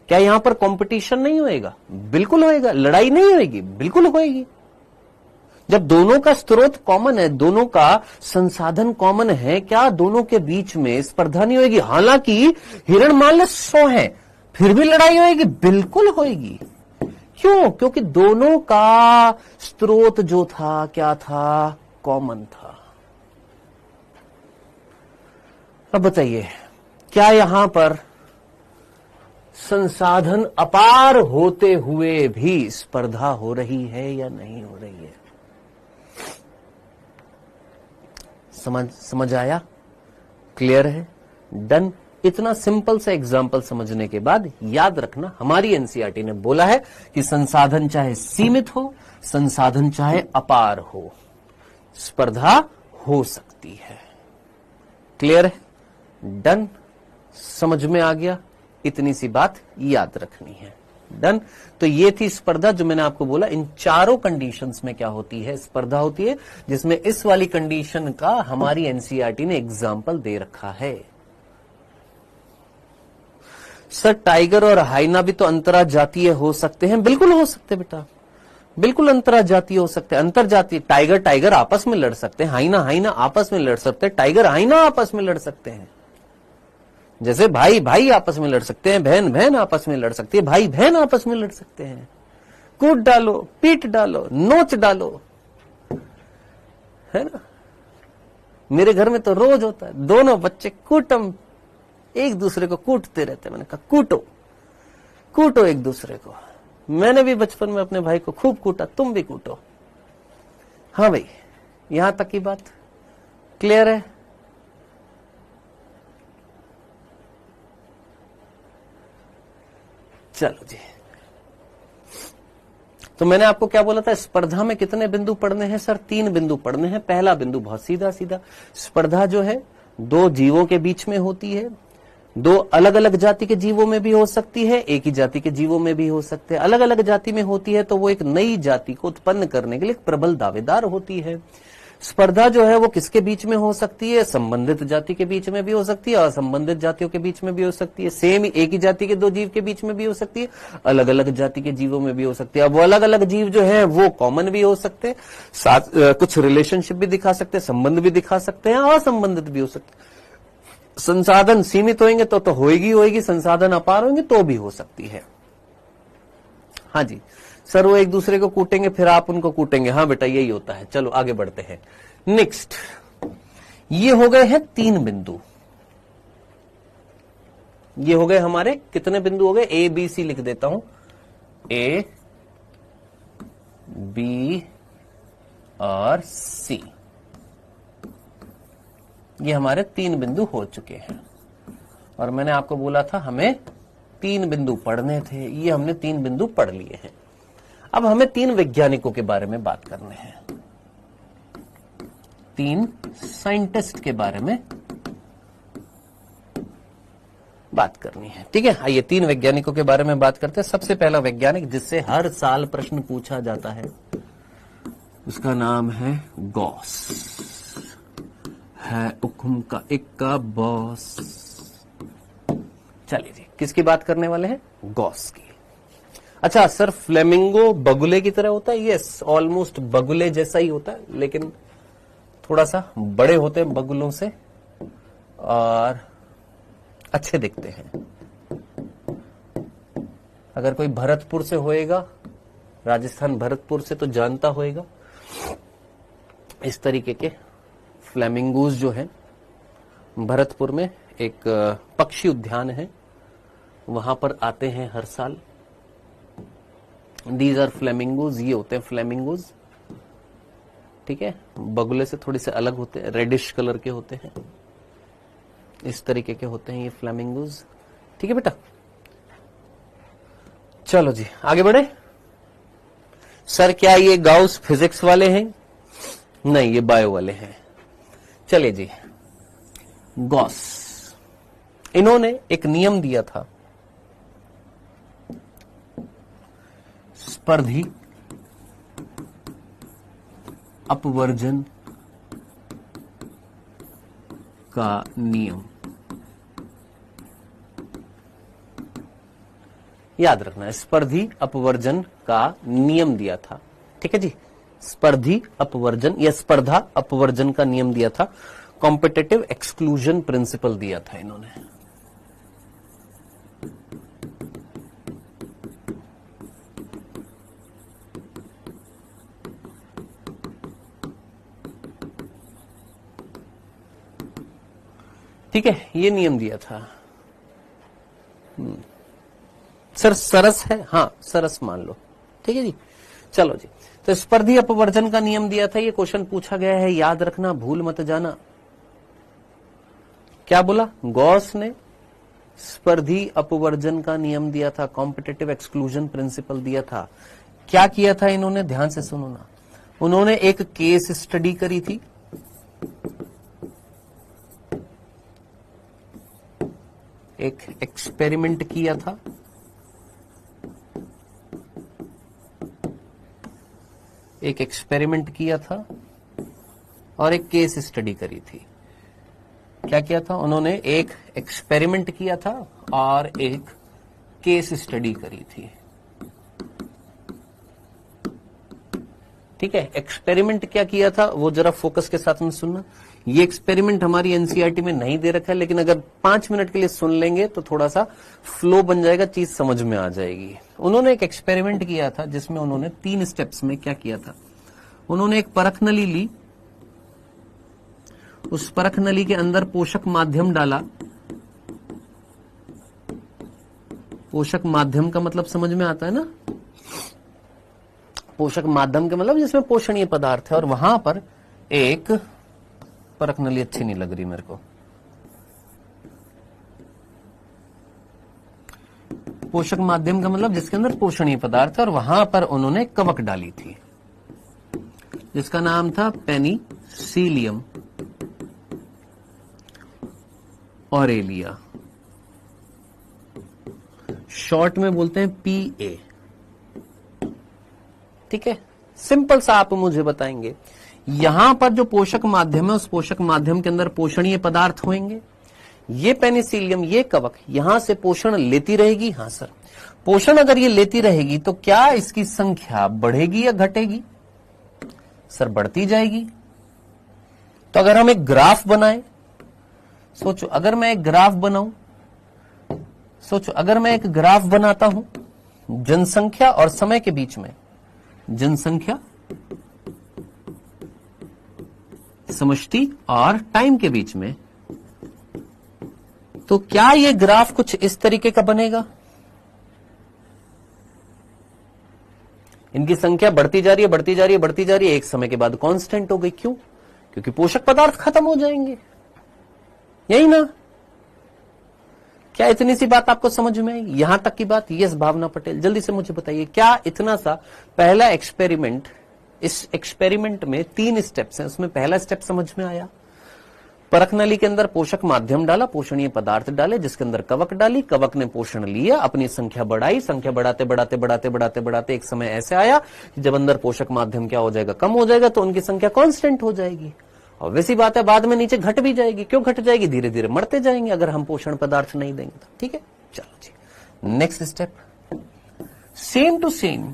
क्या यहां पर कंपटीशन नहीं होएगा? बिल्कुल होएगा। लड़ाई नहीं होएगी? बिल्कुल होएगी। जब दोनों का स्रोत कॉमन है, दोनों का संसाधन कॉमन है, क्या दोनों के बीच में स्पर्धा नहीं होगी? हालांकि हिरण मान लो 100 है, फिर भी लड़ाई होगी? बिल्कुल होगी। क्यों? क्योंकि दोनों का स्रोत जो था क्या था, कॉमन था। अब बताइए, क्या यहां पर संसाधन अपार होते हुए भी स्पर्धा हो रही है या नहीं हो रही है? समझ आया? क्लियर है? डन। इतना सिंपल सा एग्जाम्पल समझने के बाद याद रखना, हमारी एनसीईआरटी ने बोला है कि संसाधन चाहे सीमित हो, संसाधन चाहे अपार हो, स्पर्धा हो सकती है। क्लियर है? डन। समझ में आ गया? इतनी सी बात याद रखनी है। डन। तो ये थी स्पर्धा, जो मैंने आपको बोला इन चारों कंडीशंस में क्या होती है, स्पर्धा होती है, जिसमें इस वाली कंडीशन का हमारी एनसीईआरटी ने एग्जाम्पल दे रखा है। सर टाइगर और हाइना भी तो अंतरजातीय हो सकते हैं। बिल्कुल हो सकते बेटा, बिल्कुल अंतरजातीय हो सकते हैं। अंतरजातीय टाइगर टाइगर आपस में लड़ सकते हैं, हाइना हाइना आपस में लड़ सकते हैं, टाइगर हाइना आपस में लड़ सकते हैं। जैसे भाई भाई आपस में लड़ सकते हैं, बहन बहन आपस में लड़ सकती है, भाई बहन आपस में लड़ सकते हैं। कूट डालो, पीट डालो, नोच डालो, है ना। मेरे घर में तो रोज होता है, दोनों बच्चे कूटम एक दूसरे को कूटते रहते हैं। मैंने कहा कूटो कूटो एक दूसरे को। मैंने भी बचपन में अपने भाई को खूब कूटा, तुम भी कूटो। हाँ भाई, यहां तक की बात क्लियर है? चलो जी, तो मैंने आपको क्या बोला था, स्पर्धा में कितने बिंदु पढ़ने हैं? सर 3 बिंदु पढ़ने हैं। पहला बिंदु बहुत सीधा सीधा, स्पर्धा जो है 2 जीवों के बीच में होती है। 2 अलग अलग जाति के जीवों में भी हो सकती है, एक ही जाति के जीवों में भी हो सकते हैं। अलग अलग जाति में होती है तो वो एक नई जाति को उत्पन्न करने के लिए प्रबल दावेदार होती है। स्पर्धा जो है वो किसके बीच में हो सकती है? संबंधित जाति के बीच में भी हो सकती है, असंबंधित जातियों के बीच में भी हो सकती है, सेम एक ही जाति के 2 जीव के बीच में भी हो सकती है, अलग अलग जाति के जीवों में भी हो सकती है। अब वो अलग अलग जीव जो है वो कॉमन भी हो सकते हैं, साथ कुछ रिलेशनशिप भी दिखा सकते हैं, संबंध भी दिखा सकते हैं, असंबंधित भी हो सकते हैं। संसाधन सीमित होंगे तो होएगी, संसाधन अपार होंगे तो भी हो सकती है। हाँ जी सर, वो एक दूसरे को कूटेंगे फिर आप उनको कूटेंगे। हाँ बेटा, यही होता है। चलो आगे बढ़ते हैं। नेक्स्ट, ये हो गए हैं 3 बिंदु। ये हो गए हमारे कितने बिंदु हो गए? ए बी सी लिख देता हूं, ए बी और सी। ये हमारे 3 बिंदु हो चुके हैं। और मैंने आपको बोला था हमें 3 बिंदु पढ़ने थे, ये हमने 3 बिंदु पढ़ लिए हैं। अब हमें 3 वैज्ञानिकों के बारे में बात करने हैं, 3 साइंटिस्ट के बारे में बात करनी है। ठीक है, आइए 3 वैज्ञानिकों के बारे में बात करते हैं। सबसे पहला वैज्ञानिक जिससे हर साल प्रश्न पूछा जाता है, उसका नाम है गॉस। है उकुम का इक्का बॉस। चलिए जी, किसकी बात करने वाले हैं? गॉस की। अच्छा सर, फ्लेमिंगो बगुले की तरह होता है? यस, ऑलमोस्ट बगुले जैसा ही होता है, लेकिन थोड़ा सा बड़े होते हैं बगुलों से और अच्छे दिखते हैं। अगर कोई भरतपुर से होएगा, राजस्थान भरतपुर से, तो जानता होएगा। इस तरीके के फ्लेमिंगोज जो है, भरतपुर में एक पक्षी उद्यान है, वहां पर आते हैं हर साल। दीज आर फ्लेमिंगोज, ये होते हैं फ्लेमिंगोज। ठीक है, बगुले से थोड़ी से अलग होते हैं, रेडिश कलर के होते हैं, इस तरीके के होते हैं ये फ्लेमिंगोज। ठीक है बेटा, चलो जी आगे बढ़े। सर क्या ये गाउस फिजिक्स वाले हैं? नहीं, ये बायो वाले हैं। चलिए जी, गॉस, इन्होंने एक नियम दिया था, स्पर्धी अपवर्जन का नियम। याद रखना, स्पर्धी अपवर्जन का नियम दिया था। ठीक है जी, स्पर्धी अपवर्जन या स्पर्धा अपवर्जन का नियम दिया था। कॉम्पिटिटिव एक्सक्लूजन प्रिंसिपल दिया था इन्होंने। ठीक है, ये नियम दिया था। सर सरस है, हाँ सरस मान लो, ठीक है जी। चलो जी, तो स्पर्धी अपवर्जन का नियम दिया था, ये क्वेश्चन पूछा गया है, याद रखना, भूल मत जाना। क्या बोला? गॉस ने स्पर्धी अपवर्जन का नियम दिया था, कॉम्पिटिटिव एक्सक्लूजन प्रिंसिपल दिया था। क्या किया था इन्होंने? ध्यान से सुनो ना। उन्होंने एक केस स्टडी करी थी, एक एक्सपेरिमेंट किया था, एक एक्सपेरिमेंट किया था और एक केस स्टडी करी थी। क्या किया था उन्होंने? एक एक्सपेरिमेंट किया था और एक केस स्टडी करी थी। ठीक है, एक्सपेरिमेंट क्या किया था वो जरा फोकस के साथ में सुनना। ये एक्सपेरिमेंट हमारी एनसीईआरटी में नहीं दे रखा है, लेकिन अगर 5 मिनट के लिए सुन लेंगे तो थोड़ा सा फ्लो बन जाएगा, चीज समझ में आ जाएगी। उन्होंने एक एक्सपेरिमेंट किया था जिसमें उन्होंने 3 स्टेप्स में क्या किया था। उन्होंने एक परख नली ली, उस परख नली के अंदर पोषक माध्यम डाला। पोषक माध्यम का मतलब समझ में आता है ना? पोषक माध्यम के मतलब जिसमें पोषणीय पदार्थ है, और वहां पर एक परख नली अच्छी नहीं लग रही मेरे को। पोषक माध्यम का मतलब जिसके अंदर पोषणीय पदार्थ है, और वहां पर उन्होंने कवक डाली थी जिसका नाम था पेनिसिलियम ऑरेलिया, शॉर्ट में बोलते हैं PA। ठीक है, सिंपल सा आप मुझे बताएंगे, यहां पर जो पोषक माध्यम है उस पोषक माध्यम के अंदर पोषणीय पदार्थ होंगे। ये पेनिसिलियम, ये कवक यहां से पोषण लेती रहेगी। हाँ सर, पोषण अगर ये लेती रहेगी तो क्या इसकी संख्या बढ़ेगी या घटेगी? सर बढ़ती जाएगी। तो अगर हम एक ग्राफ बनाएं, सोचो अगर मैं एक ग्राफ बनाऊं, सोचो अगर मैं एक ग्राफ बनाता हूं जनसंख्या और समय के बीच में, जनसंख्या समष्टि और टाइम के बीच में, तो क्या ये ग्राफ कुछ इस तरीके का बनेगा? इनकी संख्या बढ़ती जा रही है, बढ़ती जा रही है, बढ़ती जा रही है, एक समय के बाद कांस्टेंट हो गई। क्यों? क्योंकि पोषक पदार्थ खत्म हो जाएंगे, यही ना? क्या इतनी सी बात आपको समझ में आई? यहां तक की बात? यस भावना पटेल, जल्दी से मुझे बताइए, क्या इतना सा पहला एक्सपेरिमेंट, इस एक्सपेरिमेंट में 3 स्टेप्स हैं, उसमें पहला स्टेप समझ में आया? परख नली के अंदर पोषक माध्यम डाला, पोषणीय पदार्थ डाले, जिसके अंदर कवक डाली, कवक ने पोषण लिया, अपनी संख्या बढ़ाई, संख्या बढ़ाते बढ़ाते बढ़ाते बढ़ाते बढ़ाते एक समय ऐसे आया कि जब अंदर पोषक माध्यम क्या हो जाएगा? कम हो जाएगा, तो उनकी संख्या कांस्टेंट हो जाएगी। और वैसी बात है, बाद में नीचे घट भी जाएगी। क्यों घट जाएगी? धीरे धीरे मरते जाएंगे अगर हम पोषण पदार्थ नहीं देंगे तो। ठीक है, चलो जी, next step, same to same,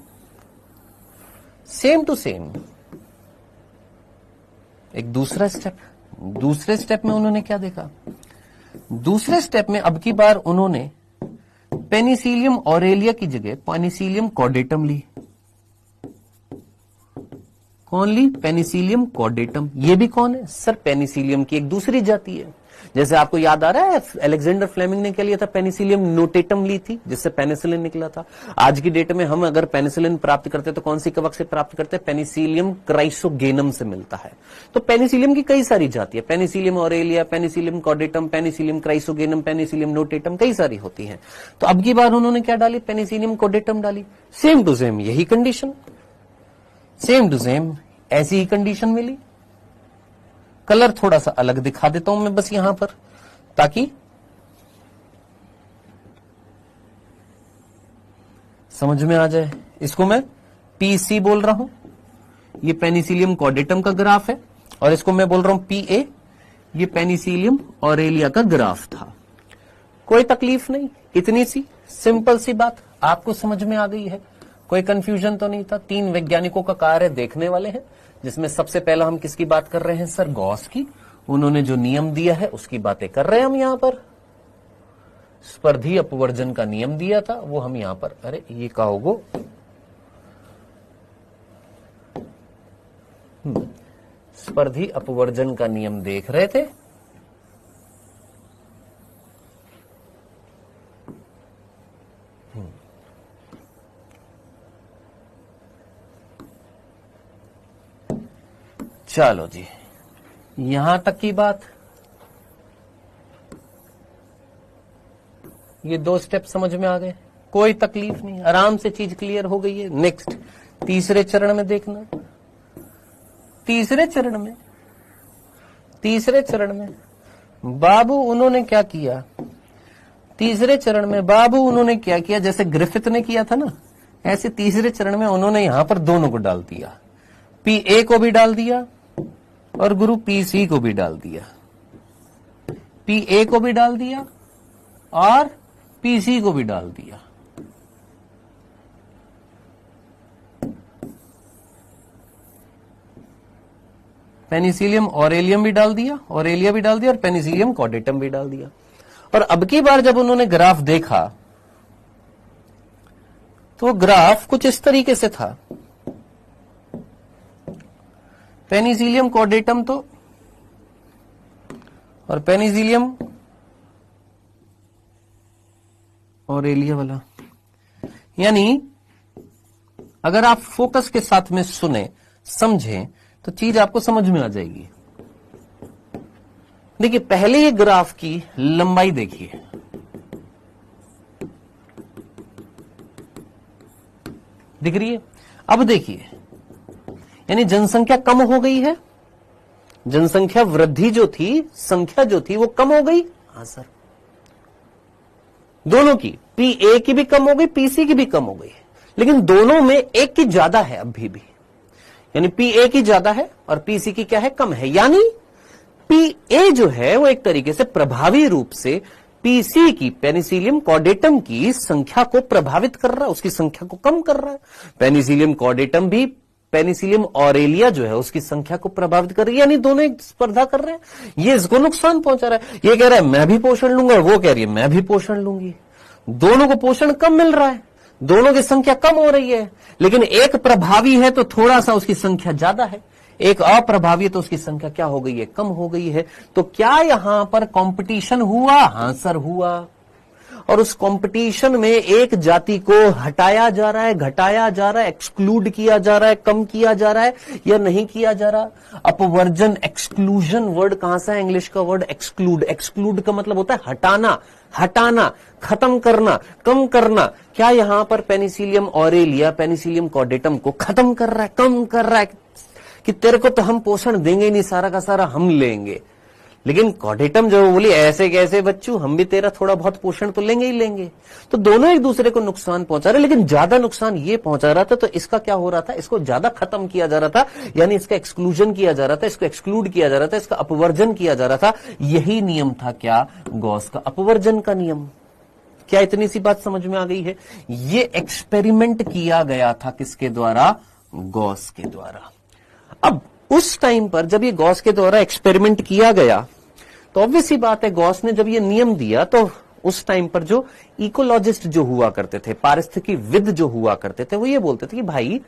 same to same एक दूसरा स्टेप। दूसरे स्टेप में उन्होंने क्या देखा? दूसरे स्टेप में अब की बार उन्होंने पेनिसिलियम ऑरेलिया की जगह पेनिसिलियम कॉर्डेटम ली। कौन ली? पेनिसिलियम कॉर्डेटम। ये भी कौन है? सर पेनिसिलियम की एक दूसरी जाति है। जैसे आपको याद आ रहा है अलेक्जेंडर फ्लेमिंग ने क्या लिया था? पेनिसिलियम नोटेटम ली थी, जिससे पेनिसिलिन निकला था। आज की डेट में हम अगर पेनिसिलिन प्राप्त करते हैं तो कौन सी कवक से प्राप्त करते हैं? पेनिसिलियम क्राइसोगेनम से मिलता है। तो पेनिसिलियम की कई सारी जाति है, penicillium aurelia, penicillium cordatum, penicillium chrysogenum, penicillium notatum, कई सारी होती है। तो अब की बार उन्होंने क्या डाली? पेनिसिलियम कॉर्डेटम डाली। सेम टू सेम यही कंडीशन, सेम टू सेम ऐसी ही कंडीशन मिली। कलर थोड़ा सा अलग दिखा देता हूं मैं बस यहां पर, ताकि समझ में आ जाए। इसको मैं PC बोल रहा हूं, ये पेनिसिलियम कॉर्डेटम का ग्राफ है, और इसको मैं बोल रहा हूं PA, ये पेनिसिलियम ऑरेलिया का ग्राफ था। कोई तकलीफ नहीं, इतनी सी सिंपल सी बात आपको समझ में आ गई है, कोई कंफ्यूजन तो नहीं था। 3 वैज्ञानिकों का कार्य देखने वाले हैं, जिसमें सबसे पहला हम किसकी बात कर रहे हैं? सर गॉस की। उन्होंने जो नियम दिया है उसकी बातें कर रहे हैं हम यहां पर। स्पर्धी अपवर्जन का नियम दिया था वो हम यहां पर, अरे ये कहोगो, स्पर्धी अपवर्जन का नियम देख रहे थे। चलो जी, यहां तक की बात, ये 2 स्टेप समझ में आ गए, कोई तकलीफ नहीं, आराम से चीज क्लियर हो गई है। नेक्स्ट तीसरे चरण में देखना, तीसरे चरण में बाबू उन्होंने क्या किया, तीसरे चरण में बाबू उन्होंने क्या किया, जैसे ग्रिफिथ ने किया था ना, ऐसे तीसरे चरण में उन्होंने यहां पर दोनों को डाल दिया, पी को भी डाल दिया और गुरु पी को भी डाल दिया, पी को भी डाल दिया और पी को भी डाल दिया। पेनिसिलियम ऑरेलियम भी डाल दिया, ऑरेलिया भी डाल दिया और पेनिसिलियम कॉर्डेटम भी डाल दिया। और अब की बार जब उन्होंने ग्राफ देखा तो ग्राफ कुछ इस तरीके से था, पेनिसिलियम कॉर्डेटम तो और पेनिसिलियम ऑरेलिया वाला, यानी अगर आप फोकस के साथ में सुने समझें तो चीज आपको समझ में आ जाएगी। देखिए पहले ये ग्राफ की लंबाई देखिए, दिख रही है। अब देखिए, यानी जनसंख्या कम हो गई है, जनसंख्या वृद्धि जो थी, संख्या जो थी वो कम हो गई। हाँ सर, दोनों की, पी ए की भी कम हो गई, पीसी की भी कम हो गई, लेकिन दोनों में एक की ज्यादा है अभी भी, यानी पी ए की ज्यादा है और पीसी की क्या है, कम है। यानी पी ए जो है वो एक तरीके से प्रभावी रूप से पीसी की, पेनिसिलियम कॉर्डेटम की संख्या को प्रभावित कर रहा है, उसकी संख्या को कम कर रहा है। पेनिसिलियम कॉर्डेटम भी पेनिसिलियम ऑरेलिया जो है उसकी संख्या को प्रभावित कर रही है, यानी दोनों एक स्पर्धा कर रहे हैं। ये इसको नुकसान पहुंचा रहा है, ये कह रहा है मैं भी पोषण लूंगा, वो कह रही है मैं भी पोषण लूंगी। दोनों को पोषण कम मिल रहा है, दोनों की संख्या कम हो रही है, लेकिन एक प्रभावी है तो थोड़ा सा उसकी संख्या ज्यादा है, एक अप्रभावी है तो उसकी संख्या क्या हो गई है, कम हो गई है। तो क्या यहां पर कंपटीशन हुआ? हां सर हुआ। और उस कंपटीशन में एक जाति को हटाया जा रहा है, घटाया जा रहा है, एक्सक्लूड किया जा रहा है, कम किया जा रहा है या नहीं किया जा रहा। अपवर्जन, एक्सक्लूजन वर्ड कहां से है? इंग्लिश का वर्ड एक्सक्लूड। एक्सक्लूड का मतलब होता है हटाना, हटाना, खत्म करना, कम करना। क्या यहां पर पेनिसिलियम ऑरेलिया पेनिसिलियम कॉर्डेटम को खत्म कर रहा है, कम कर रहा है कि तेरे को तो हम पोषण देंगे नहीं, सारा का सारा हम लेंगे। लेकिन कॉर्डेटम जो बोली ऐसे कैसे बच्चू, हम भी तेरा थोड़ा बहुत पोषण तो लेंगे ही लेंगे। तो दोनों एक दूसरे को नुकसान पहुंचा रहे, लेकिन ज्यादा नुकसान ये पहुंचा रहा था, तो इसका क्या हो रहा था, इसको ज्यादा खत्म किया जा रहा था, यानी इसका एक्सक्लूजन किया जा रहा था, इसको एक्सक्लूड किया जा रहा था, इसका अपवर्जन किया जा रहा था। यही नियम था क्या? गॉस का अपवर्जन का नियम। क्या इतनी सी बात समझ में आ गई है? ये एक्सपेरिमेंट किया गया था किसके द्वारा? गॉस के द्वारा। अब उस टाइम पर जब ये गॉस के द्वारा एक्सपेरिमेंट किया गया तो ऑब्वियस सी बात है, गॉस ने जब ये नियम दिया तो उस टाइम पर जो इकोलॉजिस्ट जो हुआ करते थे, पारिस्थितिकीविद जो हुआ करते थे, वो ये बोलते थे कि भाई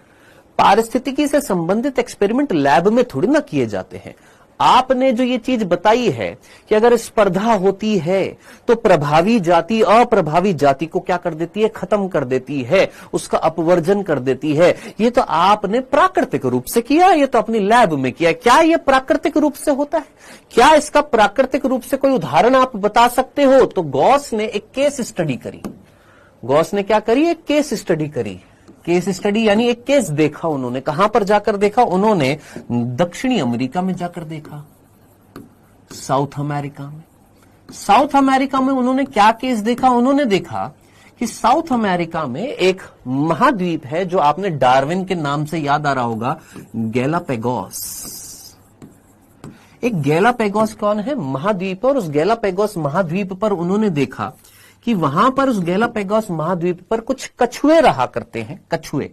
पारिस्थितिकी से संबंधित एक्सपेरिमेंट लैब में थोड़ी ना किए जाते हैं। आपने जो ये चीज बताई है कि अगर स्पर्धा होती है तो प्रभावी जाति अप्रभावी जाति को क्या कर देती है? खत्म कर देती है, उसका अपवर्जन कर देती है। ये तो आपने प्राकृतिक रूप से किया, ये तो अपनी लैब में किया। क्या ये प्राकृतिक रूप से होता है? क्या इसका प्राकृतिक रूप से कोई उदाहरण आप बता सकते हो? तो गॉस ने एक केस स्टडी करी। गॉस ने क्या करी? एक केस स्टडी करी। केस स्टडी यानी एक केस देखा उन्होंने। कहां पर जाकर देखा? उन्होंने दक्षिणी अमेरिका में जाकर देखा, साउथ अमेरिका में। साउथ अमेरिका में उन्होंने क्या केस देखा? उन्होंने देखा कि साउथ अमेरिका में एक महाद्वीप है जो आपने डार्विन के नाम से याद आ रहा होगा, गैलापेगोस। एक गैलापेगोस कौन है? महाद्वीप। और उस गैलापेगोस महाद्वीप पर उन्होंने देखा कि वहां पर उस गैलापेगोस महाद्वीप पर कुछ कछुए रहा करते हैं, कछुए,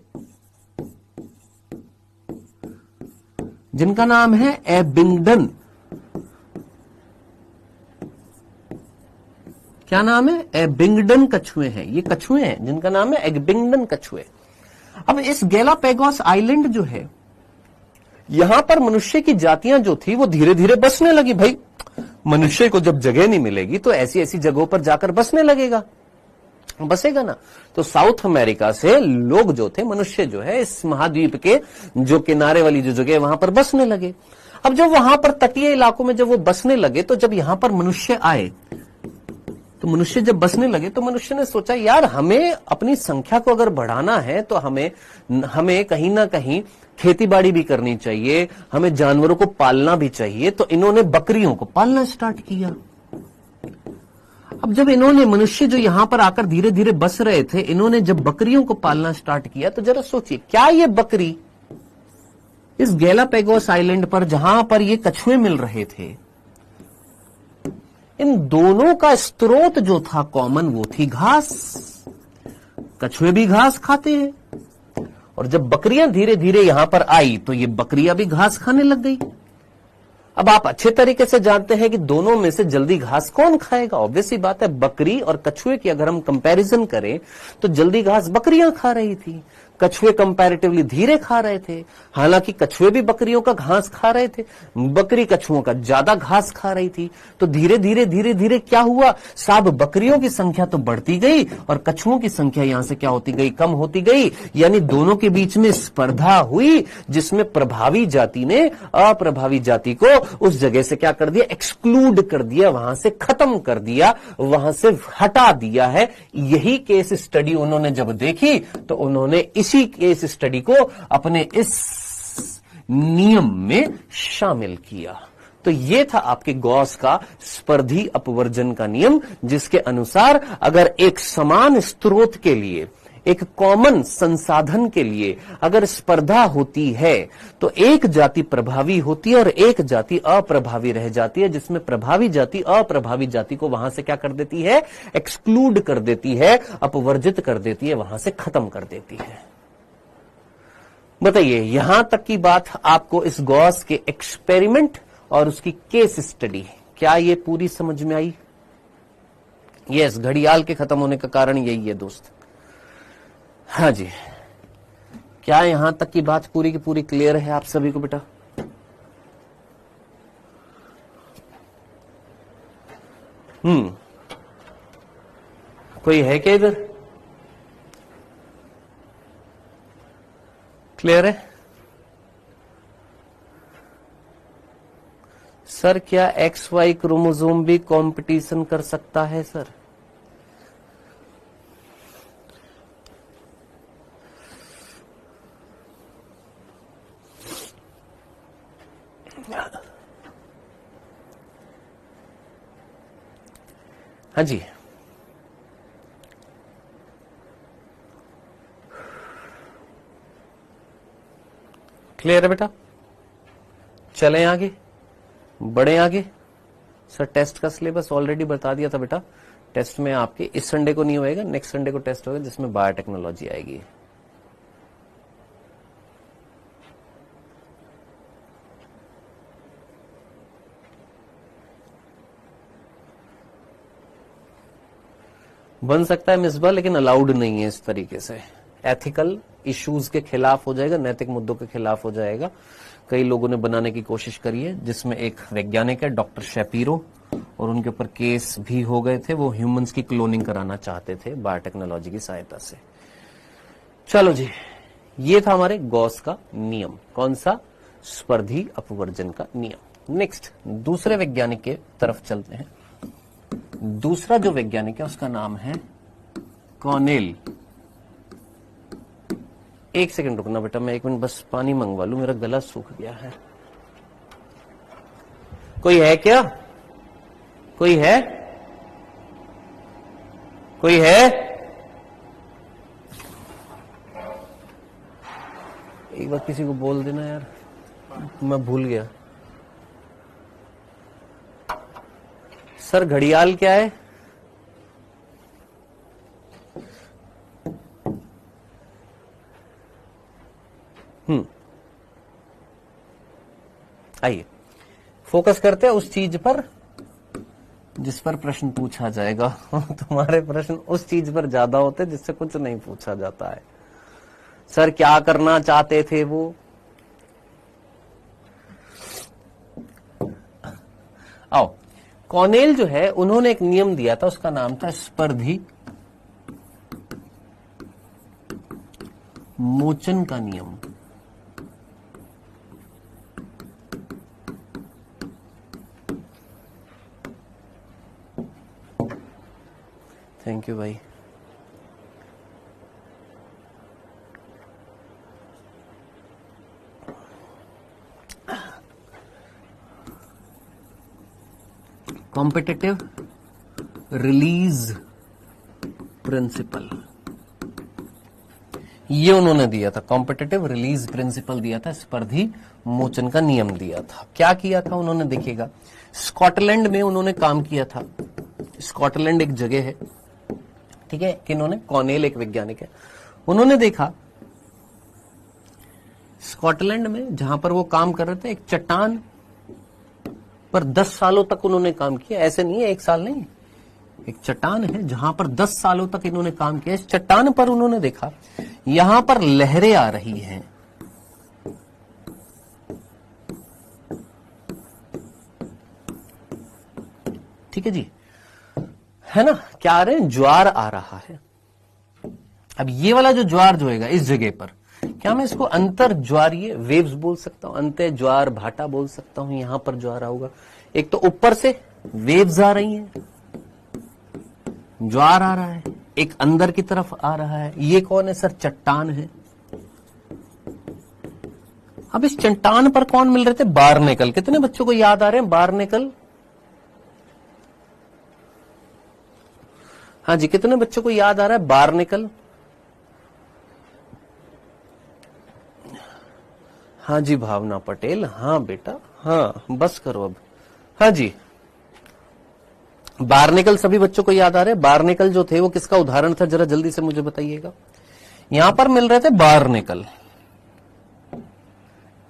जिनका नाम है एबिंगडन। क्या नाम है? एबिंगडन कछुए हैं। ये कछुए हैं जिनका नाम है एबिंगडन कछुए। अब इस गैलापेगोस आइलैंड जो है, यहां पर मनुष्य की जातियां जो थी वो धीरे धीरे बसने लगी। भाई मनुष्य को जब जगह नहीं मिलेगी तो ऐसी ऐसी जगहों पर जाकर बसने लगेगा, बसेगा ना। तो साउथ अमेरिका से लोग जो थे, मनुष्य जो है, इस महाद्वीप के जो किनारे वाली जो जगह वहां पर बसने लगे। अब जब वहां पर तटीय इलाकों में जब वो बसने लगे, तो जब यहां पर मनुष्य आए, तो मनुष्य जब बसने लगे तो मनुष्य ने सोचा यार हमें अपनी संख्या को अगर बढ़ाना है तो हमें कहीं ना कहीं खेतीबाड़ी भी करनी चाहिए, हमें जानवरों को पालना भी चाहिए। तो इन्होंने बकरियों को पालना स्टार्ट किया। अब जब इन्होंने, मनुष्य जो यहां पर आकर धीरे धीरे बस रहे थे, इन्होंने जब बकरियों को पालना स्टार्ट किया, तो जरा सोचिए क्या ये बकरी इस गैलापेगोस आइलैंड पर जहां पर ये कछुए मिल रहे थे, इन दोनों का स्रोत जो था कॉमन, वो थी घास। कछुए भी घास खाते हैं, और जब बकरियां धीरे धीरे यहां पर आई तो ये बकरियां भी घास खाने लग गई। अब आप अच्छे तरीके से जानते हैं कि दोनों में से जल्दी घास कौन खाएगा। ऑब्वियस सी बात है, बकरी और कछुए की अगर हम कंपैरिजन करें तो जल्दी घास बकरियां खा रही थी, कछुए कंपैरेटिवली धीरे खा रहे थे। हालांकि कछुए भी बकरियों का घास खा रहे थे, बकरी कछुओं का ज्यादा घास खा रही थी। तो धीरे धीरे क्या हुआ, साहब बकरियों की संख्या तो बढ़ती गई और कछुओं की संख्या यहां से क्या होती गई, कम होती गई। यानी दोनों के बीच में स्पर्धा हुई, जिसमें प्रभावी जाति ने अप्रभावी जाति को उस जगह से क्या कर दिया, एक्सक्लूड कर दिया, वहां से खत्म कर दिया, वहां से हटा दिया है। यही केस स्टडी उन्होंने जब देखी तो उन्होंने इसी केस स्टडी को अपने इस नियम में शामिल किया। तो ये था आपके गॉस का स्पर्धी अपवर्जन का नियम, जिसके अनुसार अगर एक समान स्रोत के लिए, एक कॉमन संसाधन के लिए अगर स्पर्धा होती है तो एक जाति प्रभावी होती है और एक जाति अप्रभावी रह जाती है, जिसमें प्रभावी जाति अप्रभावी जाति को वहां से क्या कर देती है, एक्सक्लूड कर देती है, अपवर्जित कर देती है, वहां से खत्म कर देती है। बताइए, यहां तक की बात आपको इस गॉस के एक्सपेरिमेंट और उसकी केस स्टडी, क्या ये पूरी समझ में आई? यस, घड़ियाल के खत्म होने का कारण यही है दोस्त। हाँ जी, क्या यहां तक की बात पूरी की पूरी क्लियर है आप सभी को बेटा? कोई है क्या इधर? क्लियर है सर? क्या XY क्रोमोसोम भी कंपटीशन कर सकता है सर? हाँ जी, क्लियर है बेटा? चलें आगे, बढ़े आगे। सर टेस्ट का सिलेबस ऑलरेडी बता दिया था बेटा। टेस्ट में आपके इस संडे को नहीं होएगा, नेक्स्ट संडे को टेस्ट होगा, जिसमें बायोटेक्नोलॉजी आएगी। बन सकता है मिसबा, लेकिन अलाउड नहीं है इस तरीके से। एथिकल इश्यूज के खिलाफ हो जाएगा, नैतिक मुद्दों के खिलाफ हो जाएगा। कई लोगों ने बनाने की कोशिश करी है, जिसमें एक वैज्ञानिक है डॉक्टर शैपीरो, और उनके ऊपर केस भी हो गए थे। वो ह्यूमंस की क्लोनिंग कराना चाहते थे बायोटेक्नोलॉजी की सहायता से। चलो जी, ये था हमारे गॉस का नियम। कौन सा? स्पर्धी अपवर्जन का नियम। नेक्स्ट दूसरे वैज्ञानिक के तरफ चलते हैं। दूसरा जो वैज्ञानिक है उसका नाम है कॉर्नेल। एक सेकंड रुकना बेटा, मैं 1 मिनट बस पानी मंगवा लूं, मेरा गला सूख गया है। कोई है क्या? कोई है? कोई है? एक बार किसी को बोल देना यार, मैं भूल गया। सर घड़ियाल क्या है? आइए फोकस करते हैं उस चीज पर जिस पर प्रश्न पूछा जाएगा। तुम्हारे प्रश्न उस चीज पर ज्यादा होते हैं जिससे कुछ नहीं पूछा जाता है। सर क्या करना चाहते थे वो? आओ, कॉर्नेल जो है उन्होंने एक नियम दिया था, उसका नाम था स्पर्धी मोचन का नियम। थैंक यू भाई। कॉम्पिटिटिव रिलीज प्रिंसिपल, ये उन्होंने दिया था। कॉम्पिटिटिव रिलीज प्रिंसिपल दिया था, स्पर्धी मोचन का नियम दिया था। क्या किया था उन्होंने, देखिएगा, स्कॉटलैंड में उन्होंने काम किया था। स्कॉटलैंड एक जगह है, ठीक है, कि इन्होंने, कॉर्नेल एक वैज्ञानिक है, उन्होंने देखा स्कॉटलैंड में जहां पर वो काम कर रहे थे, एक चट्टान पर 10 सालों तक उन्होंने काम किया। ऐसे नहीं है, एक साल नहीं, एक चट्टान है जहां पर 10 सालों तक इन्होंने काम किया। इस चट्टान पर उन्होंने देखा यहां पर लहरें आ रही हैं, ठीक है जी, है ना, क्या आ रहे हैं, ज्वार आ रहा है। अब ये वाला जो ज्वार जो है इस जगह पर, क्या मैं इसको अंतर ज्वारीय वेव्स बोल सकता हूं, अंतर ज्वार भाटा बोल सकता हूं। यहां पर ज्वार आऊगा, एक तो ऊपर से वेव्स आ रही हैं, ज्वार आ रहा है, एक अंदर की तरफ आ रहा है। ये कौन है सर, चट्टान है। अब इस चट्टान पर कौन मिल रहे थे, बार्नेकल। कितने बच्चों को याद आ रहे हैं बार्नेकल? हाँ जी, कितने बच्चों को याद आ रहा है बार्नेकल? हाँ जी भावना पटेल, हाँ बेटा, हाँ बस करो अब। हाँ जी, बार्नेकल सभी बच्चों को याद आ रहे हैं। बार्नेकल जो थे वो किसका उदाहरण था, जरा जल्दी से मुझे बताइएगा। यहां पर मिल रहे थे बार्नेकल,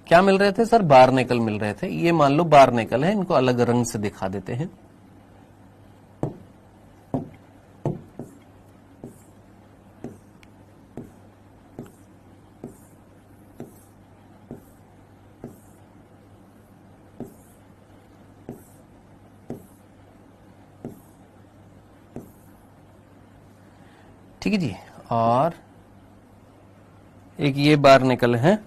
क्या मिल रहे थे सर, बार्नेकल मिल रहे थे। ये मान लो बार्नेकल है, इनको अलग रंग से दिखा देते हैं। ठीक है जी, और एक ये बार्नेकल है,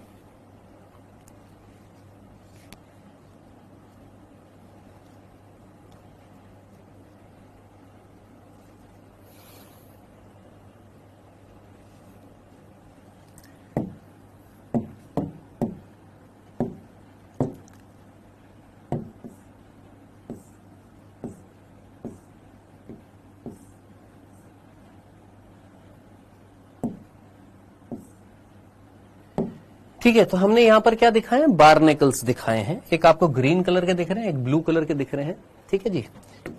ठीक है। तो हमने यहां पर क्या दिखाए हैं, बार्नेकल्स दिखाए हैं। एक आपको ग्रीन कलर के दिख रहे हैं, एक ब्लू कलर के दिख रहे हैं, ठीक है जी,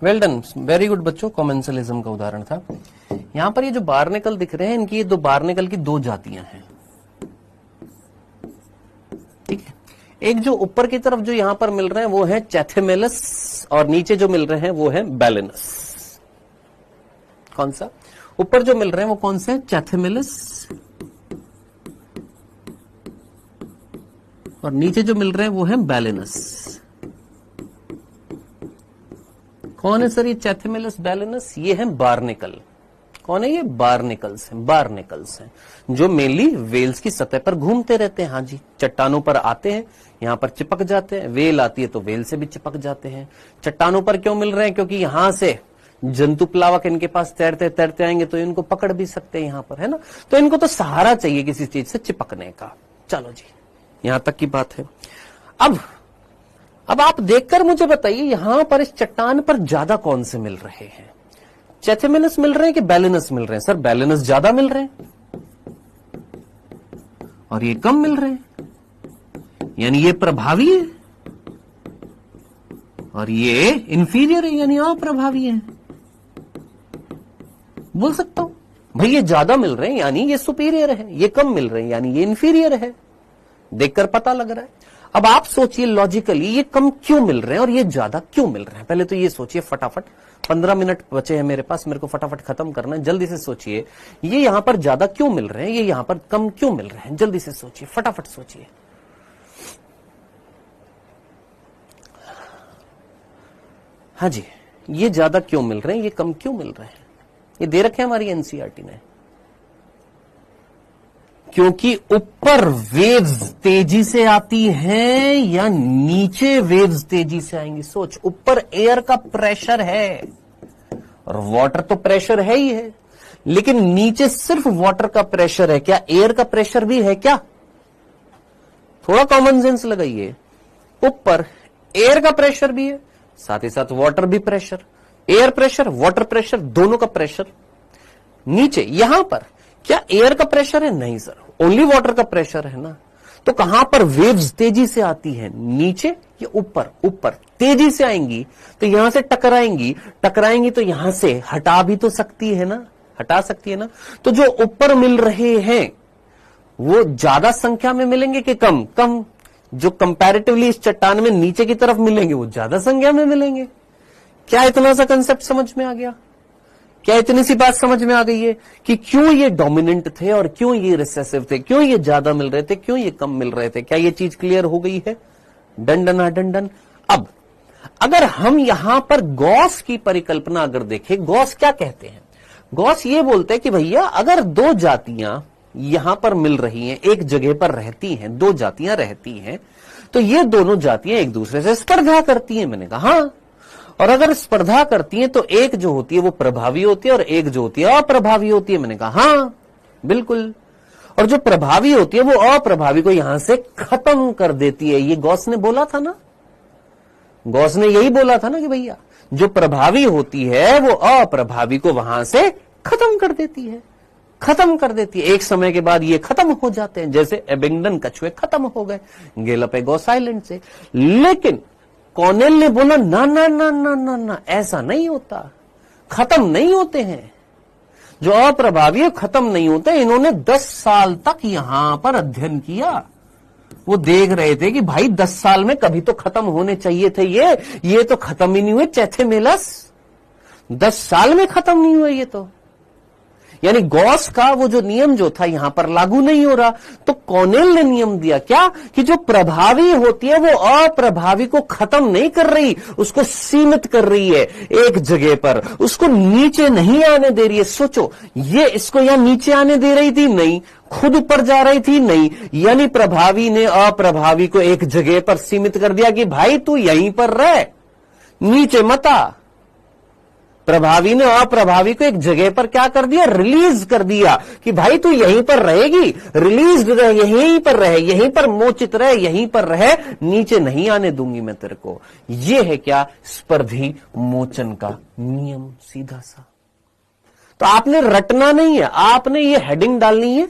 वेल डन, वेरी गुड बच्चों, कॉमेंसलिज्म का उदाहरण था। यहां पर ये जो बार्नेकल दिख रहे हैं, इनकी ये दो बार्नेकल की दो जातियां हैं, ठीक है। एक जो ऊपर की तरफ जो यहां पर मिल रहे हैं वो है चैथेमेलस, और नीचे जो मिल रहे हैं वो है बैलेनस। कौन सा, ऊपर जो मिल रहे हैं वो कौन से, चैथेमेलस, और नीचे जो मिल रहे हैं वो है बैलेनस। कौन है सर ये चैथेमेलस बैलेनस, ये है बार्नेकल। कौन है ये, बार्नेकल्स हैं, बार्नेकल्स हैं, जो मेनली वेल्स की सतह पर घूमते रहते हैं। हाँ जी, चट्टानों पर आते हैं, यहां पर चिपक जाते हैं, वेल आती है तो वेल से भी चिपक जाते हैं। चट्टानों पर क्यों मिल रहे हैं, क्योंकि यहां से जंतु प्लावक इनके पास तैरते तैरते आएंगे तो इनको पकड़ भी सकते हैं यहां पर, है ना। तो इनको तो सहारा चाहिए किसी चीज से चिपकने का। चलो जी, यहां तक की बात है। अब आप देखकर मुझे बताइए, यहां पर इस चट्टान पर ज्यादा कौन से मिल रहे हैं, चैथेमेलस मिल रहे हैं कि बैलेनस मिल रहे हैं? सर बैलेनस ज्यादा मिल रहे हैं और ये कम मिल रहे हैं, यानी ये प्रभावी है और ये इंफीरियर है, यानी अप्रभावी है। बोल सकता हूं भाई, ये ज्यादा मिल रहे हैं यानी ये सुपीरियर है, ये कम मिल रहे हैं यानी ये इंफीरियर है। देखकर पता लग रहा है। अब आप सोचिए लॉजिकली, ये कम क्यों मिल रहे हैं और ये ज्यादा क्यों मिल रहे हैं? पहले तो ये सोचिए फटाफट, 15 मिनट बचे हैं मेरे पास, मेरे को फटाफट खत्म करना है, जल्दी से सोचिए। ये यहां पर ज्यादा क्यों मिल रहे हैं, ये यहां पर कम क्यों मिल रहे हैं? जल्दी से सोचिए, फटाफट सोचिए। हाँ जी, ये ज्यादा क्यों मिल रहे हैं, ये कम क्यों मिल रहे हैं? ये दे रखे हमारी एनसीईआरटी ने। क्योंकि ऊपर वेव्स तेजी से आती हैं या नीचे वेव्स तेजी से आएंगी? सोच, ऊपर एयर का प्रेशर है और वाटर तो प्रेशर है ही है, लेकिन नीचे सिर्फ वाटर का प्रेशर है क्या, एयर का प्रेशर भी है क्या? थोड़ा कॉमन सेंस लगाइए। ऊपर एयर का प्रेशर भी है, साथ ही साथ वाटर भी pressure, air pressure water pressure दोनों का प्रेशर। नीचे यहां पर क्या एयर का प्रेशर है? नहीं सर, ओनली वाटर का प्रेशर है ना। तो कहां पर वेव्स तेजी से आती है, नीचे या ऊपर? ऊपर तेजी से आएंगी तो यहां से टकराएंगी तो यहां से हटा भी तो सकती है ना, हटा सकती है ना। तो जो ऊपर मिल रहे हैं वो ज्यादा संख्या में मिलेंगे कि कम? कम। जो कंपैरेटिवली इस चट्टान में नीचे की तरफ मिलेंगे वो ज्यादा संख्या में मिलेंगे। क्या इतना सा कंसेप्ट समझ में आ गया? क्या इतनी सी बात समझ में आ गई है कि क्यों ये डोमिनेंट थे और क्यों ये रिसेसिव थे, क्यों ये ज्यादा मिल रहे थे, क्यों ये कम मिल रहे थे? क्या ये चीज क्लियर हो गई है? Done done done done. अब अगर हम यहां पर गॉस की परिकल्पना अगर देखें, गॉस क्या कहते हैं? गॉस ये बोलते हैं कि भैया अगर दो जातियां यहां पर मिल रही हैं, एक जगह पर रहती हैं, दो जातियां रहती हैं, तो ये दोनों जातियां एक दूसरे से स्पर्धा करती हैं। मैंने कहा हाँ, और अगर स्पर्धा करती हैं तो एक जो होती है वो प्रभावी होती है और एक जो होती है अप्रभावी होती है। मैंने कहा हाँ बिल्कुल। और जो प्रभावी होती है वो अप्रभावी को यहां से खत्म कर देती है। ये गॉस ने बोला था ना, गॉस ने यही बोला था ना कि भैया जो प्रभावी होती है वो अप्रभावी को वहां से खत्म कर देती है, खत्म कर देती है। एक समय के बाद ये खत्म हो जाते हैं, जैसे एबिंगडन कछुए खत्म हो गए गैलापागोस आइलैंड से। लेकिन कॉनेल ने बोला ना ना ना ना ना ना, ऐसा नहीं होता, खत्म नहीं होते हैं। जो अप्रभावी है खत्म नहीं होते। इन्होंने 10 साल तक यहां पर अध्ययन किया। वो देख रहे थे कि भाई 10 साल में कभी तो खत्म होने चाहिए थे ये तो खत्म ही नहीं हुए। चैथेमेलस 10 साल में खत्म नहीं हुए ये तो, यानी गॉस का वो जो नियम जो था यहां पर लागू नहीं हो रहा। तो कॉनेल ने नियम दिया क्या कि जो प्रभावी होती है वो अप्रभावी को खत्म नहीं कर रही, उसको सीमित कर रही है एक जगह पर, उसको नीचे नहीं आने दे रही है। सोचो, ये इसको यहां नीचे आने दे रही थी? नहीं। खुद ऊपर जा रही थी? नहीं। यानी प्रभावी ने अप्रभावी को एक जगह पर सीमित कर दिया कि भाई तू यहीं पर रह, नीचे मत आ। प्रभावी ने अप्रभावी को एक जगह पर क्या कर दिया? रिलीज कर दिया कि भाई तू यहीं पर रहेगी, रिलीज रहे, यहीं पर रहे, यहीं पर मोचित रहे, यहीं पर रहे, नीचे नहीं आने दूंगी मैं तेरे को। यह है क्या? स्पर्धी मोचन का नियम, सीधा सा। तो आपने रटना नहीं है, आपने ये हेडिंग डालनी है,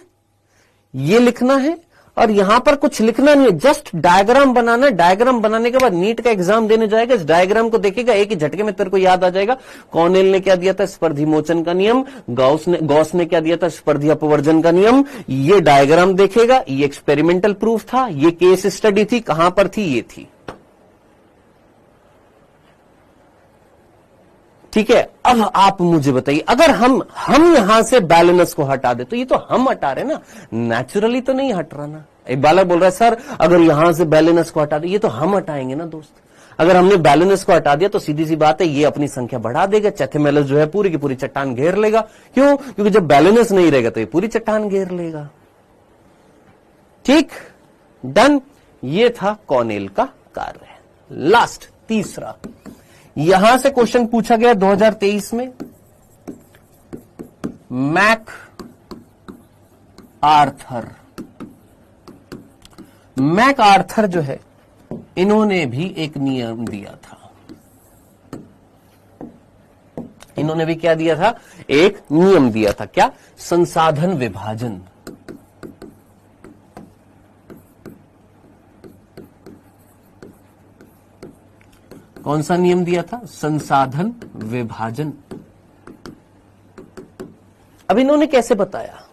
ये लिखना है और यहां पर कुछ लिखना नहीं है, जस्ट डायग्राम बनाना है। डायग्राम बनाने के बाद नीट का एग्जाम देने जाएगा, इस डायग्राम को देखेगा, एक ही झटके में तेरे को याद आ जाएगा कॉनेल ने क्या दिया था? स्पर्धी मोचन का नियम। गॉस ने क्या दिया था? स्पर्धी अपवर्जन का नियम। ये डायग्राम देखेगा, ये एक्सपेरिमेंटल प्रूफ था, ये केस स्टडी थी, कहां पर थी? ये थी। ठीक है। अब आप मुझे बताइए, अगर हम यहां से बैलेंस को हटा दे, तो ये तो हम हटा रहे ना, नेचुरली तो नहीं हट रहा ना। एक बालक बोल रहा है सर अगर यहां से बैलेंस को हटा दे, ये तो हम हटाएंगे ना दोस्त। अगर हमने बैलेंस को हटा दिया तो सीधी सी बात है ये अपनी संख्या बढ़ा देगा, चैथेमेलस जो है पूरी की पूरी चट्टान घेर लेगा। क्यों? क्योंकि जब बैलेंस नहीं रहेगा तो ये पूरी चट्टान घेर लेगा। ठीक, डन। ये था कॉनेल का कार्य। लास्ट तीसरा, यहां से क्वेश्चन पूछा गया 2023 में, मैक आर्थर जो है इन्होंने भी एक नियम दिया था। इन्होंने भी क्या दिया था? एक नियम दिया था। क्या? संसाधन विभाजन। कौन सा नियम दिया था? संसाधन विभाजन। अब इन्होंने कैसे बताया?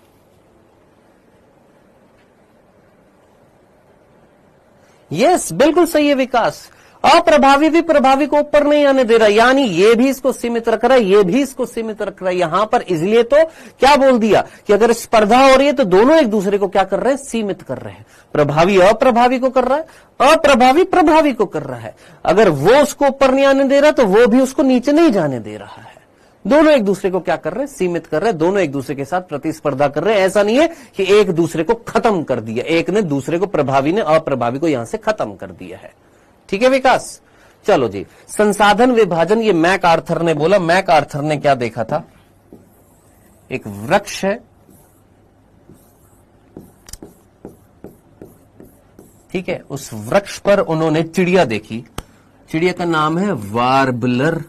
यस, बिल्कुल सही है विकास। अप्रभावी भी प्रभावी को ऊपर नहीं आने दे रहा, यानी ये भी इसको सीमित रख रहा है, ये भी इसको सीमित रख रहा है। यहां पर इसलिए तो क्या बोल दिया कि अगर स्पर्धा हो रही है तो दोनों एक दूसरे को क्या कर रहे हैं? सीमित कर रहे हैं। प्रभावी अप्रभावी को कर रहा है, अप्रभावी प्रभावी को कर रहा है। अगर वो उसको ऊपर नहीं आने दे रहा तो वो भी उसको नीचे नहीं जाने दे रहा है। दोनों एक दूसरे को क्या कर रहे हैं? सीमित कर रहे हैं। दोनों एक दूसरे के साथ प्रतिस्पर्धा कर रहे हैं। ऐसा नहीं है कि एक दूसरे को खत्म कर दिया, एक ने दूसरे को, प्रभावी ने अप्रभावी को यहां से खत्म कर दिया है। ठीक है विकास? चलो जी, संसाधन विभाजन, ये मैक आर्थर ने बोला। मैक आर्थर ने क्या देखा था, एक वृक्ष है, ठीक है, उस वृक्ष पर उन्होंने चिड़िया देखी। चिड़िया का नाम है वार्बलर,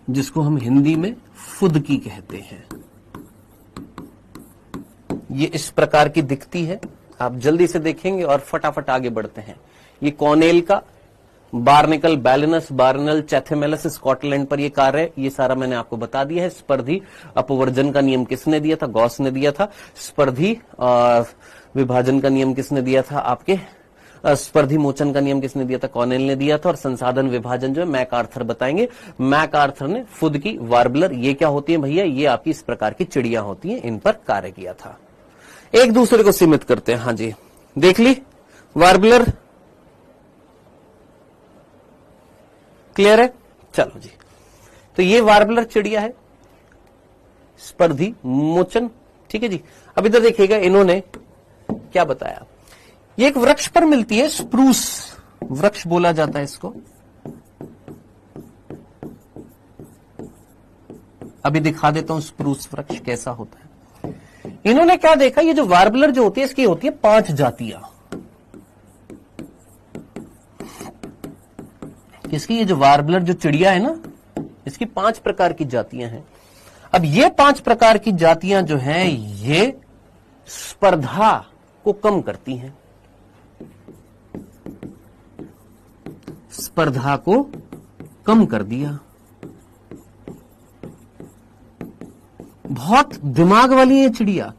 जिसको हम हिंदी में फुदकी कहते हैं। ये इस प्रकार की दिखती है, आप जल्दी से देखेंगे और फटाफट आगे बढ़ते हैं। ये कॉर्नेल का बार्निकल बैलेनस बार्नल चैथेमेलस स्कॉटलैंड पर ये कार्य है। ये सारा मैंने आपको बता दिया है। स्पर्धी अपवर्जन का नियम किसने दिया था, गॉस ने दिया था। स्पर्धी विभाजन का नियम किसने दिया था, आपके स्पर्धी मोचन का नियम किसने दिया था, कॉर्नेल ने दिया था। और संसाधन विभाजन जो है मैक आर्थर बताएंगे। मैक आर्थर ने फुदकी, वार्बलर, ये क्या होती है भैया, ये आपकी इस प्रकार की चिड़िया होती हैं, इन पर कार्य किया था। एक दूसरे को सीमित करते हैं। हाँ जी, देख ली वार्बलर, क्लियर है। चलो जी, तो ये वार्बलर चिड़िया है, स्पर्धी मोचन, ठीक है जी। अब इधर देखिएगा, इन्होंने क्या बताया, ये एक वृक्ष पर मिलती है, स्प्रूस वृक्ष बोला जाता है इसको। अभी दिखा देता हूं स्प्रूस वृक्ष कैसा होता है। इन्होंने क्या देखा, ये जो वार्बलर जो होती है, इसकी होती है 5 जातियां। इसकी ये जो वार्बलर जो चिड़िया है ना, इसकी 5 प्रकार की जातियां हैं। अब ये 5 प्रकार की जातियां जो हैं, ये स्पर्धा को कम करती हैं, स्पर्धा को कम कर दिया। बहुत दिमाग वाली है चिड़िया।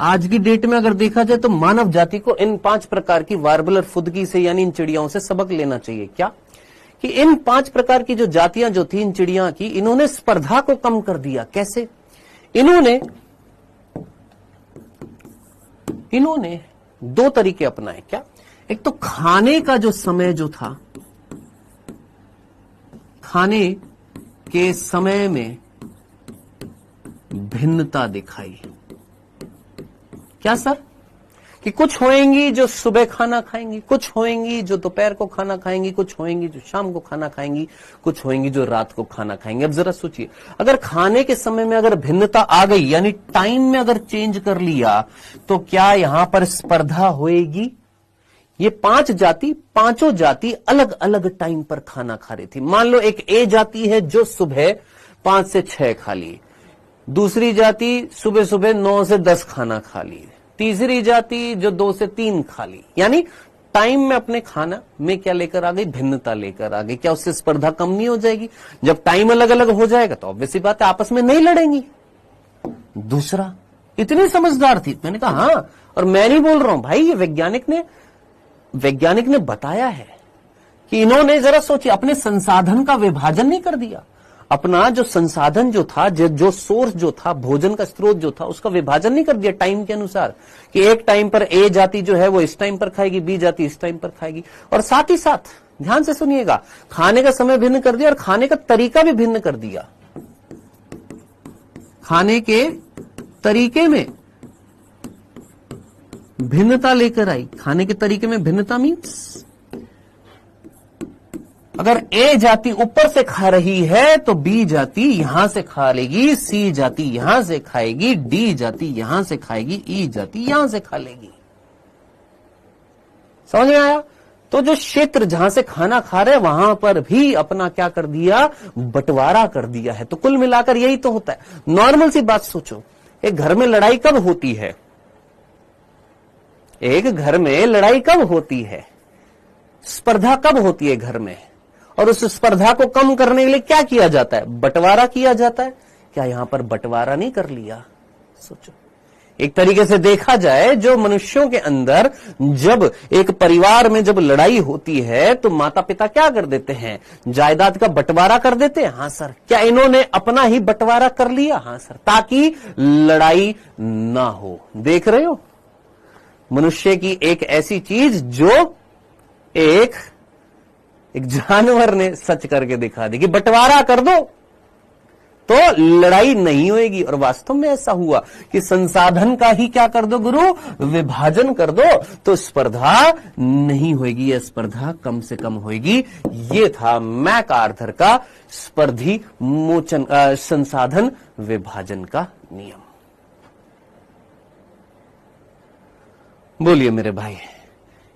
आज की डेट में अगर देखा जाए तो मानव जाति को इन 5 प्रकार की वार्बलर फुदकी से, यानी इन चिड़ियाओं से सबक लेना चाहिए। क्या कि इन 5 प्रकार की जो जातियां जो थी इन चिड़िया की, इन्होंने स्पर्धा को कम कर दिया। कैसे? इन्होंने 2 तरीके अपनाए। क्या? एक तो खाने का जो समय जो था, खाने के समय में भिन्नता दिखाई। क्या सर? कि कुछ होएंगी जो सुबह खाना खाएंगी, कुछ होएंगी जो दोपहर को खाना खाएंगी, कुछ होएंगी जो शाम को खाना खाएंगी, कुछ होएंगी जो रात को खाना खाएंगी। अब जरा सोचिए, अगर खाने के समय में अगर भिन्नता आ गई, यानी टाइम में अगर चेंज कर लिया, तो क्या यहां पर स्पर्धा होएगी? ये 5 जाति, पांचों जाति अलग अलग टाइम पर खाना खा रही थी। मान लो एक ए जाति है जो सुबह 5 से 6 खा ली, दूसरी जाति सुबह सुबह 9 से 10 खाना खा ली, तीसरी जाति जो 2 से 3 खा ली। यानी टाइम में अपने खाना में क्या लेकर आ गई? भिन्नता लेकर आ गई। क्या उससे स्पर्धा कम नहीं हो जाएगी? जब टाइम अलग अलग हो जाएगा तो ऑब्वियस सी बात है आपस में नहीं लड़ेंगी। दूसरा, इतनी समझदार थी। मैंने कहा हाँ, और मैं नहीं बोल रहा हूं भाई, ये वैज्ञानिक ने बताया है कि इन्होंने, जरा सोचिए, अपने संसाधन का विभाजन नहीं कर दिया। अपना जो संसाधन जो था, जो सोर्स जो था, भोजन का स्रोत जो था, उसका विभाजन नहीं कर दिया टाइम के अनुसार कि एक टाइम पर ए जाति जो है वो इस टाइम पर खाएगी, बी जाति इस टाइम पर खाएगी। और साथ ही साथ ध्यान से सुनिएगा, खाने का समय भिन्न कर दिया और खाने का तरीका भी भिन्न कर दिया। खाने के तरीके में भिन्नता लेकर आई। खाने के तरीके में भिन्नता मीन्स अगर ए जाति ऊपर से खा रही है तो बी जाति यहां से खा लेगी, सी जाति यहां से खाएगी, डी जाति यहां से खाएगी, ई जाति यहां से खा लेगी। समझ में आया? तो जो क्षेत्र जहां से खाना खा रहे वहां पर भी अपना क्या कर दिया? बंटवारा कर दिया है। तो कुल मिलाकर यही तो होता है। नॉर्मल सी बात सोचो, एक घर में लड़ाई कब होती है? एक घर में लड़ाई कब होती है? स्पर्धा कब होती है घर में? और उस स्पर्धा को कम करने के लिए क्या किया जाता है? बंटवारा किया जाता है। क्या यहां पर बंटवारा नहीं कर लिया? सोचो, एक तरीके से देखा जाए, जो मनुष्यों के अंदर जब एक परिवार में जब लड़ाई होती है तो माता पिता क्या कर देते हैं? जायदाद का बंटवारा कर देते हैं। हाँ सर। क्या इन्होंने अपना ही बंटवारा कर लिया? हाँ सर, ताकि लड़ाई ना हो। देख रहे हो, मनुष्य की एक ऐसी चीज जो एक जानवर ने सच करके दिखा दी कि बंटवारा कर दो, तो लड़ाई नहीं होगी। और वास्तव में ऐसा हुआ कि संसाधन का ही क्या कर दो गुरु, विभाजन कर दो, तो स्पर्धा नहीं होगी, यह स्पर्धा कम से कम होगी। ये था मैकआर्थर का स्पर्धी मोचन संसाधन विभाजन का नियम। बोलिए मेरे भाई,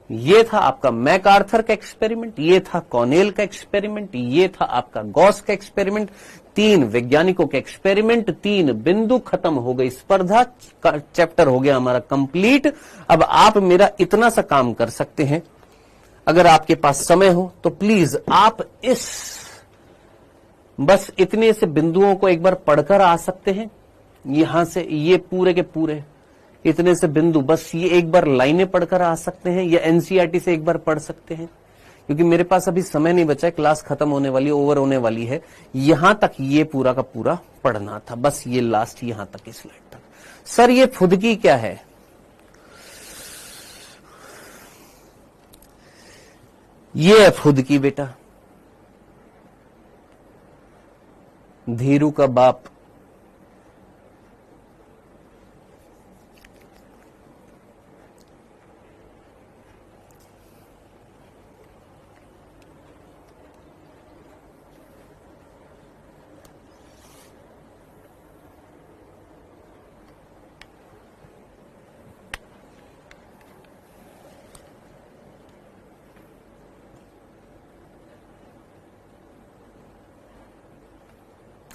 ये था आपका मैकआर्थर का एक्सपेरिमेंट, ये था कॉर्नेल का एक्सपेरिमेंट, ये था आपका गॉस का एक्सपेरिमेंट। 3 वैज्ञानिकों के एक्सपेरिमेंट, 3 बिंदु, खत्म हो गई स्पर्धा का चैप्टर हो गया हमारा कंप्लीट। अब आप मेरा इतना सा काम कर सकते हैं, अगर आपके पास समय हो तो प्लीज आप इस बस इतने से बिंदुओं को एक बार पढ़कर आ सकते हैं। यहां से ये पूरे के पूरे इतने से बिंदु, बस ये एक बार लाइनें पढ़कर आ सकते हैं, या एनसीईआरटी से एक बार पढ़ सकते हैं, क्योंकि मेरे पास अभी समय नहीं बचा है, क्लास खत्म होने वाली, ओवर होने वाली है। यहां तक ये पूरा का पूरा पढ़ना था, बस ये लास्ट यहां तक की स्लाइड तक। सर ये फुदकी क्या है? ये है फुदकी बेटा, धीरू का बाप।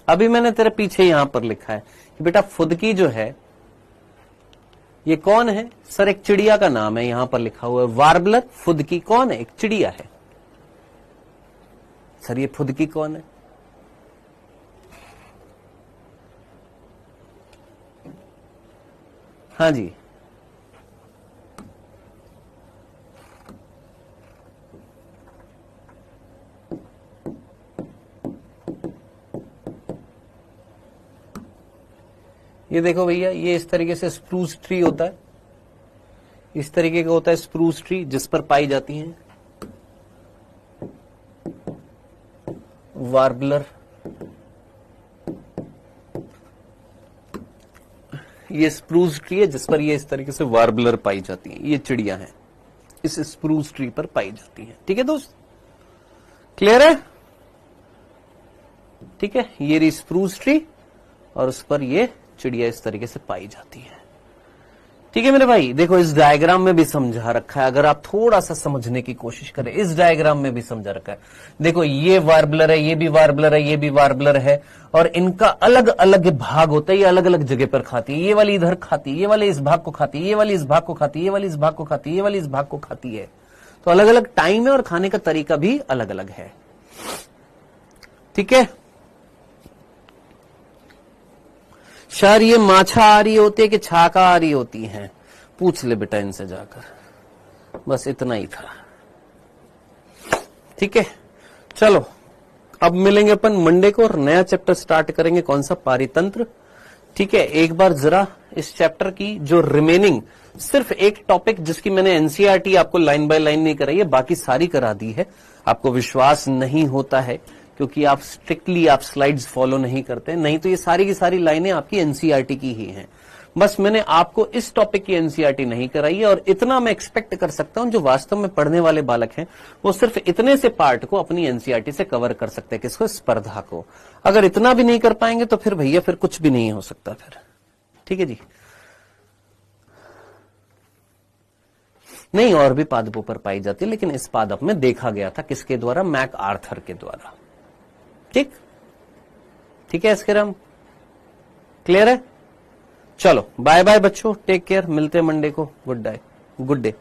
अभी मैंने तेरे पीछे यहां पर लिखा है कि बेटा फुदकी जो है ये कौन है? सर एक चिड़िया का नाम है, यहां पर लिखा हुआ है वार्बलर। फुदकी कौन है? एक चिड़िया है। सर ये फुदकी कौन है? हाँ जी, ये देखो भैया, ये इस तरीके से स्प्रूस ट्री होता है, इस तरीके का होता है स्प्रूस ट्री, जिस पर पाई जाती हैं वार्बलर। ये स्प्रूस ट्री है जिस पर ये इस तरीके से वार्बलर पाई जाती है। ये चिड़िया हैं, इस स्प्रूस ट्री पर पाई जाती है। ठीक है दोस्त, क्लियर है? ठीक है, ये रही स्प्रूस ट्री और उस पर ये चिड़िया इस तरीके से पाई जाती है। ठीक है मेरे भाई, देखो इस डायग्राम में भी समझा रखा है, अगर आप थोड़ा सा समझने की कोशिश करें, इस डायग्राम में भी समझा रखा है। देखो ये वार्बलर है, ये भी वार्बलर है, ये भी वार्बलर है, और इनका अलग अलग भाग होता है, ये अलग अलग जगह पर खाती है। ये वाली इधर खाती है, ये वाले इस भाग को खाती है, ये वाली इस भाग को खाती है, ये वाली इस भाग को खाती है, ये वाली इस भाग को खाती है। तो अलग अलग टाइम है और खाने का तरीका भी अलग अलग है। ठीक है सर, ये मांसाहारी होती है कि शाकाहारी होती हैं? पूछ ले बेटा इनसे जाकर, बस इतना ही था। ठीक है, चलो अब मिलेंगे अपन मंडे को और नया चैप्टर स्टार्ट करेंगे। कौन सा? पारितंत्र। ठीक है, एक बार जरा इस चैप्टर की जो रिमेनिंग सिर्फ एक टॉपिक जिसकी मैंने एनसीईआरटी आपको लाइन बाय लाइन नहीं कराई है, बाकी सारी करा दी है। आपको विश्वास नहीं होता है क्योंकि आप स्ट्रिक्टली आप स्लाइड्स फॉलो नहीं करते, नहीं तो ये सारी की सारी लाइनें आपकी एनसीईआरटी की ही हैं। बस मैंने आपको इस टॉपिक की एनसीईआरटी नहीं कराई है, और इतना मैं एक्सपेक्ट कर सकता हूं जो वास्तव में पढ़ने वाले बालक हैं वो सिर्फ इतने से पार्ट को अपनी एनसीईआरटी से कवर कर सकते हैं। किसको? स्पर्धा को। अगर इतना भी नहीं कर पाएंगे तो फिर भैया फिर कुछ भी नहीं हो सकता फिर। ठीक है जी, नहीं और भी पादपों पर पाई जाती है, लेकिन इस पादप में देखा गया था किसके द्वारा? मैकआर्थर के द्वारा। ठीक, ठीक है इसके क्लियर है? चलो बाय बाय बच्चों, टेक केयर, मिलते हैं मंडे को। Good day, good day.